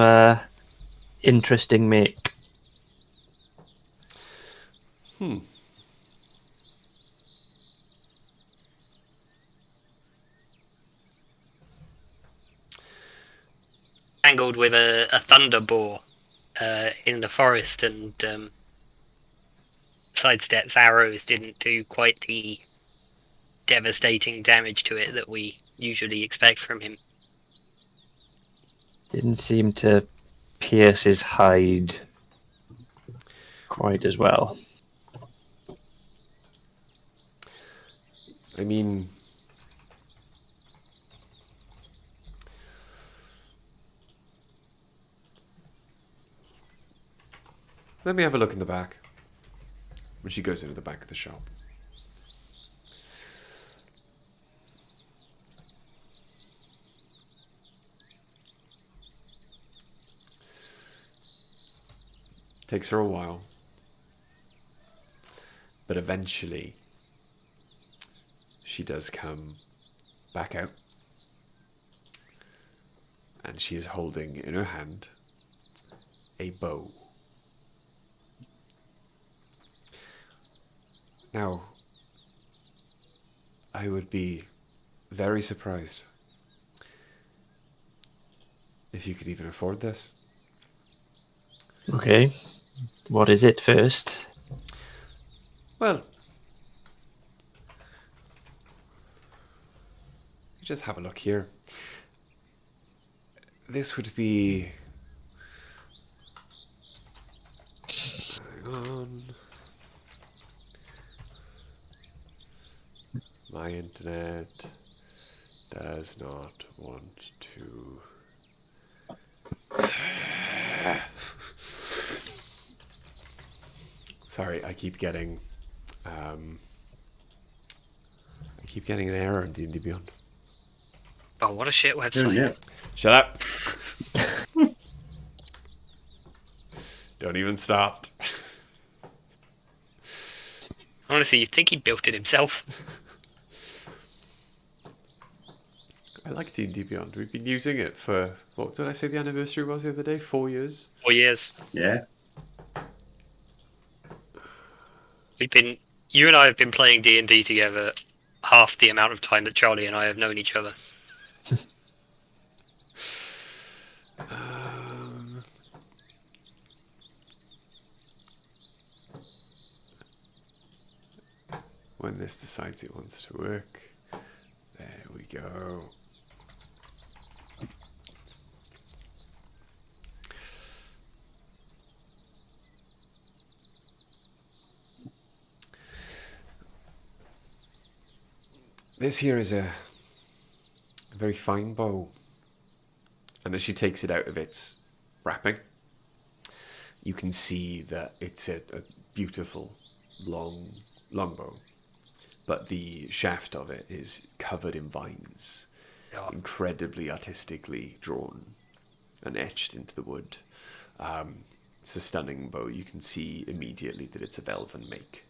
interesting make. Angled with a thunder boar in the forest, and sidesteps arrows didn't do quite the devastating damage to it that we usually expect from him. Didn't seem to pierce his hide quite as well. I mean... Let me have a look in the back. When she goes into the back of the shop. Takes her a while. But eventually, she does come back out. And she is holding in her hand a bow. Now, I would be very surprised if you could even afford this. Okay. What is it first? Well, just have a look here. This would be... Hang on. My internet does not want to... Sorry, I keep getting an error in D&D Beyond. Oh, what a shit website. Yeah. Shut up. Don't even start. Honestly, you'd think he built it himself. I like D&D Beyond. We've been using it for, what did I say the anniversary was the other day? 4 years? 4 years. Yeah. You and I have been playing D&D together half the amount of time that Charlie and I have known each other. When this decides it wants to work. There we go. This here is a very fine bow. And as she takes it out of its wrapping, you can see that it's a beautiful, long longbow, but the shaft of it is covered in vines, incredibly artistically drawn and etched into the wood. It's a stunning bow. You can see immediately that it's of elven make.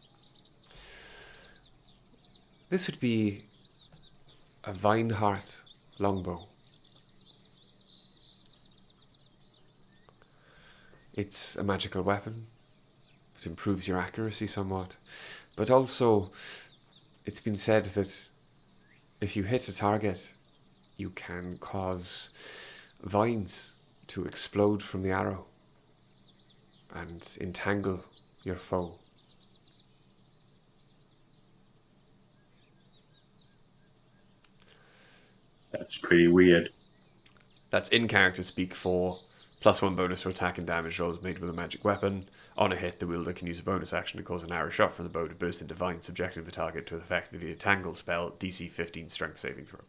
This would be a Vineheart longbow. It's a magical weapon. It improves your accuracy somewhat. But also, it's been said that if you hit a target, you can cause vines to explode from the arrow and entangle your foe. That's pretty weird. That's in character speak for +1 bonus for attack and damage rolls made with a magic weapon. On a hit, the wielder can use a bonus action to cause an arrow shot from the bow to burst into vines, subjecting the target to the effect of the entangle spell, DC 15 strength saving throw.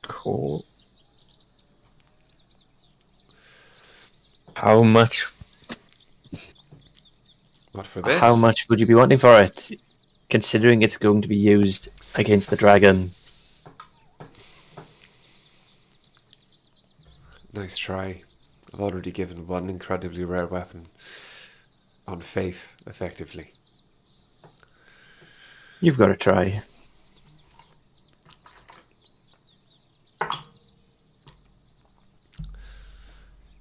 Cool. How much? What for this? How much would you be wanting for it, considering it's going to be used against the dragon? Nice try. I've already given one incredibly rare weapon on faith, effectively. You've got to try.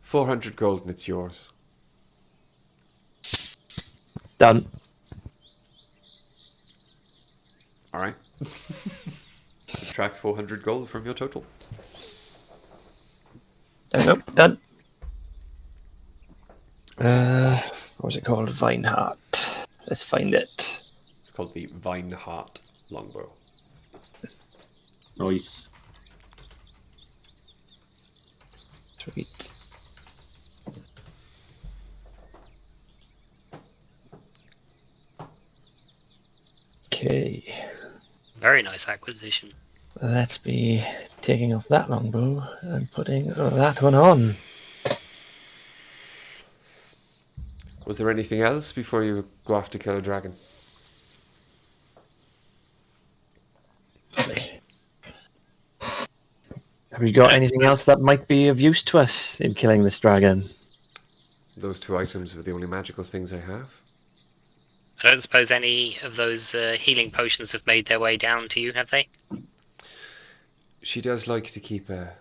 $400 gold and it's yours. Done. Alright. Subtract 400 gold from your total. Nope, done. What was it called? Vineheart. Let's find it. It's called the Vineheart longbow. Nice. Sweet. Okay. Very nice acquisition. Let's be taking off that longbow and putting that one on. Was there anything else before you go off to kill a dragon? Have you got anything else that might be of use to us in killing this dragon? Those 2 items were the only magical things I have. I don't suppose any of those healing potions have made their way down to you, have they? She does like to keep a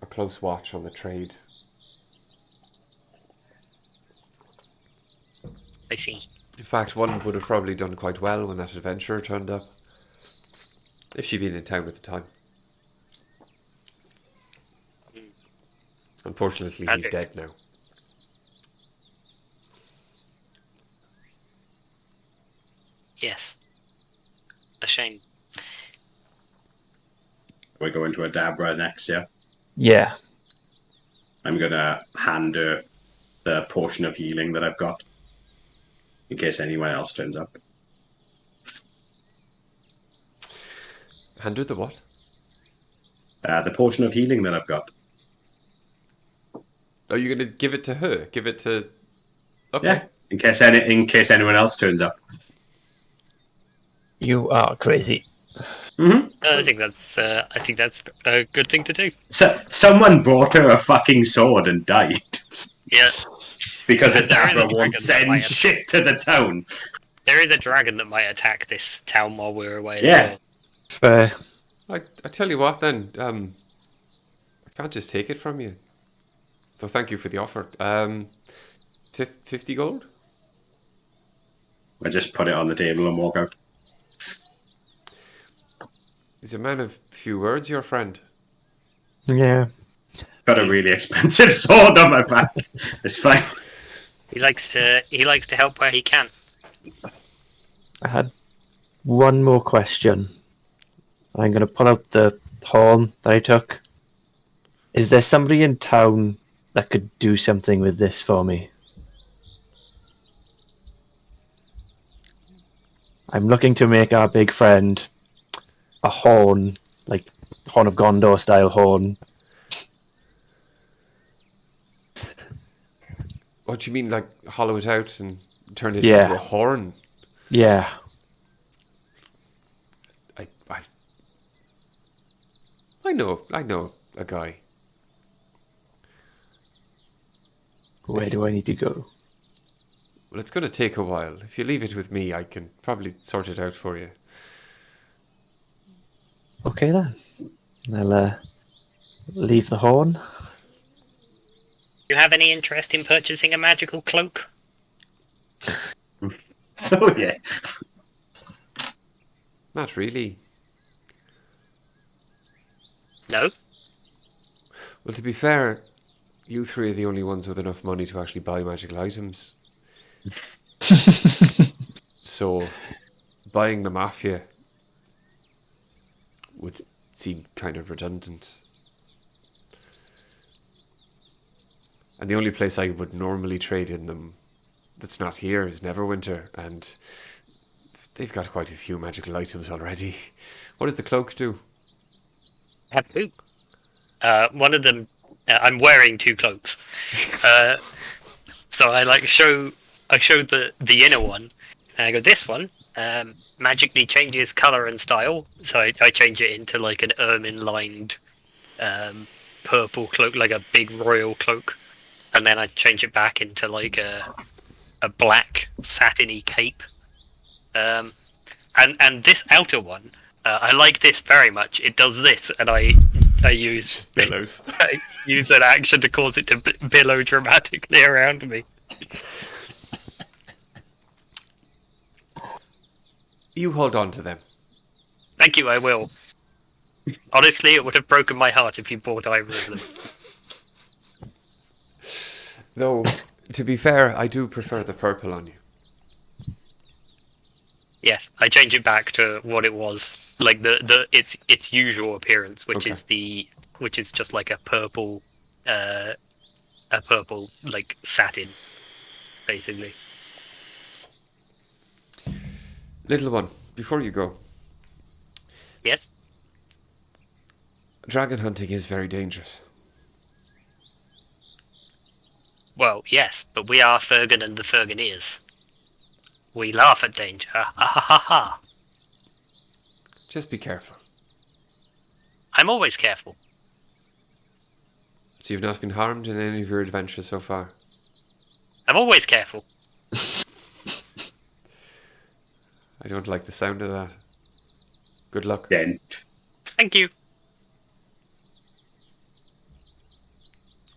close watch on the trade. I see. In fact, one would have probably done quite well when that adventurer turned up. If she'd been in town at the time. Unfortunately, he's dead now. Yes. A shame. We're going to Adabra next, yeah? Yeah. I'm going to hand her the potion of healing that I've got, in case anyone else turns up. Hand her the what? The potion of healing that I've got. Are you going to give it to her? Give it to... Okay. Yeah, in case anyone else turns up. You are crazy. Mm-hmm. I think that's a good thing to do. So someone brought her a fucking sword and died. Yeah. Because And there is a Adabra won't dragon that send might- shit to the town. There is a dragon that might attack this town while we're away. as Yeah. well. Fair. I tell you what then, I can't just take it from you. So thank you for the offer. 50 gold? I just put it on the table and walk out. He's a man of few words, your friend. Yeah. Got a really expensive sword on my back. It's fine. He likes to help where he can. I had one more question. I'm going to pull out the horn that I took. Is there somebody in town that could do something with this for me? I'm looking to make our big friend a horn, like Horn of Gondor style horn. What do you mean, like hollow it out and turn it Yeah. into a horn. Yeah. I know a guy. Where do I need to go? Well, it's going to take a while. If you leave it with me, I can probably sort it out for you. Okay then. I'll leave the horn. Do you have any interest in purchasing a magical cloak? Oh yeah. Not really. No? Well, to be fair, you three are the only ones with enough money to actually buy magical items. So, buying them off you would seem kind of redundant. And the only place I would normally trade in them that's not here is Neverwinter, and they've got quite a few magical items already. What does the cloak do? Have two. One of them, I'm wearing two cloaks. So I show the inner one, and I go, this one magically changes color and style. So I change it into like an ermine-lined purple cloak, like a big royal cloak, and then I change it back into like a black satiny cape. And this outer one, I like this very much. It does this, and I use Billows. I use an action to cause it to billow dramatically around me. You hold on to them. Thank you, I will. Honestly, it would have broken my heart if you bought either of them. Though, to be fair, I do prefer the purple on you. Yes, I change it back to what it was, like its usual appearance, which Okay. is just like a purple like satin, basically. Little one, before you go, Yes. dragon hunting is very dangerous. Well, yes, but we are Fergan and the Ferganeers. We laugh at danger. Ha ha ha ha. Just be careful. I'm always careful. So you've not been harmed in any of your adventures so far? I'm always careful. I don't like the sound of that. Good luck. Dent. Thank you.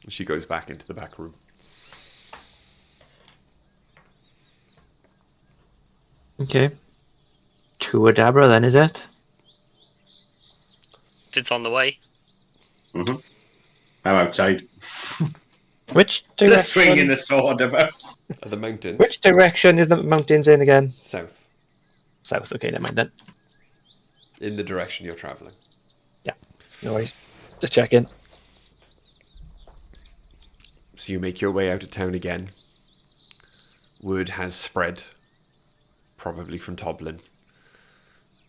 She goes back into the back room. Okay. To Adabra then, is it? It's on the way. I'm outside. Which Just swinging direction? the sword about. At the mountains. Which direction is the mountains in again? South. South. Okay, never mind then. In the direction you're travelling. No worries. Just checking. So you make your way out of town again. Word has spread, probably from Toblin,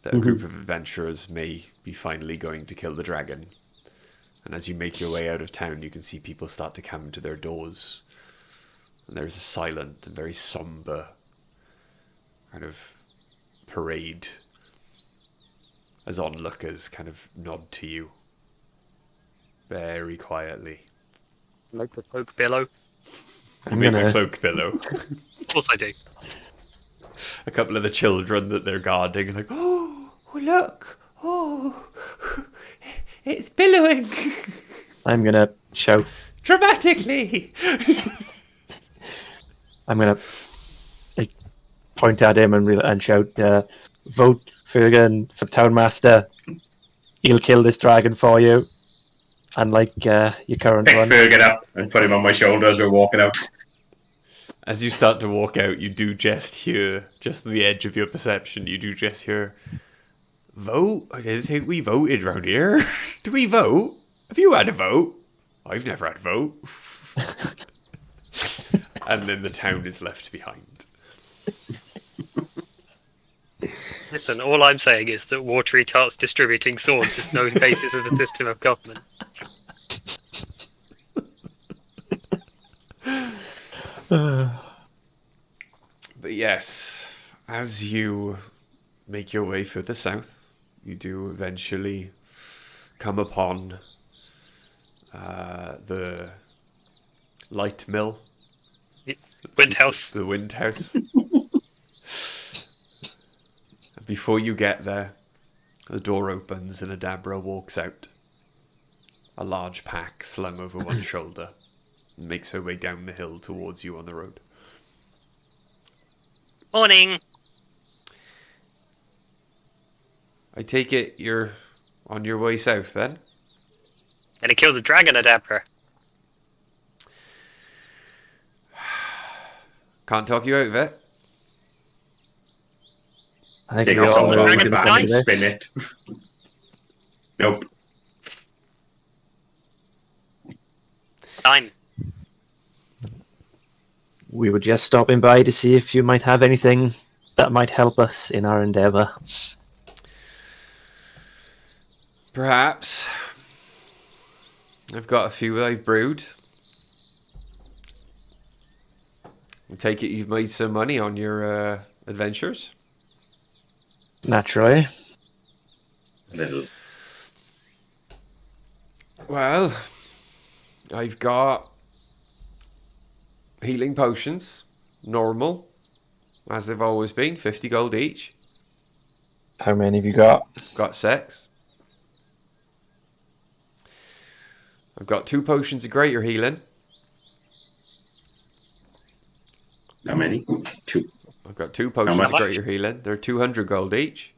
that a group of adventurers may be finally going to kill the dragon. And as you make your way out of town, you can see people start to come to their doors. And there's a silent and very somber kind of parade as onlookers kind of nod to you very quietly. Like the cloak billow. I'm Make gonna. a cloak billow. Of course I do. A couple of the children that they're guarding are like, oh look, it's billowing I'm gonna shout. dramatically. I'm gonna like point at him and shout, "Vote Fergan for town master. He'll kill this dragon for you." Unlike your current Pick one. Fergus up and put him on my shoulder as we're walking out. As you start to walk out, you do just hear, just on the edge of your perception, you do just hear, vote? I didn't think we voted round here. Do we vote? Have you had a vote? I've never had a vote. And then the town is left behind. Listen, all I'm saying is that Watery Tarts distributing swords is no basis of a system of government. But yes, as you make your way further south, you do eventually come upon the light mill. Windhouse. The wind house. Before you get there, the door opens and Adabra walks out. A large pack slung over one shoulder, and makes her way down the hill towards you on the road. Morning. I take it you're on your way south then? Gonna kill the dragon, Adapter. Can't talk you out of it. I think Take we a all song know off we're the gonna back come and to this. spin it. Nope. Time. We were just stopping by to see if you might have anything that might help us in our endeavour. Perhaps. I've got a few that I've brewed. I take it you've made some money on your adventures? Naturally. A little. Well, I've got healing potions, normal, as they've always been, 50 gold each. How many have you got? Got 6. I've got 2 potions of greater healing. How many? 2. I've got 2 potions much? of greater healing. They're 200 gold each.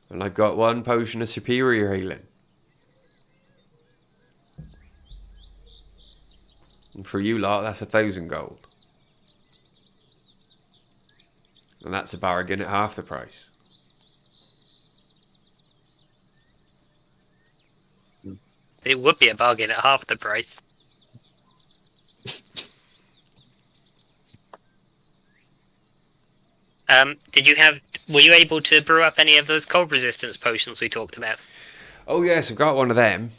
And I've got 1 potion of superior healing. And for you lot, that's 1,000 gold. And that's a bargain at half the price. It would be a bargain at half the price. Were you able to brew up any of those cold resistance potions we talked about? Oh yes, I've got one of them.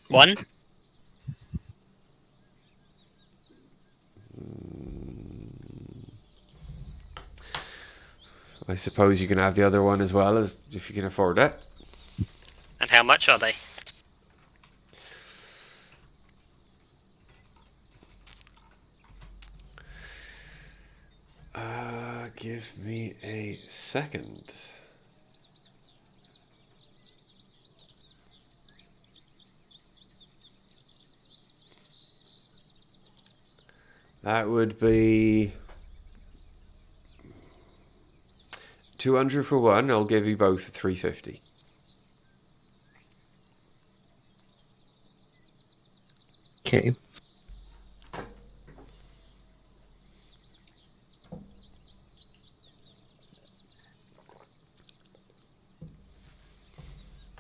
One? I suppose you can have the other one as well, as if you can afford it. And how much are they? Give me a second. That would be 200 for one. I'll give you both 350. Okay.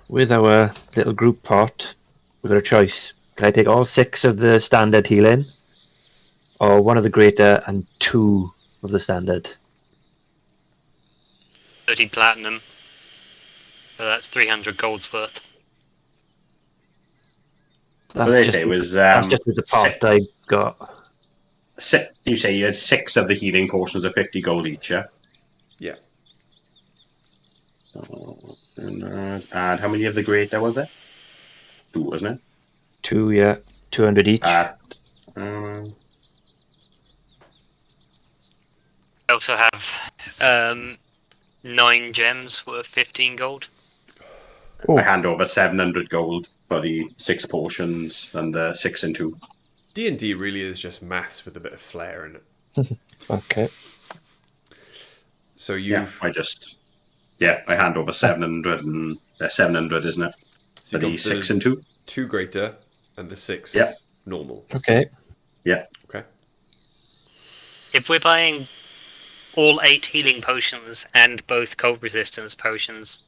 With our little group pot, we've got a choice. Can I take all 6 of the standard healing? Or 1 of the greater and 2 of the standard? 30 platinum. So that's 300 gold's worth. What did they say? It was That's just with the pot I got. You say you had 6 of the healing potions of 50 gold each, yeah? Yeah. And how many of the greater was there? 2, wasn't it? 2, yeah. 200 each. I also have 9 gems worth 15 gold. Oh. I hand over 700 gold for the 6 potions and the 6 and 2. D&D really is just maths with a bit of flair in it. Okay. So you, I hand over 700 and 700, isn't it? so For the you 6 and 2. 2 greater and the 6 Yeah. normal. Okay. Yeah. Okay. If we're buying all 8 healing potions and both cold resistance potions,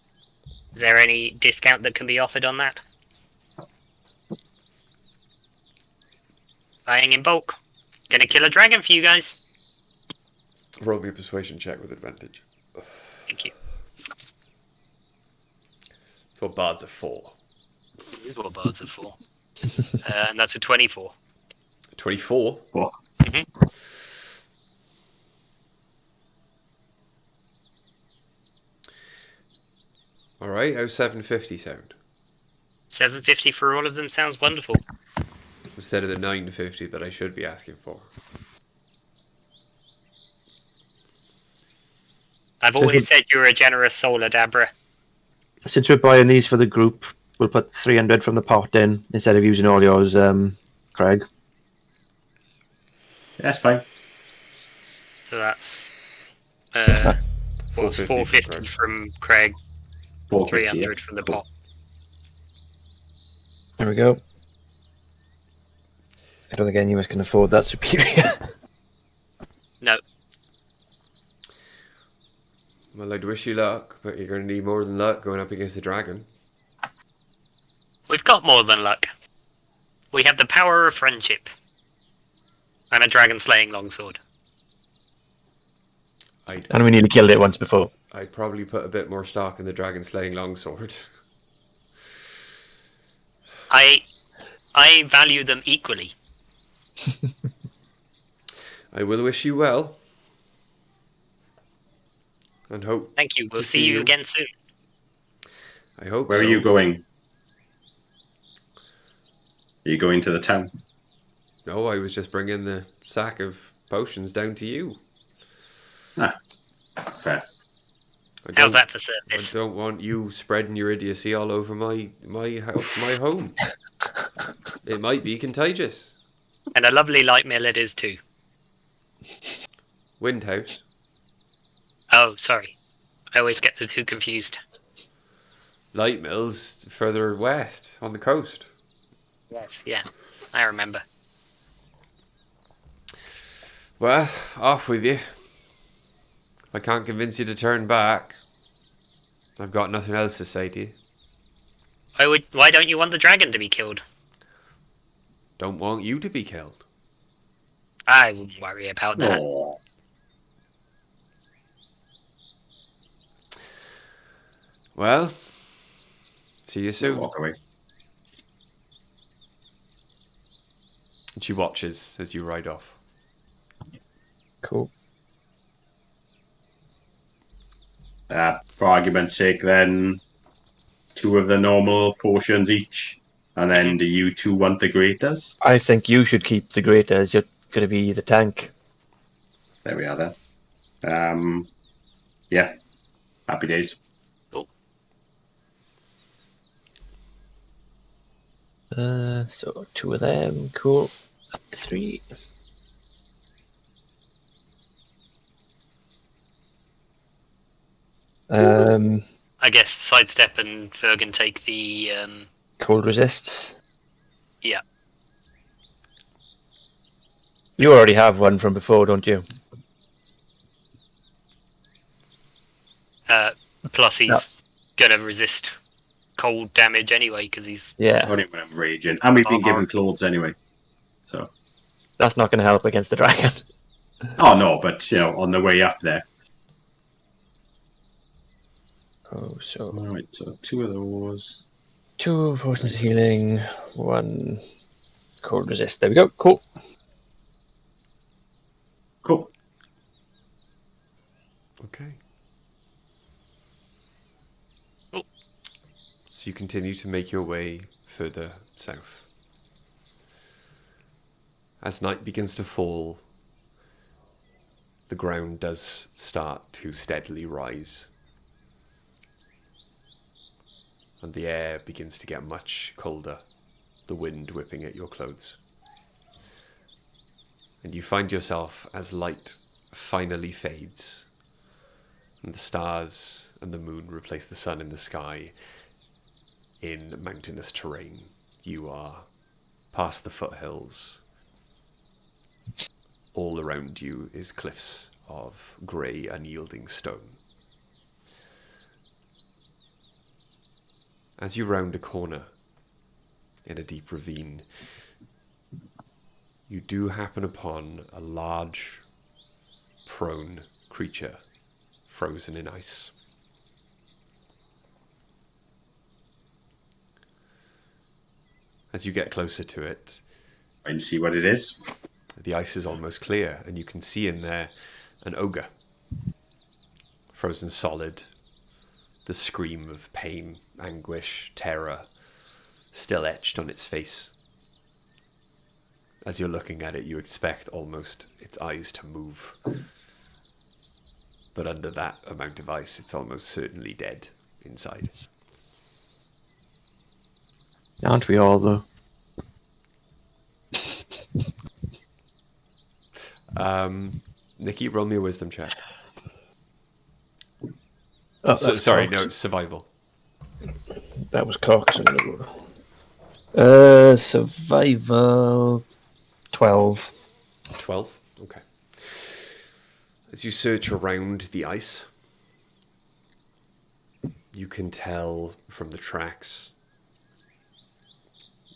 is there any discount that can be offered on that? Buying in bulk. Gonna kill a dragon for you guys. Roll me a persuasion check with advantage. Thank you. That's what bards are for. This is what bards are for. And that's a 24. 24. Oh, All right, how's 750 sound? 750 for all of them sounds wonderful. Instead of the 950 that I should be asking for. I've always said you're a generous soul, Adabra. Since we're buying these for the group, we'll put 300 from the pot in instead of using all yours, Craig. that's fine. So that's That's not- 450 from Craig, 450, 300 from the cool. pot. There we go. I don't think any of us can afford that superior. No. Well, I'd wish you luck, but you're going to need more than luck going up against the dragon. We've got more than luck. We have the power of friendship. And a dragon slaying longsword. And we nearly killed it once before. I'd probably put a bit more stock in the dragon slaying longsword. I value them equally. I will wish you well. And hope. Thank you. We'll to see you again soon. I hope Where so. are you going? Are you going to the town? No, I was just bringing the sack of potions down to you. Ah, fair. How's that for I service? don't want you spreading your idiocy all over my home. It might be contagious. And a lovely light mill it is too. Windhouse. Oh, sorry. I always get the two confused. Light mills further west on the coast. Yes, yeah. I remember. Well, off with you. I can't convince you to turn back. I've got nothing else to say to you. Why don't you want the dragon to be killed? Don't want you to be killed. I wouldn't worry about that. Oh, Well, see you soon. walk away. And she watches as you ride off. Cool. For argument's sake, then 2 of the normal potions each, and then do you 2 want the greaters? I think you should keep the greater as you're going to be the tank. There we are then. Yeah, happy days. So 2 of them, cool. Up to 3. I guess Sidestep and Fergan take the Cold resists. yeah. You already have one from before, don't you? Plus he's gonna resist cold damage anyway because he's Yeah. Only when I'm raging. And we've been given clothes anyway. So. That's not going to help against the dragon. Oh no, but on the way up there. Oh, so Alright, so 2 of those. 2 potions of healing, 1 cold resist. There we go. Cool. Cool. Okay. Oh. So you continue to make your way further south. As night begins to fall, the ground does start to steadily rise. And the air begins to get much colder, the wind whipping at your clothes. And you find yourself as light finally fades, and the stars and the moon replace the sun in the sky. In mountainous terrain, you are past the foothills. All around you is cliffs of grey, unyielding stone. As you round a corner in a deep ravine, you do happen upon a large, prone creature frozen in ice. As you get closer to it, and see what it is. The ice is almost clear, and you can see in there an ogre, frozen solid, the scream of pain, anguish, terror, still etched on its face. As you're looking at it, you expect almost its eyes to move. But under that amount of ice, it's almost certainly dead inside. Aren't we all, though? Nikki, roll me a wisdom check. Oh, Sorry, cocked. no, it's survival. That was cocked. So I'm gonna roll. Survival 12. 12? Okay. As you search around the ice, you can tell from the tracks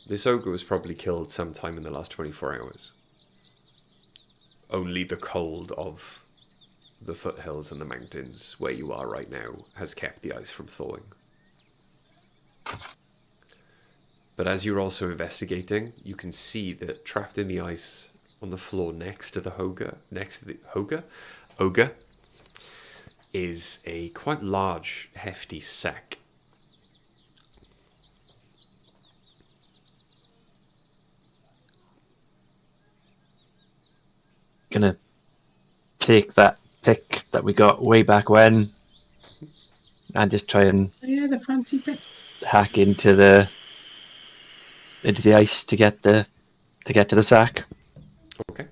this ogre was probably killed sometime in the last 24 hours. Only the cold of the foothills and the mountains where you are right now has kept the ice from thawing. But as you're also investigating, you can see that trapped in the ice on the floor next to the ogre, is a quite large, hefty sack. Gonna take that pick that we got way back when and just try and The fancy bit. hack into the ice to get to the sack. Okay.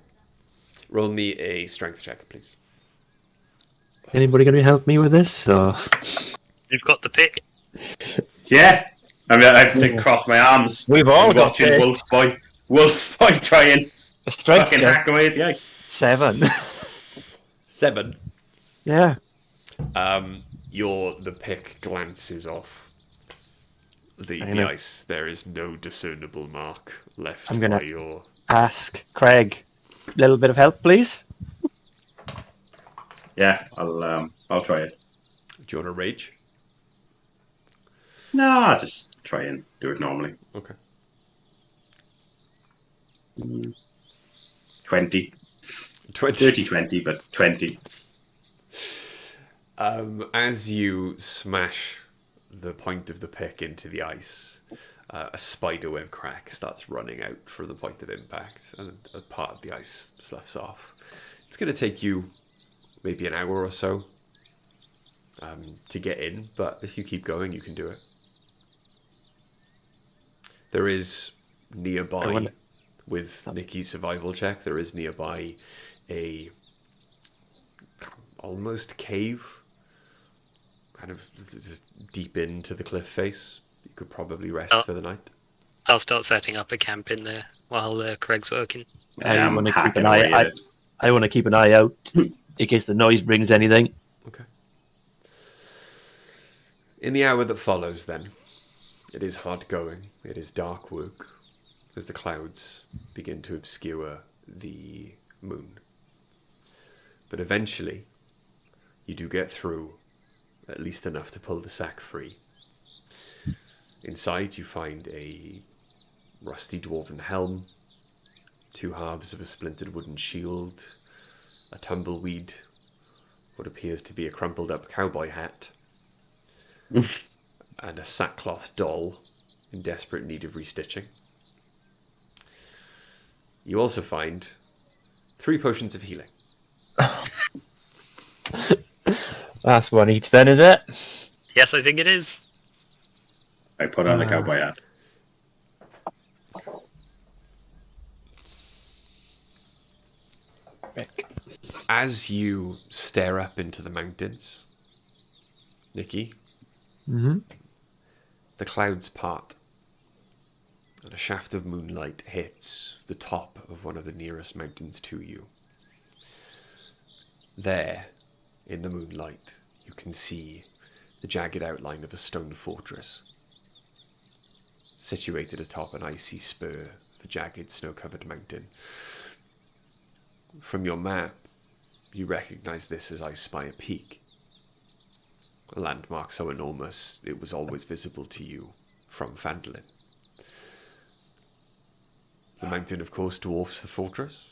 Roll me a strength check, please. Anybody gonna help me with this? Or You've got the pick. Yeah. I mean, I've to cross my arms. We've all and got watching picks. Wolf Boy try and a strength fucking check hack away at the ice. 7. 7. Yeah. The pick glances off the ice. There is no discernible mark left I'm gonna- by your... Ask Craig. Little bit of help, please. Yeah, I'll try it. Do you want to rage? No, I'll just try and do it normally. Okay. 20. 20. 30-20, but 20. As you smash the point of the pick into the ice, a spiderweb crack starts running out from the point of impact, and a part of the ice sloughs off. It's going to take you maybe an hour or so to get in, but if you keep going, you can do it. There is nearby, with Nikki's survival check, there is nearby a almost cave, kind of just deep into the cliff face. You could probably rest for the night. I'll start setting up a camp in there while Craig's working. I I'm want to keep hacking an away eye. at it. I want to keep an eye out in case the noise brings anything. Okay. In the hour that follows, then, it is hard going. It is dark work as the clouds begin to obscure the moon. But eventually, you do get through at least enough to pull the sack free. Inside, you find a rusty dwarven helm, 2 halves of a splintered wooden shield, a tumbleweed, what appears to be a crumpled up cowboy hat, and a sackcloth doll in desperate need of restitching. You also find 3 potions of healing. That's one each then, is it? Yes, I think it is. I put on the cowboy hat. As you stare up into the mountains, Nikki, Mm-hmm. the clouds part, and a shaft of moonlight hits the top of one of the nearest mountains to you. There, in the moonlight, you can see the jagged outline of a stone fortress, situated atop an icy spur of a jagged, snow-covered mountain. From your map, you recognize this as Icespire Peak, a landmark so enormous it was always visible to you from Phandalin. The mountain, of course, dwarfs the fortress,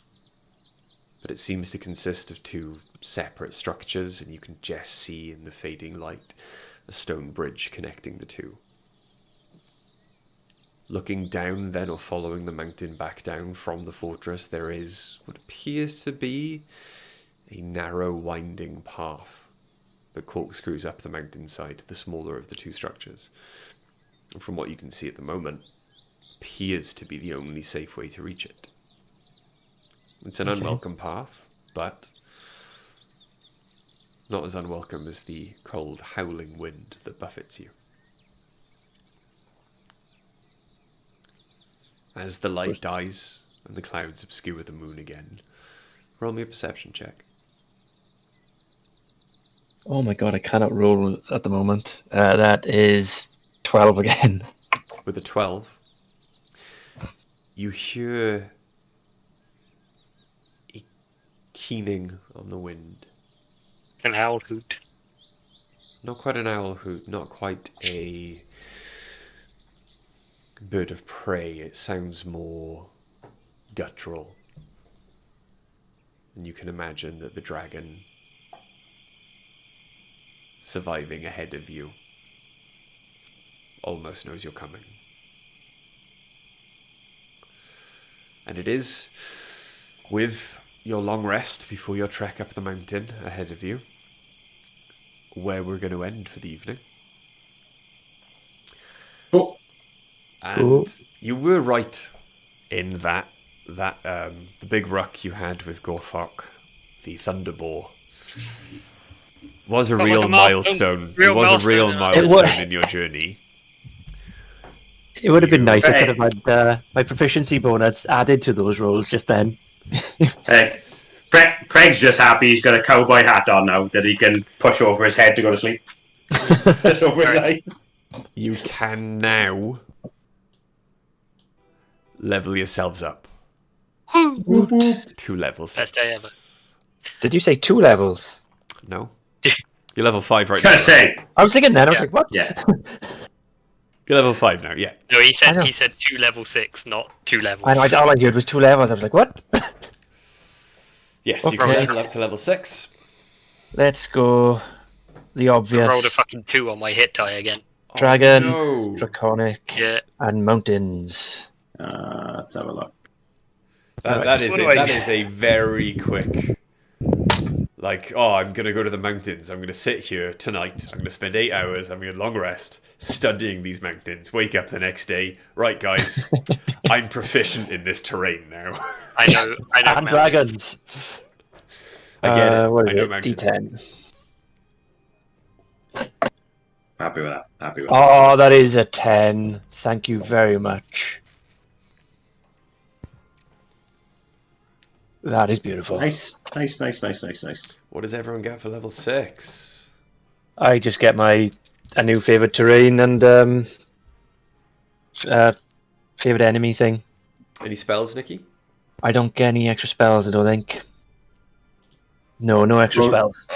but it seems to consist of two separate structures, and you can just see in the fading light a stone bridge connecting the two. Looking down then, or following the mountain back down from the fortress, there is what appears to be a narrow winding path that corkscrews up the mountainside, the smaller of the two structures. And from what you can see at the moment, appears to be the only safe way to reach it. It's an unwelcome path, but not as unwelcome as the cold, howling wind that buffets you. As the light dies and the clouds obscure the moon again, roll me a perception check. Oh my god, I cannot roll at the moment. That is 12 again. With a 12, you hear a keening on the wind. An owl hoot. Not quite an owl hoot, not quite a bird of prey. It sounds more guttural. And you can imagine that the dragon surviving ahead of you almost knows you're coming. And it is with your long rest before your trek up the mountain ahead of you where we're going to end for the evening. Oh, And Cool. you were right in that the big ruck you had with Gorthok, the Thunderboar, was a Felt like real a milestone. real It was a real milestone. It milestone wa- in your journey. It would have been nice. I Right. could have had my proficiency bonus added to those rolls just then. hey, Craig's just happy he's got a cowboy hat on now that he can push over his head to go to sleep. Just over his eyes. You can now level yourselves up to level 6. Best day ever. Did you say 2 levels? No. You're level 5 right now. Gotta say, I was thinking then, I was Yeah. like, what? yeah. You're level 5 now, yeah. No, he I know. said 2 level 6, not 2 levels. I know, all I heard was 2 levels. I was like, what? Yes, you can Okay. level up to level 6. Let's go the I obvious. rolled a fucking 2 on my hit die again. Dragon, Oh, no. Draconic, Yeah. and Mountains. Let's have a look. That is What it. do I That do? is a very quick. Like, oh, I'm gonna go to the mountains. I'm gonna sit here tonight. I'm gonna spend 8 hours. I'm gonna long rest, studying these mountains. Wake up the next day. Right, guys, I'm proficient in this terrain now. I know. And Mountain. dragons. I get it. What I is know it? mountains. D10. Happy with that. Happy with that. Oh, that is a 10. Thank you very much. That is beautiful. Nice, nice, nice, nice, nice, nice. What does everyone get for level 6? I just get a new favorite terrain and favorite enemy thing. Any spells, Nikki? I don't get any extra spells, I don't think. No extra Roll- spells.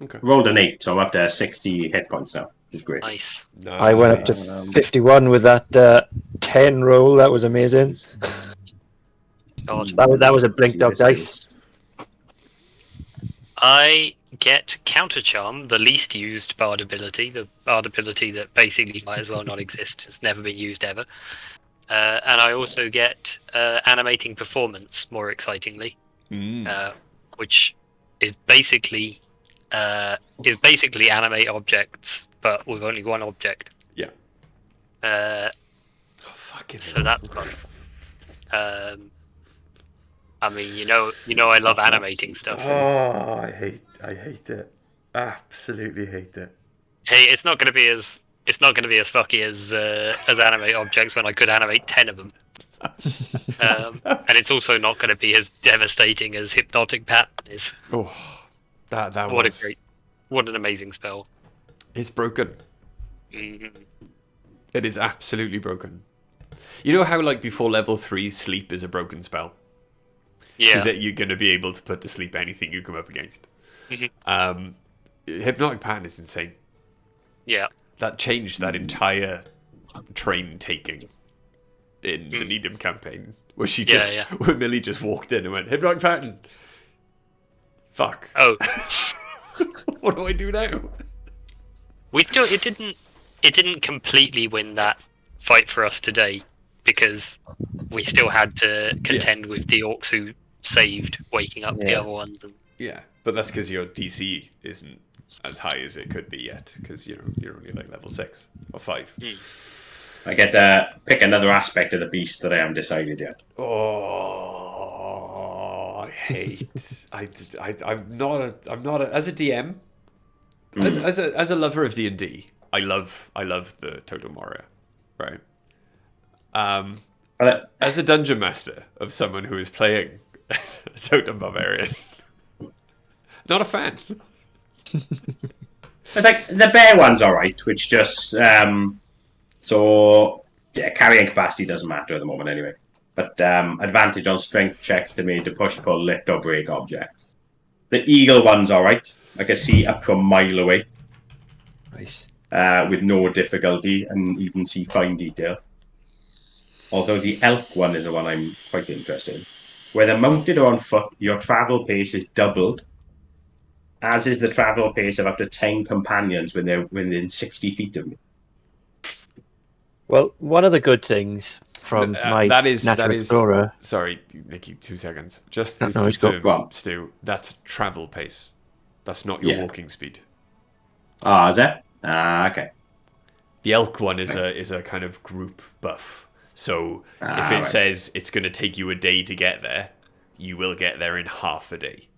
Okay. Rolled an 8, so I'm up to 60 hit points now, which is great. Nice. Nice. I went up to 51 with that 10 roll. That was amazing. God. That was a blink See dog this dice. I get Counter Charm, the least used bard ability, the bard ability that basically might as well not exist. It's never been used ever. And I also get Animating Performance, more excitingly, which is basically animate objects, but with only one object. Yeah. Uh, Oh, fucking so that's fun. I mean, you know, I love animating stuff. Oh, I hate it. Absolutely hate it. Hey, it's not going to be as fucky as animate objects when I could animate 10 of them. And it's also not going to be as devastating as Hypnotic Pattern is. Oh, that What an amazing spell. It's broken. Mhm. It is absolutely broken. You know how, like, before level 3, sleep is a broken spell? Yeah. Is that you're going to be able to put to sleep anything you come up against. Mhm. Hypnotic Pattern is insane. Yeah. That changed that entire train taking in the Needham campaign, where where Millie just walked in and went, "Hypnotic pattern." Fuck. Oh, What do I do now? it didn't completely win that fight for us today, because we still had to contend with the orcs who saved waking up the other ones. And... Yeah, but that's because your DC isn't as high as it could be yet, because you're only like level 6 or 5. I get to pick another aspect of the beast that I haven't decided yet. Oh, I hate. I'm not a, as a DM, as a lover of D&D. I love the Totem Warrior, right? As a dungeon master of someone who is playing a Totem Barbarian, not a fan. But like the bear one's alright, which just carrying capacity doesn't matter at the moment anyway. But advantage on strength checks to me to push, pull, lift, or break objects. The eagle one's alright. I can see up to a mile away. Nice. With no difficulty, and even see fine detail. Although the elk one is the one I'm quite interested in. Whether mounted or on foot, your travel pace is doubled, as is the travel pace of up to 10 companions when they're within 60 feet of me. Well, one of the good things from my Natural Explorer... Sorry, Nicky, 2 seconds. Just No, to confirm, Stu, that's travel pace. That's not your walking speed. There? Okay. The elk one is a kind of group buff. So if it says it's going to take you a day to get there, you will get there in half a day.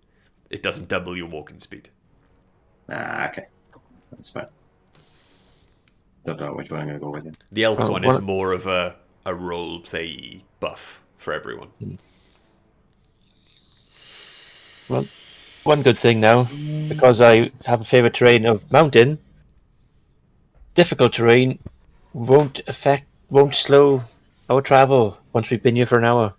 It doesn't double your walking speed. Okay. That's fine. Don't know which one I'm going to go with. Then. The elk one is more of a role play buff for everyone. Well, one good thing now, because I have a favourite terrain of mountain, difficult terrain won't slow our travel once we've been here for an hour.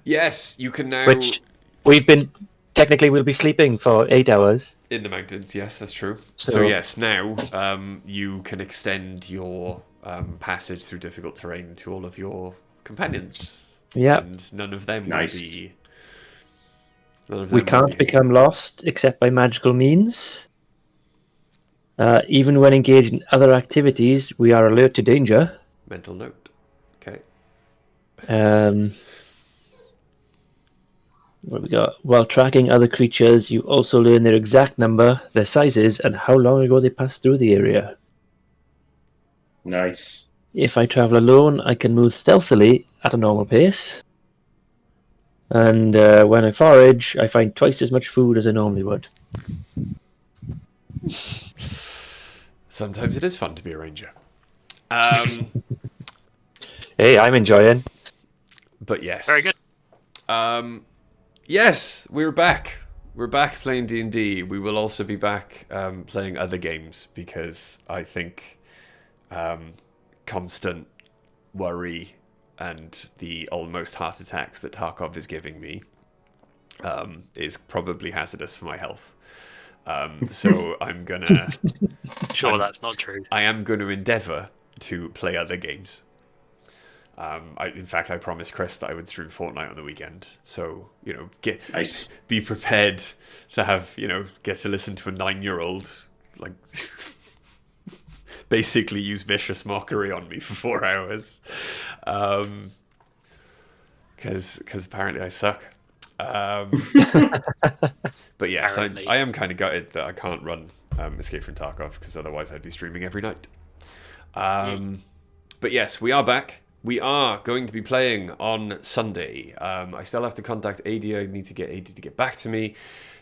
Yes, you can now... Which we'll be sleeping for 8 hours. In the mountains, yes, that's true. So yes, now you can extend your passage through difficult terrain to all of your companions. Yeah. And none of them will be... We can't become lost except by magical means. Even when engaged in other activities, we are alert to danger. Mental note. Okay. What we got? While tracking other creatures, you also learn their exact number, their sizes, and how long ago they passed through the area. Nice. If I travel alone, I can move stealthily at a normal pace. And when I forage, I find twice as much food as I normally would. Sometimes it is fun to be a ranger. Hey, I'm enjoying. But yes. Very good. Yes, we're back. We're back playing D&D. We will also be back playing other games, because I think constant worry and the almost heart attacks that Tarkov is giving me is probably hazardous for my health. So I'm gonna... That's not true. I am going to endeavour to play other games. In fact, I promised Chris that I would stream Fortnite on the weekend. So, be prepared to have, get to listen to a 9-year-old, like, basically use vicious mockery on me for 4 hours. Because apparently I suck. But yes, I am kind of gutted that I can't run Escape from Tarkov, because otherwise I'd be streaming every night. But yes, we are back. We are going to be playing on Sunday. I still have to contact AD. I need to get AD to get back to me.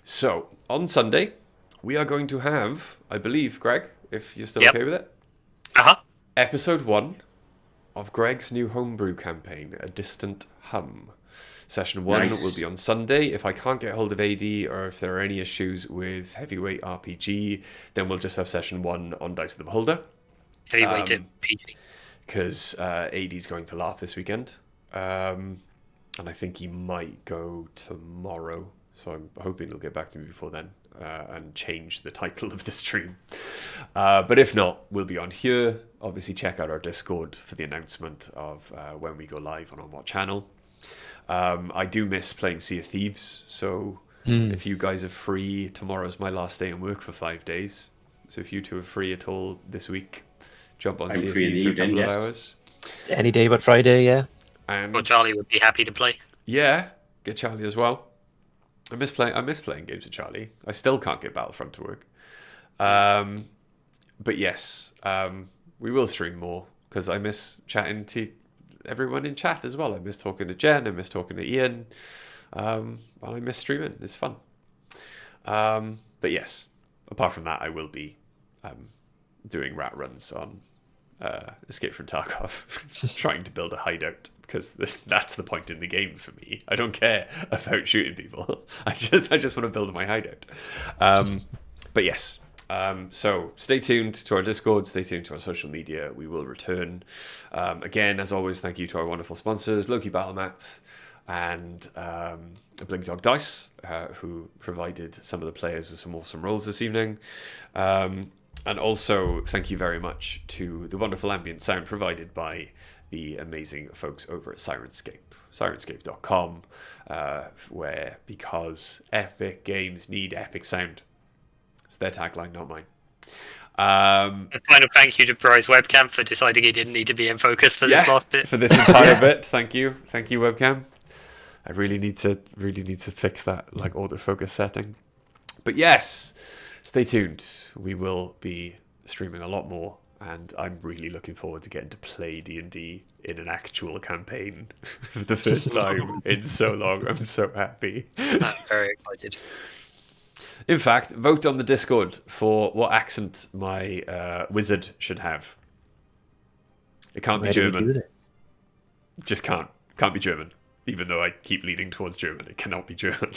So, on Sunday, we are going to have, I believe, Greg, if you're still okay with it, Episode 1 of Greg's new homebrew campaign, A Distant Hum. Session 1 will be on Sunday. If I can't get hold of AD, or if there are any issues with Heavyweight RPG, then we'll just have Session 1 on Dice of the Beholder. Heavyweight RPG. Because AD's going to laugh this weekend. And I think he might go tomorrow. So I'm hoping he'll get back to me before then. and change the title of the stream. But if not, we'll be on here. Obviously, check out our Discord for the announcement of when we go live on what channel. I do miss playing Sea of Thieves, so if you guys are free, tomorrow's my last day in work for 5 days. So if you two are free at all this week, jump on Sea of Thieves for a couple of hours. Any day but Friday, yeah. And Well, Charlie would be happy to play. yeah, get Charlie as well. I miss playing games with Charlie. I still can't get Battlefront to work. But yes, we will stream more because I miss chatting to everyone in chat as well. I miss talking to Jen. I miss talking to Ian. And I miss streaming. It's fun. But yes, apart from that, I will be doing rat runs on Escape from Tarkov, trying to build a hideout, because that's the point in the game for me. I don't care about shooting people. I just want to build my hideout. But yes, so stay tuned to our Discord, stay tuned to our social media. We will return. Again, as always, thank you to our wonderful sponsors, Loki Battlemat and Blink Dog Dice, who provided some of the players with some awesome rolls this evening. And also, thank you very much to the wonderful ambient sound provided by the amazing folks over at Sirenscape, sirenscape.com, where because epic games need epic sound. It's their tagline, not mine. A final thank you to Bry's webcam for deciding he didn't need to be in focus for this last bit. For this entire bit. Thank you, webcam. I really need to fix that autofocus setting. But yes, stay tuned. We will be streaming a lot more, and I'm really looking forward to getting to play D&D in an actual campaign for the first time in so long. I'm so happy. I'm very excited. In fact, vote on the Discord for what accent my wizard should have. It can't be German. Just can't be German. Even though I keep leaning towards German, it cannot be German.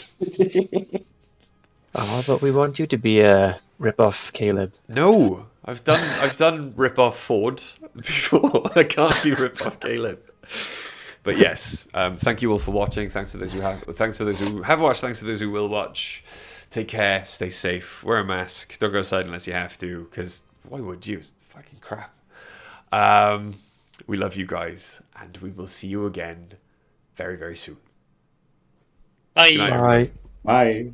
Oh, but we want you to be a rip-off Caleb. No, I've done rip-off Ford before. I can't be rip-off Caleb. But yes, thank you all for watching. Thanks to those who have. Thanks to those who have watched. Thanks to those who will watch. Take care. Stay safe. Wear a mask. Don't go outside unless you have to. Because why would you? It's fucking crap. We love you guys, and we will see you again very, very soon. Bye. Good night, everyone. Bye.